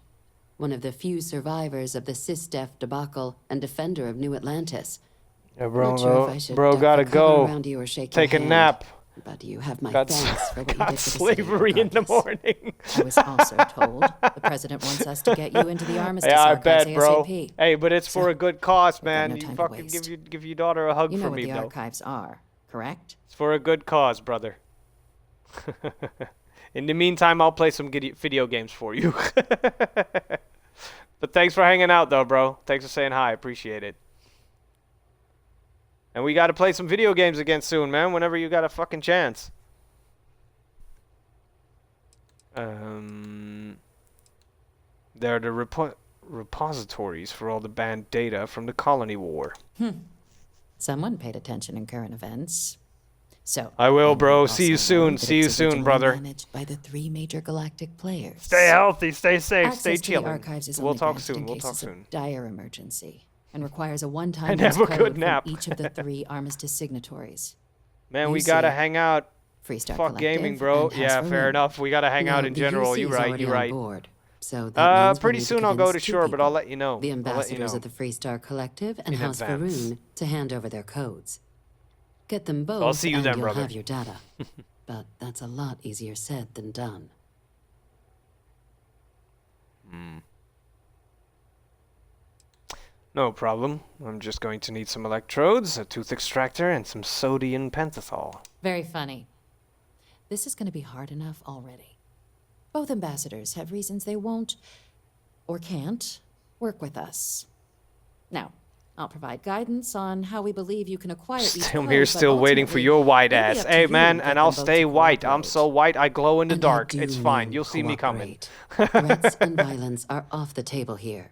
P: One of the few survivors of the SysDef debacle and defender of New Atlantis.
A: Yeah, bro,
P: Not sure if I should
A: bro
P: duck
A: gotta
P: for cover
A: go.
P: around you or shake
A: Take
P: your
A: a
P: hand.
A: nap.
P: but you have my
A: Got,
P: thanks for what you
A: got
P: did for the city
A: slavery in the
P: regardless.
A: morning.
P: I was also told the president wants us to get you into the Armistice
A: Yeah, I
P: archives
A: bet, bro.
P: ASAP.
A: Hey, but it's for a good cause,
P: we've got
A: man.
P: no
A: You
P: time to
A: fucking
P: waste.
A: give your daughter a hug
P: You know
A: for
P: what
A: me,
P: the
A: though.
P: archives are, correct?
A: It's for a good cause, brother. In the meantime, I'll play some video games for you. But thanks for hanging out, though, bro. Thanks for saying hi. Appreciate it. And we got to play some video games again soon, man. Whenever you got a fucking chance. They're the repositories for all the banned data from the Colony War.
P: Someone paid attention in current events. So
A: I will,
P: you
A: bro.
P: also
A: See you
P: know
A: soon.
P: that
A: See you
P: it's
A: soon,
P: originally
A: brother.
P: Managed by the 3 major galactic players.
A: Stay healthy. Stay safe.
P: Access
A: Stay
P: to the
A: chilling.
P: archives is
A: We'll
P: only
A: talk
P: granted
A: soon.
P: in
A: We'll talk
P: cases of
A: soon.
P: dire emergency and requires a one-time
A: And
P: use
A: have a
P: code
A: good
P: from
A: nap.
P: each of the 3 armistice signatories.
A: Man,
P: You
A: we gotta
P: see,
A: hang out.
P: Freestar
A: Fuck gaming,
P: Collective
A: bro.
P: and House
A: Yeah, fair
P: Varun.
A: enough. We gotta hang out
P: Now,
A: in
P: the
A: general.
P: UC
A: You
P: is
A: right.
P: already
A: You
P: on
A: right.
P: board, so that means we
A: pretty
P: need
A: soon
P: to
A: I'll go to
P: convince 2
A: Shore, but I'll
P: people,
A: let you know.
P: the
A: I'll let you
P: ambassadors
A: know.
P: of the Freestar Collective and
A: In
P: House
A: advance.
P: Varun to hand over their codes. Get them both,
A: I'll see you
P: and
A: then,
P: you'll
A: brother.
P: have your data. But that's a lot easier said than done.
A: No problem. I'm just going to need some electrodes, a tooth extractor, and some sodium pentothal.
P: Very funny. This is going to be hard enough already. Both ambassadors have reasons they won't, or can't, work with us. Now, I'll provide guidance on how we believe you can acquire each
A: I'm
P: code,
A: here
P: but
A: still waiting for
P: ultimately,
A: your white
P: it'll be
A: ass.
P: up to
A: Hey,
P: you
A: man,
P: to get
A: and I'll
P: them both
A: stay
P: to
A: white. I'm
P: cooperate.
A: so white, I glow in the
P: And I
A: dark.
P: do
A: It's fine.
P: mean
A: You'll see me coming.
P: cooperate. Threats and violence are off the table here.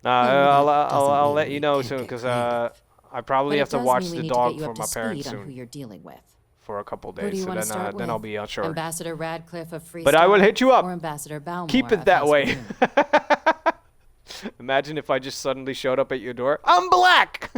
A: I'll
P: mean
A: let you
P: we
A: know
P: can't
A: soon,
P: get
A: because
P: creative.
A: I probably
P: But
A: have
P: it
A: to
P: does
A: watch
P: mean we
A: the
P: need to get
A: dog
P: you
A: for
P: up
A: my
P: to
A: parents
P: speed on who
A: soon
P: you're dealing with.
A: for a couple
P: Who do
A: days.
P: you
A: So
P: want to
A: then,
P: start
A: then I'll
P: with?
A: be unsure.
P: Ambassador Radcliffe of Freestar,
A: But I will hit you up.
P: or Ambassador Balmore
A: Keep it
P: of
A: that
P: House
A: way.
P: Varun?
A: Imagine if I just suddenly showed up at your door. I'm black!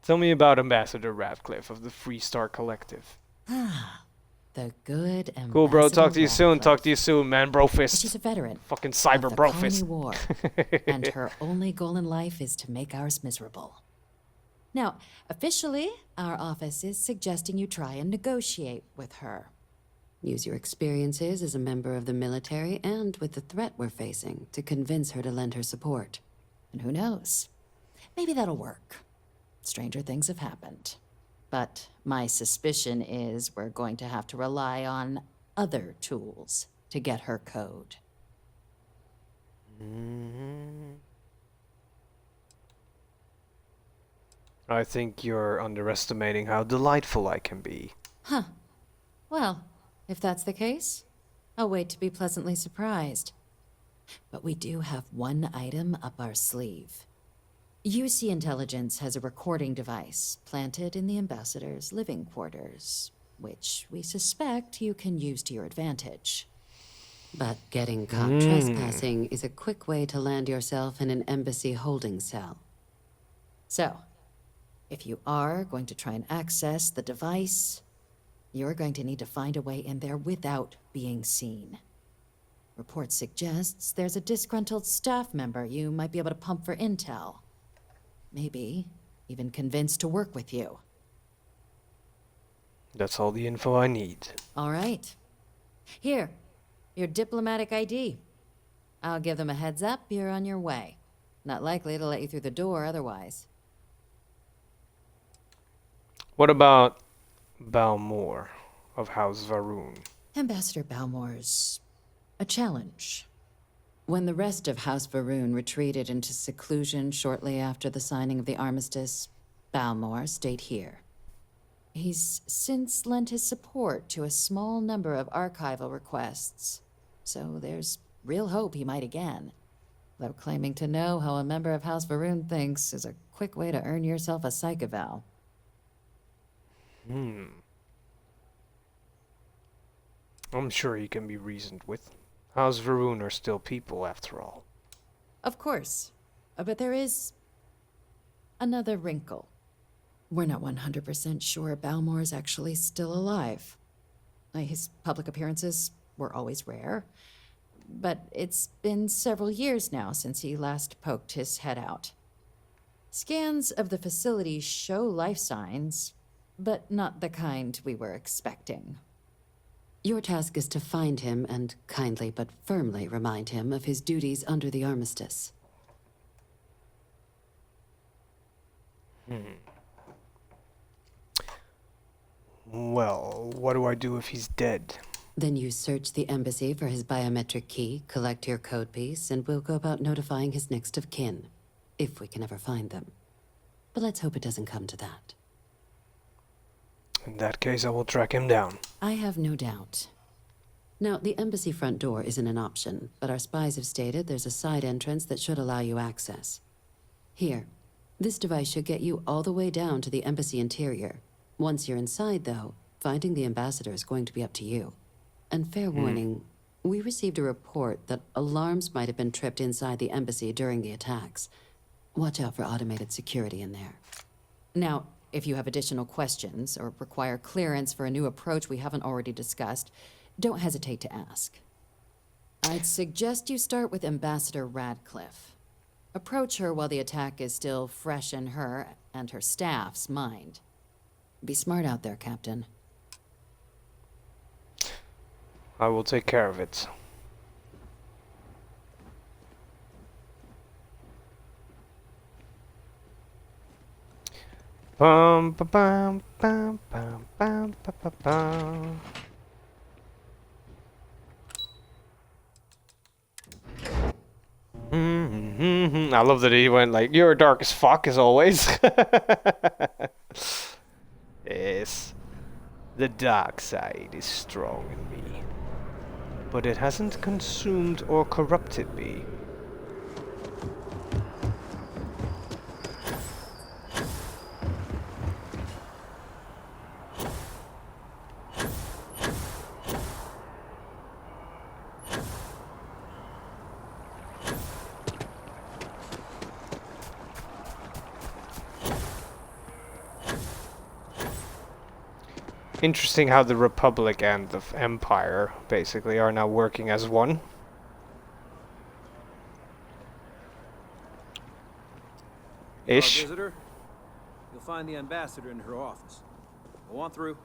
A: Tell me about Ambassador Radcliffe of the Freestar Collective.
P: The good Ambassador
A: Cool, bro. Talk to you soon.
P: Radcliffe.
A: Talk to you soon, man. Bro fist.
P: She's a veteran.
A: Fucking cyber
P: of the
A: bro
P: Colony
A: fist.
P: War, and her only goal in life is to make ours miserable. Now, officially, our office is suggesting you try and negotiate with her. Use your experiences as a member of the military and with the threat we're facing to convince her to lend her support. And who knows? Maybe that'll work. Stranger things have happened. But my suspicion is we're going to have to rely on other tools to get her code.
A: I think you're underestimating how delightful I can be.
P: Huh. Well, if that's the case, I'll wait to be pleasantly surprised. But we do have one item up our sleeve. UC Intelligence has a recording device planted in the ambassador's living quarters, which we suspect you can use to your advantage. But getting caught trespassing is a quick way to land yourself in an embassy holding cell. So, if you are going to try and access the device, you're going to need to find a way in there without being seen. Report suggests there's a disgruntled staff member you might be able to pump for intel. Maybe even convinced to work with you.
A: That's all the info I need.
P: All right. Here, your diplomatic ID. I'll give them a heads up you're on your way. Not likely to let you through the door otherwise.
A: What about Balmore of House Varun?
P: Ambassador Balmore's a challenge. When the rest of House Varun retreated into seclusion shortly after the signing of the armistice, Balmore stayed here. He's since lent his support to a small number of archival requests, so there's real hope he might again. Though claiming to know how a member of House Varun thinks is a quick way to earn yourself a psych eval.
A: I'm sure he can be reasoned with. House Varun are still people, after all.
P: Of course. But there is another wrinkle. We're not 100% sure Balmore's actually still alive. His public appearances were always rare,
N: but it's been several years now since he last poked his head out. Scans of the facility show life signs, but not the kind we were expecting.
P: Your task is to find him and kindly but firmly remind him of his duties under the armistice.
A: Well, what do I do if he's dead?
P: Then you search the embassy for his biometric key, collect your code piece, and we'll go about notifying his next of kin, if we can ever find them. But let's hope it doesn't come to that.
A: In that case, I will track him down.
P: I have no doubt. Now, the embassy front door isn't an option, but our spies have stated there's a side entrance that should allow you access. Here, this device should get you all the way down to the embassy interior. Once you're inside, though, finding the ambassador is going to be up to you. And fair warning, we received a report that alarms might have been tripped inside the embassy during the attacks. Watch out for automated security in there.
N: Now, if you have additional questions or require clearance for a new approach we haven't already discussed, don't hesitate to ask. I'd suggest you start with Ambassador Radcliffe. Approach her while the attack is still fresh in her and her staff's mind. Be smart out there, Captain.
A: I will take care of it. Bum ba bum bum bum bum ba ba bum. I love that he went like, "You're dark as fuck," as always. Yes, the dark side is strong in me, but it hasn't consumed or corrupted me. Interesting how the Republic and the Empire basically are now working as one. Ish.
S: Visitor, you'll find the ambassador in her office. Go on through.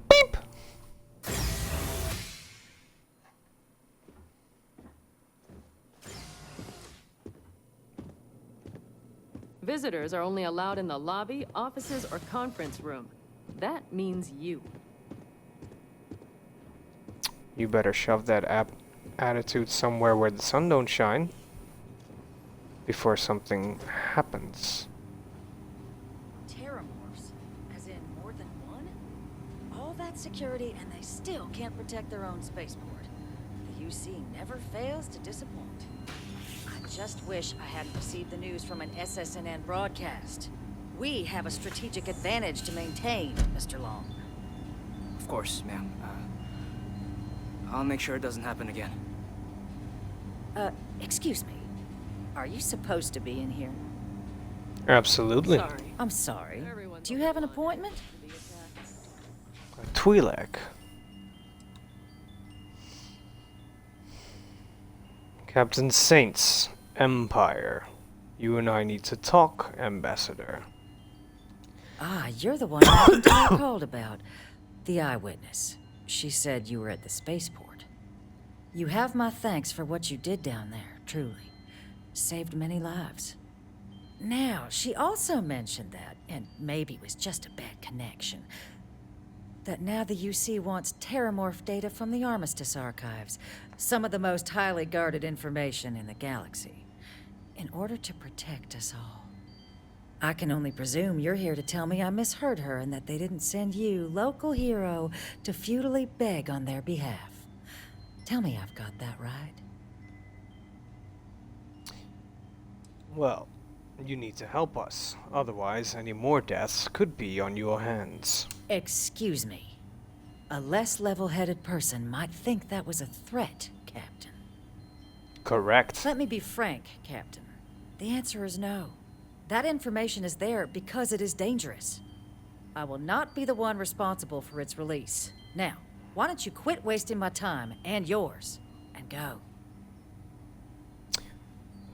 A: Beep.
W: Visitors are only allowed in the lobby, offices, or conference room. That means you.
A: You better shove that attitude somewhere where the sun don't shine before something happens.
X: Terramorphs? As in more than one? All that security and they still can't protect their own spaceport. The UC never fails to disappoint. I just wish I hadn't received the news from an SSNN broadcast. We have a strategic advantage to maintain, Mr. Long.
Y: Of course, ma'am. I'll make sure it doesn't happen again.
X: Excuse me. Are you supposed to be in here?
A: Absolutely.
X: I'm sorry. Do you have an appointment?
A: Twi'lek. Captain Saints, Empire. You and I need to talk, Ambassador.
X: Ah, you're the one I called about. The eyewitness. She said you were at the spaceport. You have my thanks for what you did down there, truly. Saved many lives. Now, she also mentioned that, and maybe it was just a bad connection, that now the UC wants terramorph data from the Armistice archives, some of the most highly guarded information in the galaxy, in order to protect us all. I can only presume you're here to tell me I misheard her and that they didn't send you, local hero, to futilely beg on their behalf. Tell me I've got that right.
A: Well, you need to help us. Otherwise, any more deaths could be on your hands.
X: Excuse me. A less level-headed person might think that was a threat, Captain.
A: Correct.
X: Let me be frank, Captain. The answer is no. That information is there because it is dangerous. I will not be the one responsible for its release. Now, Why don't you quit wasting my time and yours and go?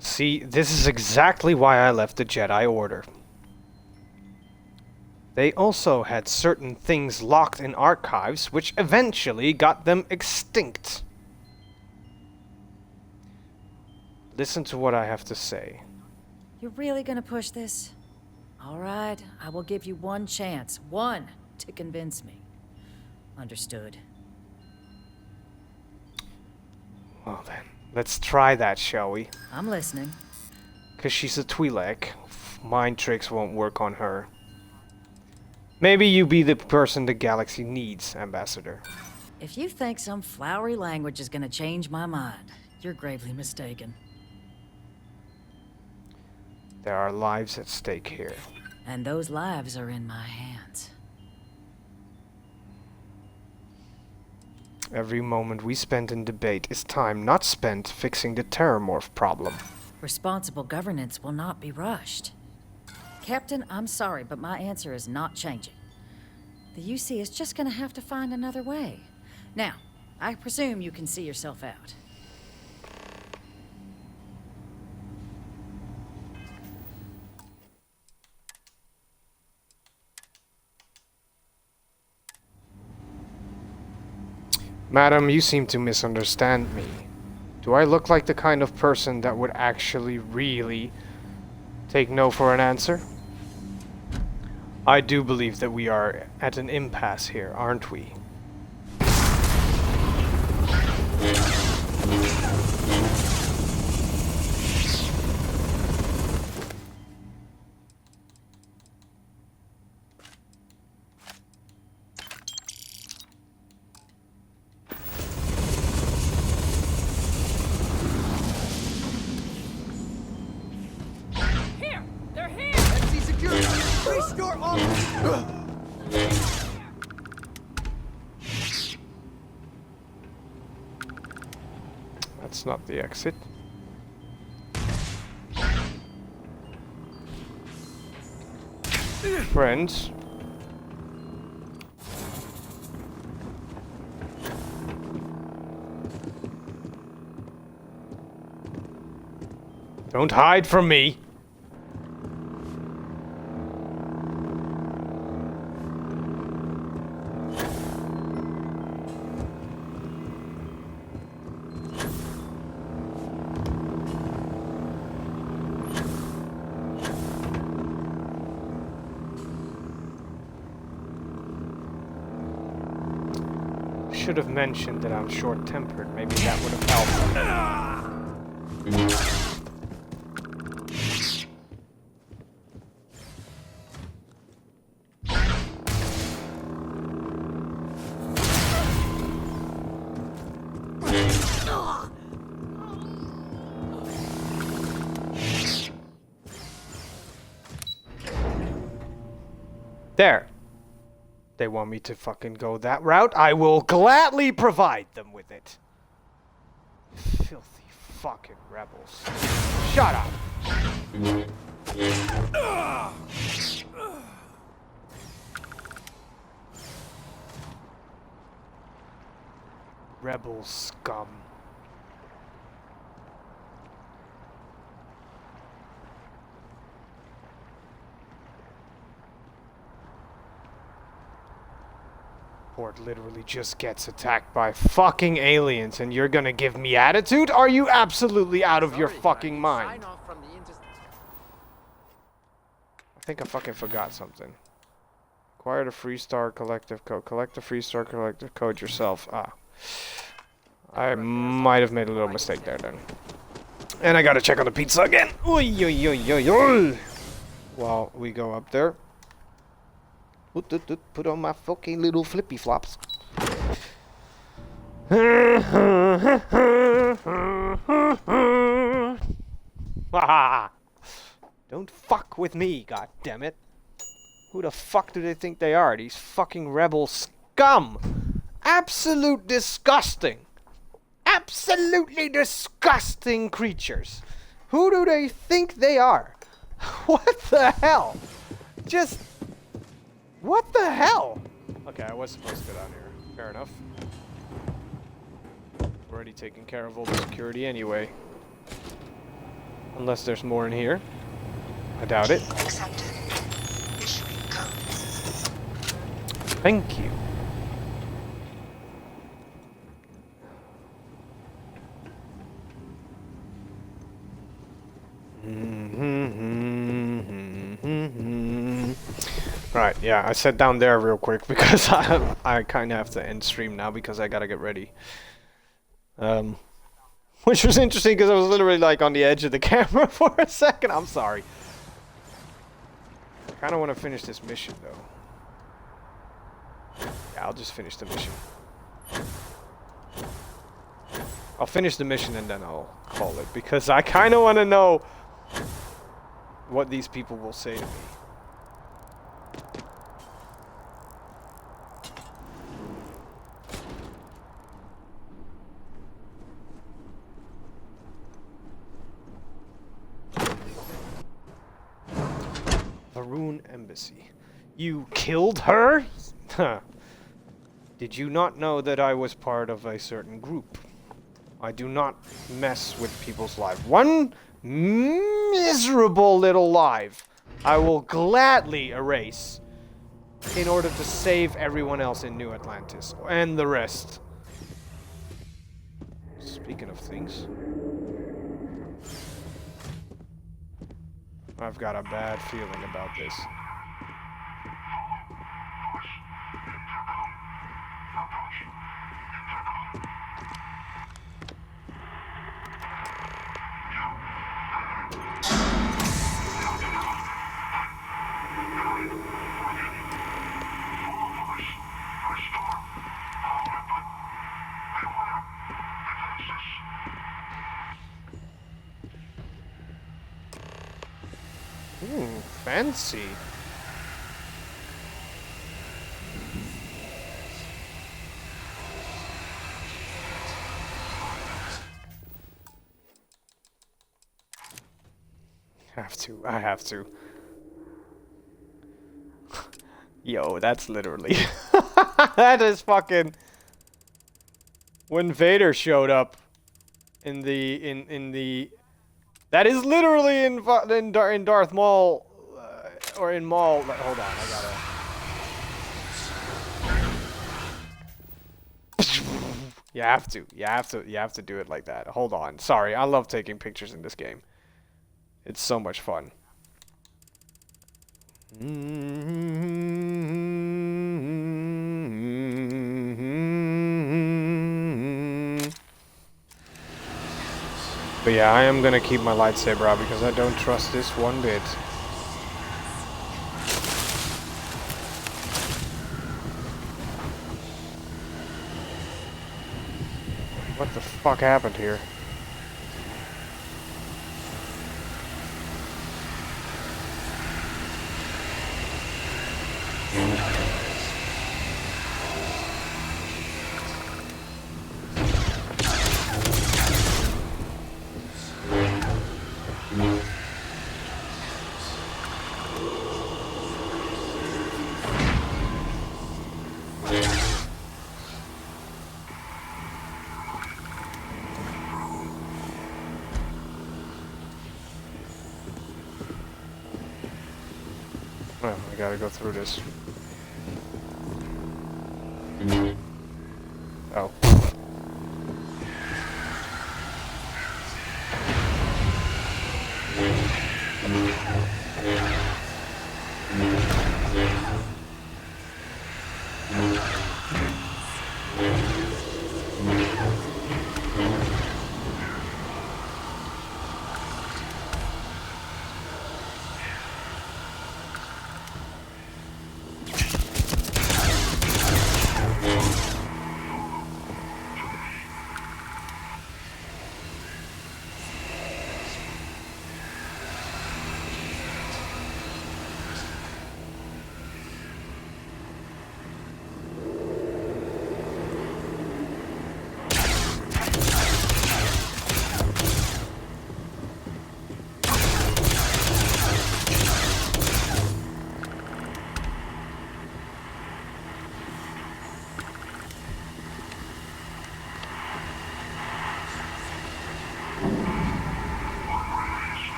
A: See, this is exactly why I left the Jedi Order. They also had certain things locked in archives, which eventually got them extinct. Listen to what I have to say.
X: You're really gonna push this? All right, I will give you one chance. One to convince me. Understood.
A: Well then, let's try that, shall we?
X: I'm listening.
A: 'Cause she's a Twi'lek. Mind tricks won't work on her. Maybe you be the person the galaxy needs, Ambassador.
X: If you think some flowery language is gonna change my mind, you're gravely mistaken.
A: There are lives at stake here.
X: And those lives are in my hands.
A: Every moment we spend in debate is time not spent fixing the terramorph problem.
X: Responsible governance will not be rushed. Captain, I'm sorry, but my answer is not changing. The UC is just gonna have to find another way. Now, I presume you can see yourself out.
A: Madam, you seem to misunderstand me. Do I look like the kind of person that would actually really take no for an answer? I do believe that we are at an impasse here, aren't we?
L: Here! They're here! FC security! Restore all...
A: That's not the exit. Friends. Don't hide from me. Should have mentioned that I'm short-tempered. Maybe that would have helped. There. They want me to fucking go that route? I will gladly provide them with it. Filthy fucking rebels. Shut up! Rebel scum. Port literally just gets attacked by fucking aliens and you're gonna give me attitude? Are you absolutely out of your fucking mind? I think I fucking forgot something. Acquire the Freestar Collective Code. Collect the Freestar Collective Code yourself. Ah. I might have made a little mistake there then. And I gotta check on the pizza again. Oy, oy, oy, oy, oy. While we go up there. Put on my fucking little flippy flops. Don't fuck with me, goddammit. Who the fuck do they think they are? These fucking rebel scum. Absolute disgusting. Absolutely disgusting creatures. Who do they think they are? What the hell? Just... what the hell? Okay, I was supposed to go down here. Fair enough. already taken care of all the security anyway. Unless there's more in here. I doubt it.
F: Accepted. Issuing codes.
A: Thank you. Right, yeah, I sat down there real quick because I kind of have to end stream now because I gotta get ready. Which was interesting because I was literally like on the edge of the camera for a second. I'm sorry. I kind of want to finish this mission though. Yeah, I'll just finish the mission. I'll finish the mission and then I'll call it because I kind of want to know what these people will say to me. Varun Embassy. You killed her? Huh. Did you not know that I was part of a certain group? I do not mess with people's lives. One miserable little life I will gladly erase in order to save everyone else in New Atlantis and the rest. Speaking of things, I've got a bad feeling about this. Ooh, fancy. I have to. Yo, that's literally that is fucking when Vader showed up in the that is literally in Darth Maul or in Maul. Hold on, I gotta. You have to do it like that. Hold on. Sorry, I love taking pictures in this game. It's so much fun. But yeah, I am gonna keep my lightsaber out because I don't trust this one bit. What the fuck happened here? Well, I gotta go through this. Oh.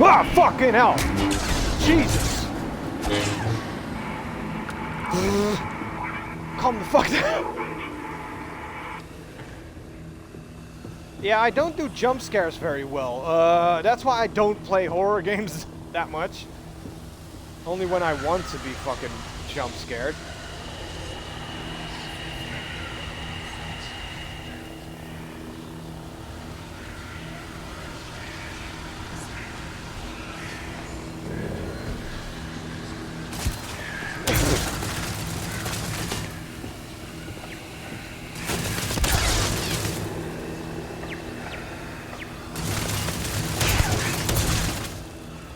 A: Ah, fucking hell! Jesus! Calm the fuck down. Yeah, I don't do jump scares very well. That's why I don't play horror games that much. Only when I want to be fucking jump scared.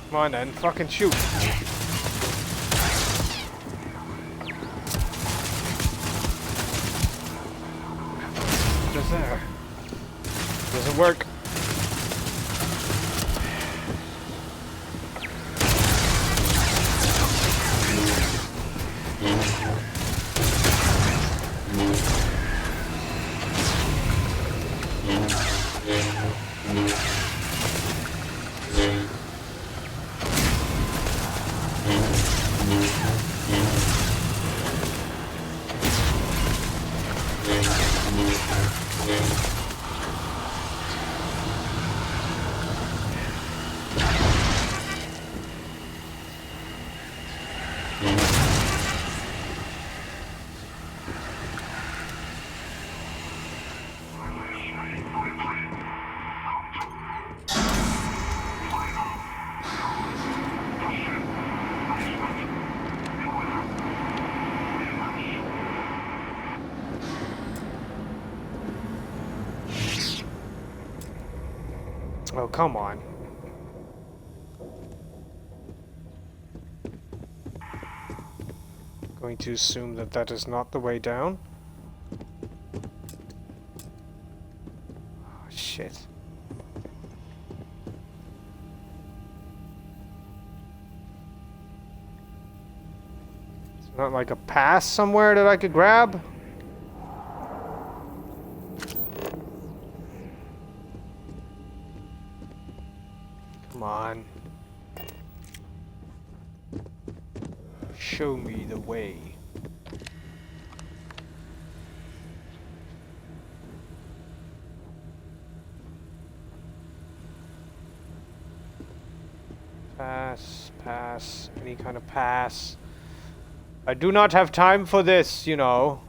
A: Come on then, fucking shoot. Just there. Doesn't work. Oh, come on. Going to assume that that is not the way down. Oh, shit. It's not like a pass somewhere that I could grab? Come on. Show me the way. Pass, pass, any kind of pass. I do not have time for this, you know.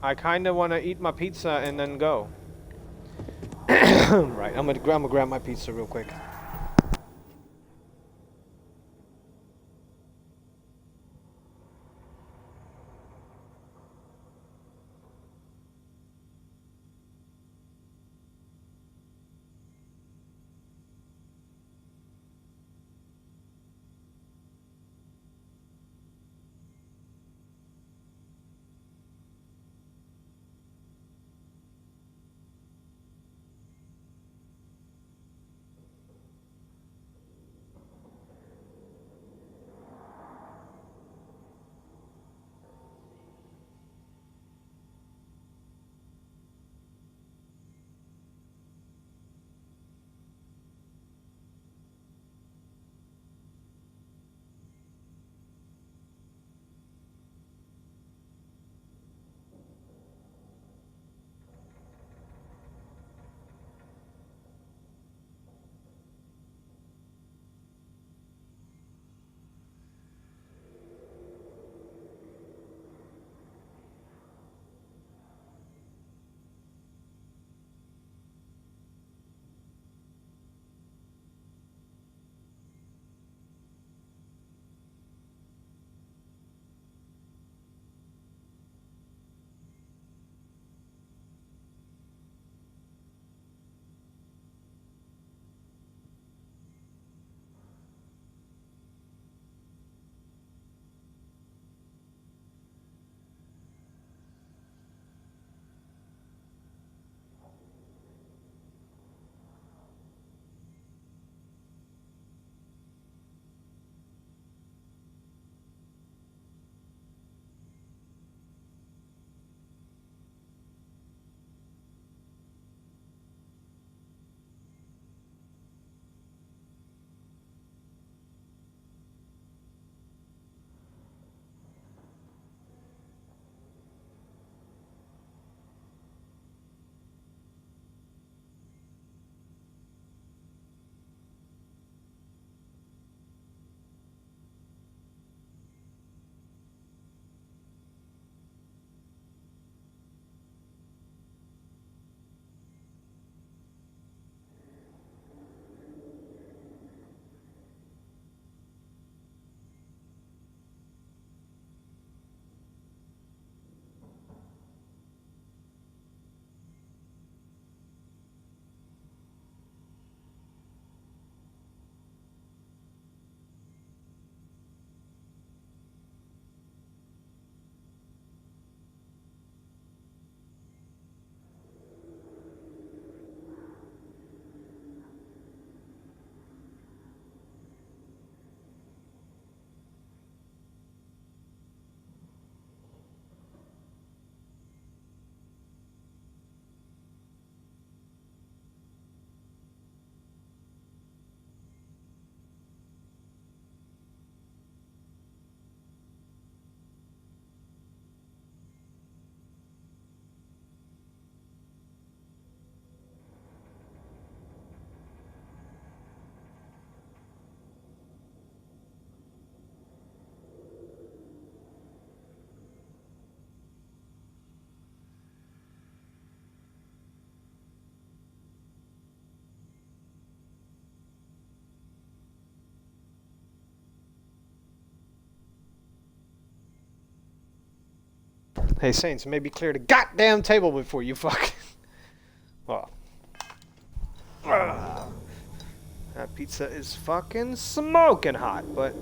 A: I kind of want to eat my pizza and then go. Right, I'm gonna grab my pizza real quick. Hey, Saints, maybe clear the goddamn table before you fucking... Well. That pizza is fucking smoking hot, but...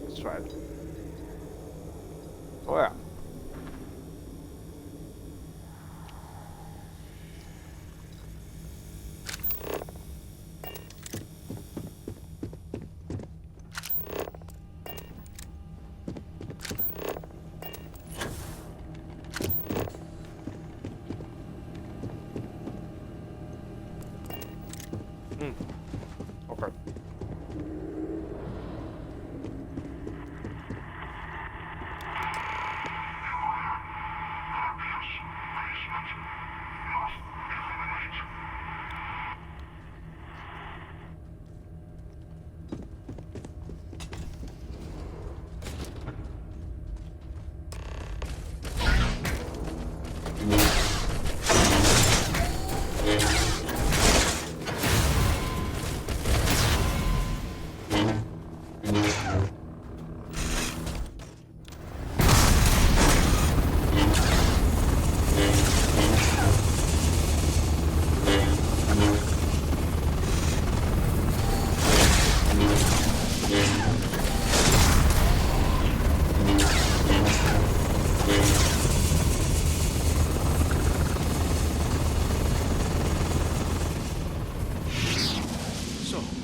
A: Let's try it. Oh, yeah. Okay.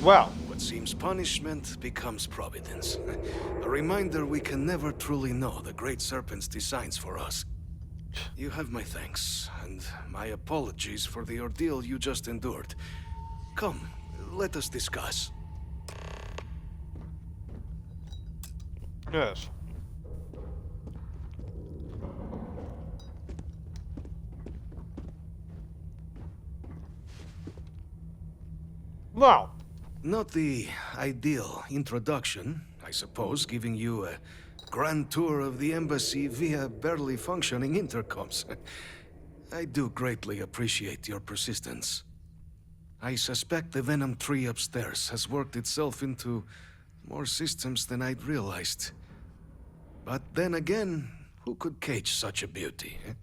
A: Well,
B: what seems punishment becomes providence. A reminder we can never truly know the Great Serpent's designs for us. You have my thanks, and my apologies for the ordeal you just endured. Come, let us discuss.
A: yes. Well.
B: Not the ideal introduction, I suppose, giving you a grand tour of the embassy via barely functioning intercoms. I do greatly appreciate your persistence. I suspect the Venom tree upstairs has worked itself into more systems than I'd realized. But then again, who could cage such a beauty? Eh?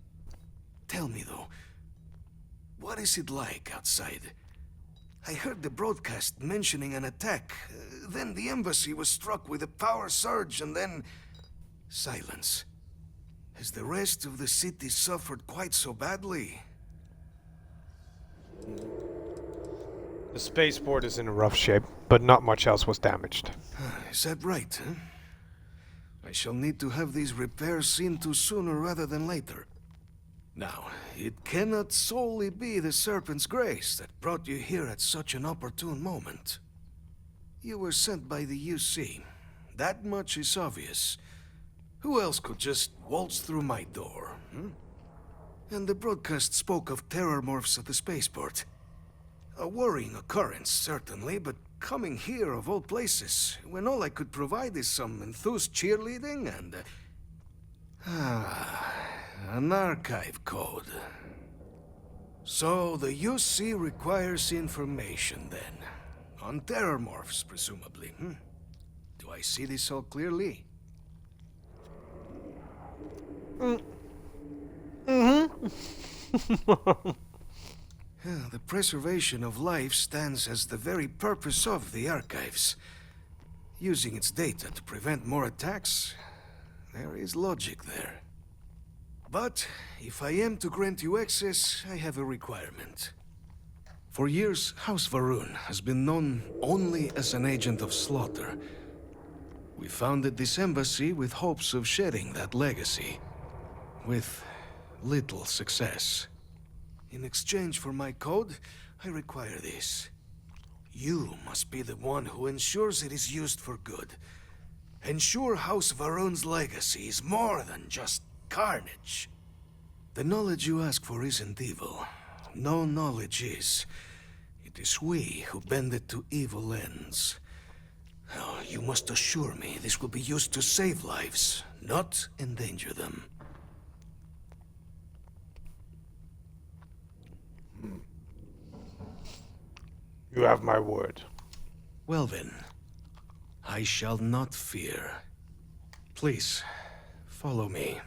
B: Tell me though, what is it like outside? I heard the broadcast mentioning an attack. Then the embassy was struck with a power surge and then... silence. Has the rest of the city suffered quite so badly?
A: The spaceport is in rough shape, but not much else was damaged.
B: Is that right, huh? I shall need to have these repairs seen to sooner rather than later. Now, it cannot solely be the Serpent's grace that brought you here at such an opportune moment. You were sent by the UC. That much is obvious. Who else could just waltz through my door, hmm? And the broadcast spoke of terror morphs at the spaceport. A worrying occurrence, certainly, but coming here of all places, when all I could provide is some enthused cheerleading and... an archive code. So the UC requires information, then. On terror morphs, presumably, hmm? Do I see this all clearly? The preservation of life stands as the very purpose of the archives. Using its data to prevent more attacks, there is logic there. But if I am to grant you access, I have a requirement. For years, House Varun has been known only as an agent of slaughter. We founded this embassy with hopes of shedding that legacy. With little success. In exchange for my code, I require this. You must be the one who ensures it is used for good. Ensure House Varun's legacy is more than just carnage. The knowledge you ask for isn't evil. No knowledge is. It is we who bend it to evil ends. Oh, you must assure me this will be used to save lives, not endanger them.
A: You have my word.
B: Well then, I shall not fear. Please, follow me.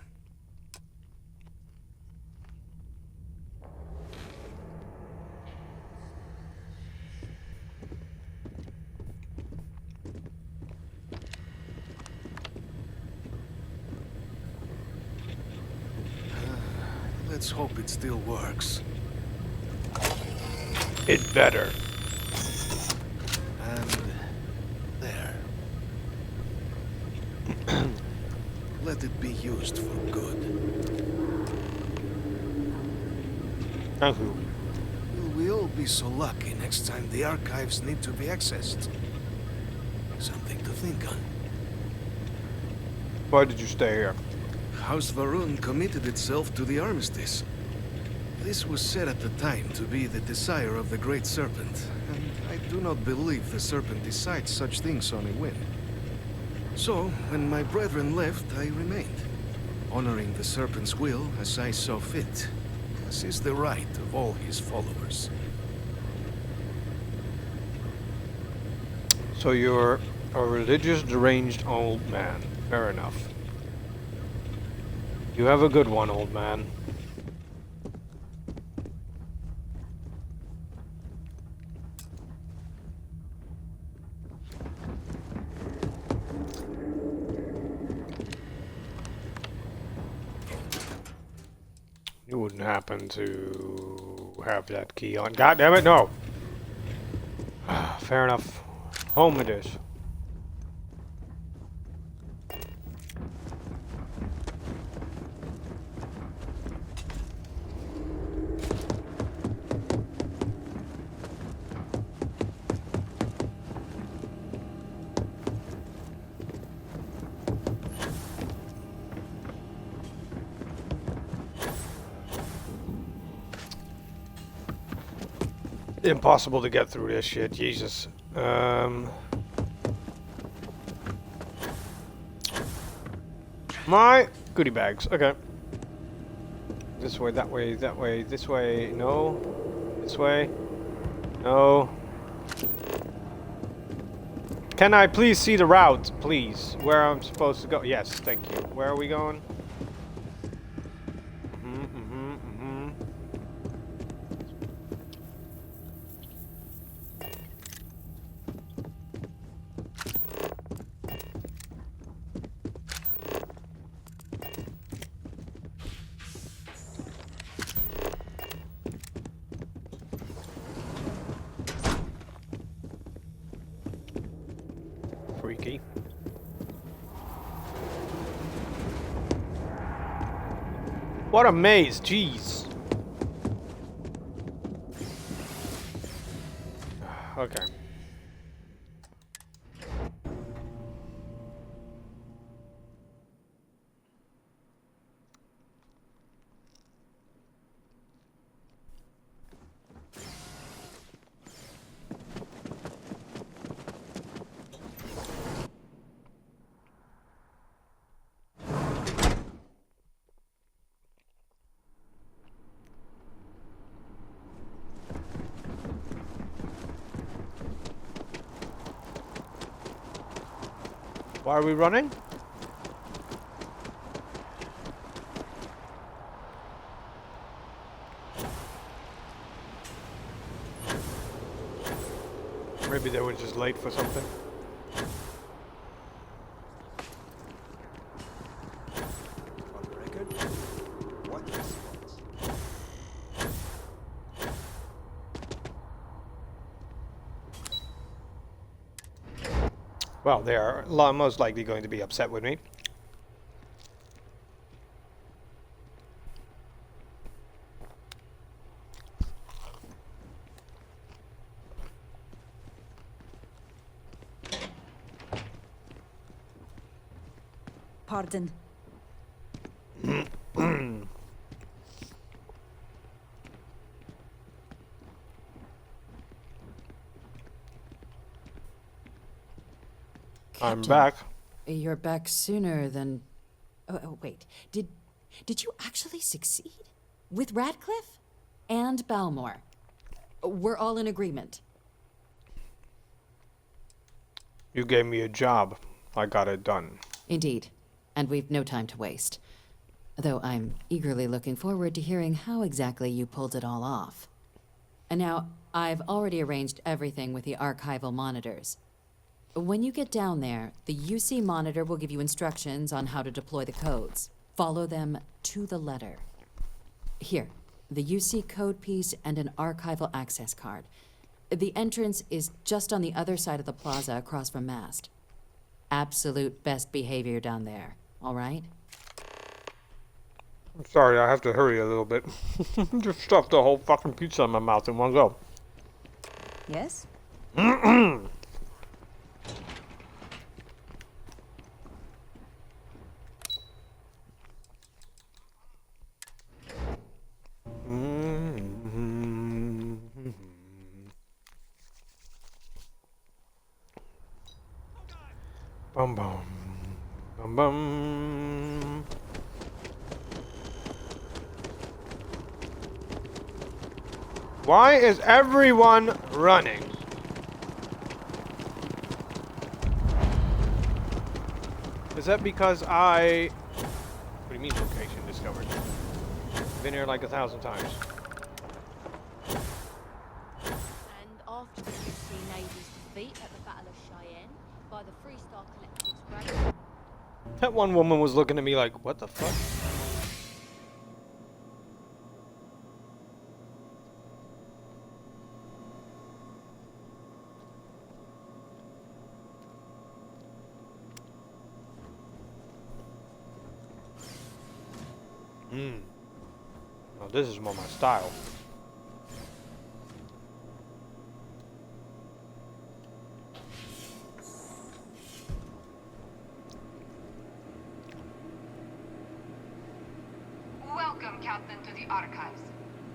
B: Let's hope it still works.
A: It better.
B: And there. Let it be used for good.
A: Thank you.
B: Will we all be so lucky next time the archives need to be accessed? Something to think on.
A: Why did you stay here?
B: House Varun committed itself to the armistice. This was said at the time to be the desire of the Great Serpent, and I do not believe the Serpent decides such things on a whim. So, when my brethren left, I remained, honoring the Serpent's will as I saw fit, as is the right of all his followers.
A: So you're a religious, deranged old man. Fair enough. You have a good one, old man. You wouldn't happen to have that key on. God damn it, no! Fair enough. Home it is. Impossible to get through this shit, Jesus. My goodie bags, okay. This way, that way, that way, this way, no. This way, no. Can I please see the route, please? Where I'm supposed to go? Yes, thank you. Where are we going? Freaky. What a maze, jeez. Okay. Why are we running? Maybe they were just late for something.
I: On record? What response?
A: Well, they are most likely going to be upset with me.
X: Pardon.
A: I'm back.
N: You're back sooner than... Oh, wait. Did you actually succeed? With Radcliffe? And Balmore? We're all in agreement.
A: You gave me a job. I got it done.
N: Indeed. And we've no time to waste. Though I'm eagerly looking forward to hearing how exactly you pulled it all off. And now, I've already arranged everything with the archival monitors. When you get down there, the UC monitor will give you instructions on how to deploy the codes. Follow them to the letter. Here, the UC code piece and an archival access card. The entrance is just on the other side of the plaza across from Mast. Absolute best behavior down there, all right?
A: I'm sorry, I have to hurry a little bit. Just stuffed the whole fucking pizza in my mouth in one go.
X: Yes?
A: Bum bum. Bum bum. Why is everyone running? Is that because I... What do you mean location discovered? Been here like 1,000 times.
C: And after the UC Navy's defeat at the Battle of Cheyenne by the Freestar Collective's great...
A: That one woman was looking at me like, what the fuck? Well, this is more my style.
F: Welcome, Captain, to the archives.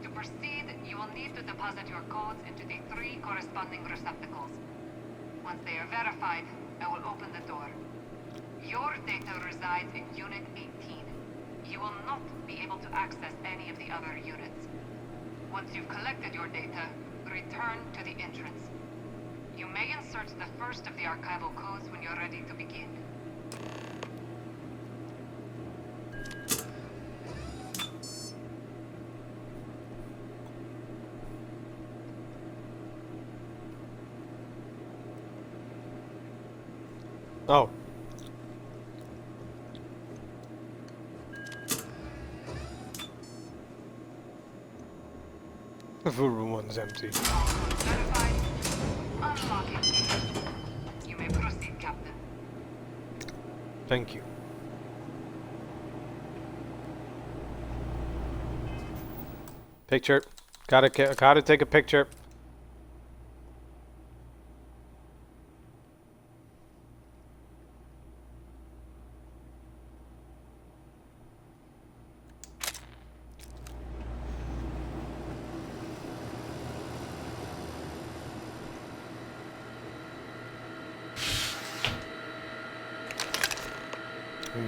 F: To proceed, you will need to deposit your codes into the 3 corresponding receptacles. Once they are verified, I will open the door. Your data resides in Unit 18. You will not be able to access any of the other units. Once you've collected your data, return to the entrance. You may insert the first of the archival codes when you're ready to begin.
A: Oh. The food room one's empty.
F: Verified. Unlock it. You may proceed, Captain.
A: Thank you. Picture. Gotta take a picture.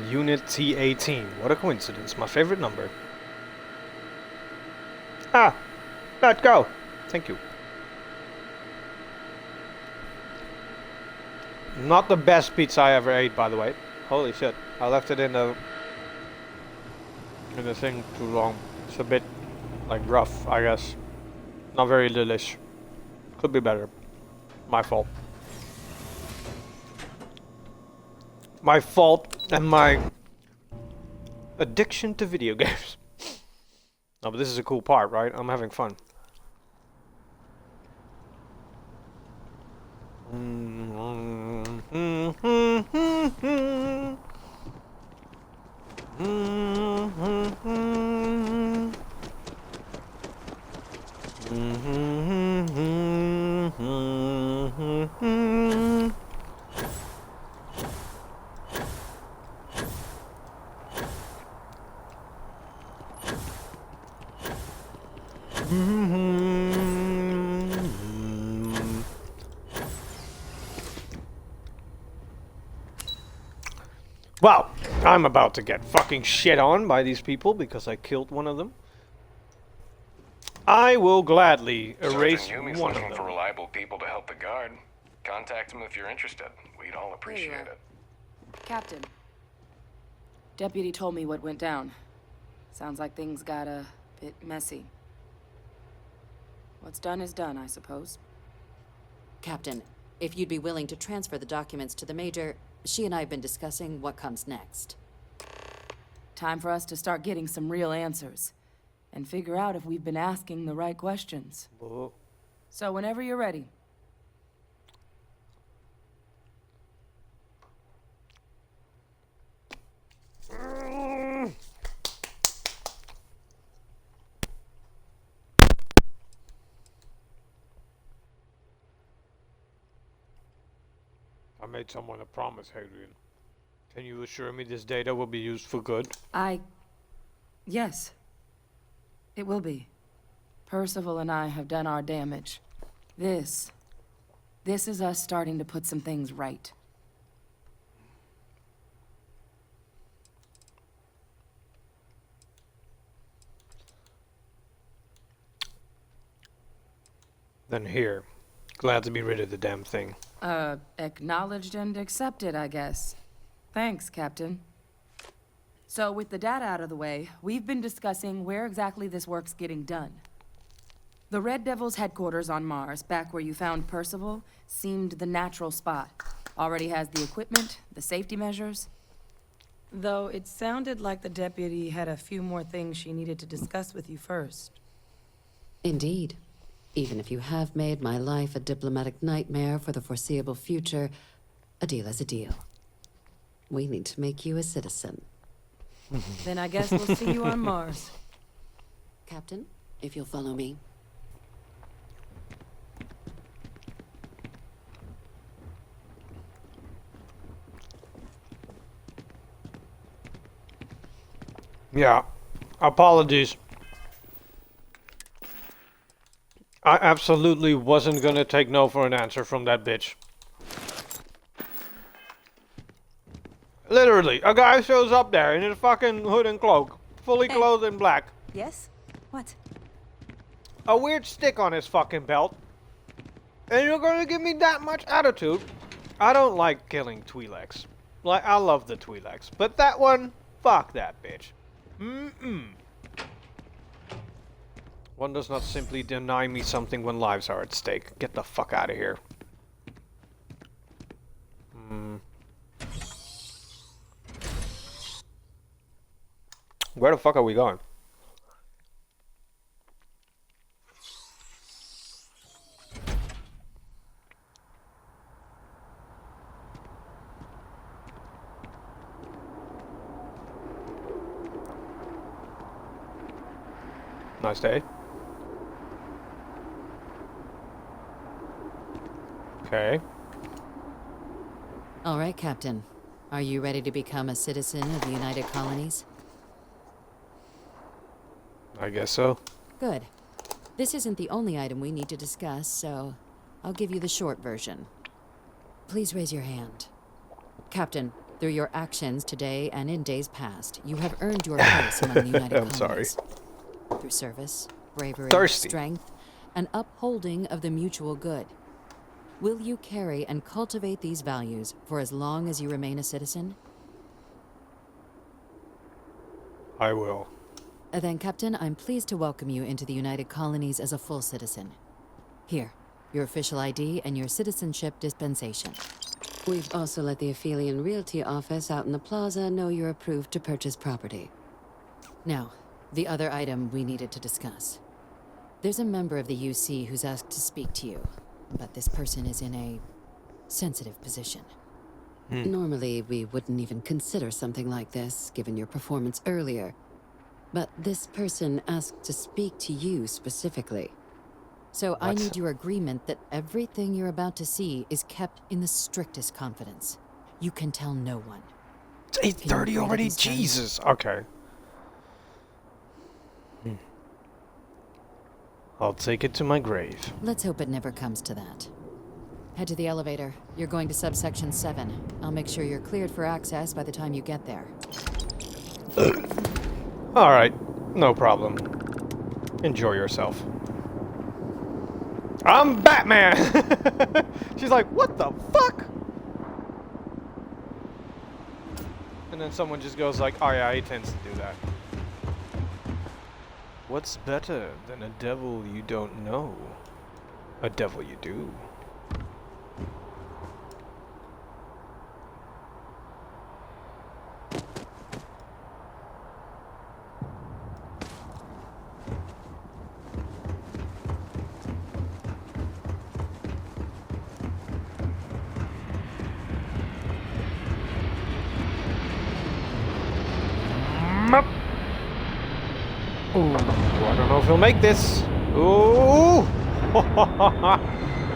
A: Unit T18. What a coincidence. My favorite number. Ah! Let go! Thank you. Not the best pizza I ever ate, by the way. Holy shit. I left it in the thing too long. It's a bit, like, rough, I guess. Not very delish. Could be better. My fault. My fault and my addiction to video games. No, but this is a cool part, right? I'm having fun. Well, I'm about to get fucking shit on by these people because I killed one of them. I will gladly erase
T: Sergeant Yumi's
A: one of
T: looking
A: them.
T: for reliable people to help the guard. Contact him if you're interested. We'd all appreciate it.
M: Captain. Deputy told me what went down. Sounds like things got a bit messy. What's done is done, I suppose.
N: Captain, if you'd be willing to transfer the documents to the Major, she and I have been discussing what comes next.
M: Time for us to start getting some real answers. and figure out if we've been asking the right questions.
A: Whoa.
M: So whenever you're ready.
A: I made someone a promise, Hadrian. Can you assure me this data will be used for good?
M: Yes. It will be. Percival and I have done our damage. This is us starting to put some things right.
A: Then here. Glad to be rid of the damn thing.
M: Acknowledged and accepted, I guess. Thanks, Captain. So, with the data out of the way, we've been discussing where exactly this work's getting done. The Red Devil's headquarters on Mars, back where you found Percival, seemed the natural spot. Already has the equipment, the safety measures. Though it sounded like the deputy had a few more things she needed to discuss with you first.
P: Indeed. Even if you have made my life a diplomatic nightmare for the foreseeable future, a deal is a deal. We need to make you a citizen.
M: Then I guess we'll see you on Mars.
P: Captain, if you'll follow me.
A: Yeah. Apologies. I absolutely wasn't gonna take no for an answer from that bitch. Literally, a guy shows up there in his fucking hood and cloak, fully clothed in black.
X: Yes? What?
A: A weird stick on his fucking belt. And you're gonna give me that much attitude? I don't like killing Twi'leks. Like, I love the Twi'leks. But that one, fuck that bitch. One does not simply deny me something when lives are at stake. Get the fuck out of here. Where the fuck are we going? Nice day. Okay.
P: All right, Captain. Are you ready to become a citizen of the United Colonies?
A: I guess so.
P: Good. This isn't the only item we need to discuss, so I'll give you the short version. Please raise your hand. Captain, through your actions today and in days past, you have earned your place among the United
A: I'm
P: Colonies.
A: sorry.
P: Through service, bravery,
A: Thirsty.
P: strength, and upholding of the mutual good. Will you carry and cultivate these values for as long as you remain a citizen?
A: I will.
P: Then, Captain, I'm pleased to welcome you into the United Colonies as a full citizen. Here, your official ID and your citizenship dispensation. We've also let the Aphelion Realty office out in the plaza know you're approved to purchase property. Now, the other item we needed to discuss. There's a member of the UC who's asked to speak to you, but this person is in a sensitive position. Normally, we wouldn't even consider something like this, given your performance earlier. But this person asked to speak to you specifically. So I need your agreement that everything you're about to see is kept in the strictest confidence. You can tell no one.
A: It's 8:30 already? Jesus. Okay. I'll take it to my grave.
P: Let's hope it never comes to that. Head to the elevator. You're going to subsection 7. I'll make sure you're cleared for access by the time you get there.
A: Alright, no problem. Enjoy yourself. I'm Batman! She's like, what the fuck? And then someone just goes like, oh yeah, he tends to do that. What's better than a devil you don't know? A devil you do. Ooh, I don't know if he'll make this. Ooh!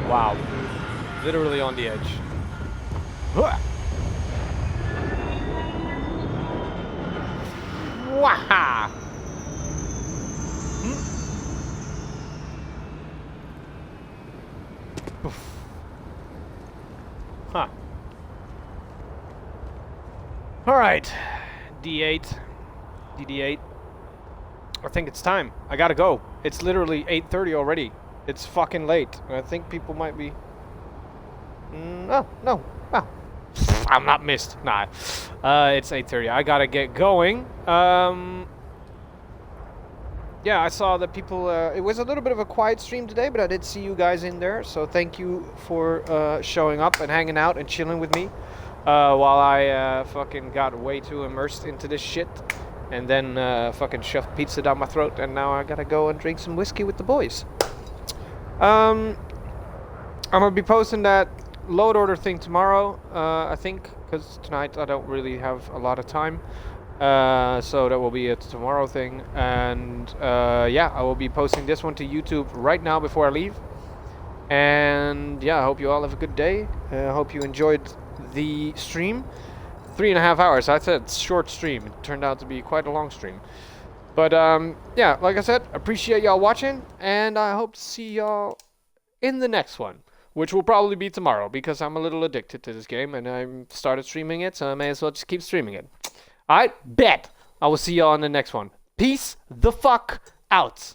A: Wow. Literally on the edge. Waha! Oof. Huh. Alright. D8. DD8. I think it's time. I gotta go. It's literally 8:30 already. It's fucking late. I think people might be... Oh, no. Wow. I'm not missed. Nah. It's 8:30. I gotta get going. Yeah, I saw that people... it was a little bit of a quiet stream today, but I did see you guys in there. So thank you for showing up and hanging out and chilling with me. While I fucking got way too immersed into this shit. And then fucking shoved pizza down my throat. And now I gotta go and drink some whiskey with the boys. I'm gonna be posting that load order thing tomorrow, I think. Because tonight I don't really have a lot of time. So that will be a tomorrow thing. And yeah, I will be posting this one to YouTube right now before I leave. And yeah, I hope you all have a good day. I hope you enjoyed the stream. 3.5 hours. I said short stream. It turned out to be quite a long stream. But yeah, like I said, appreciate y'all watching, and I hope to see y'all in the next one, which will probably be tomorrow because I'm a little addicted to this game and I started streaming it, so I may as well just keep streaming it. Alright, bet. I will see y'all in the next one. Peace the fuck out.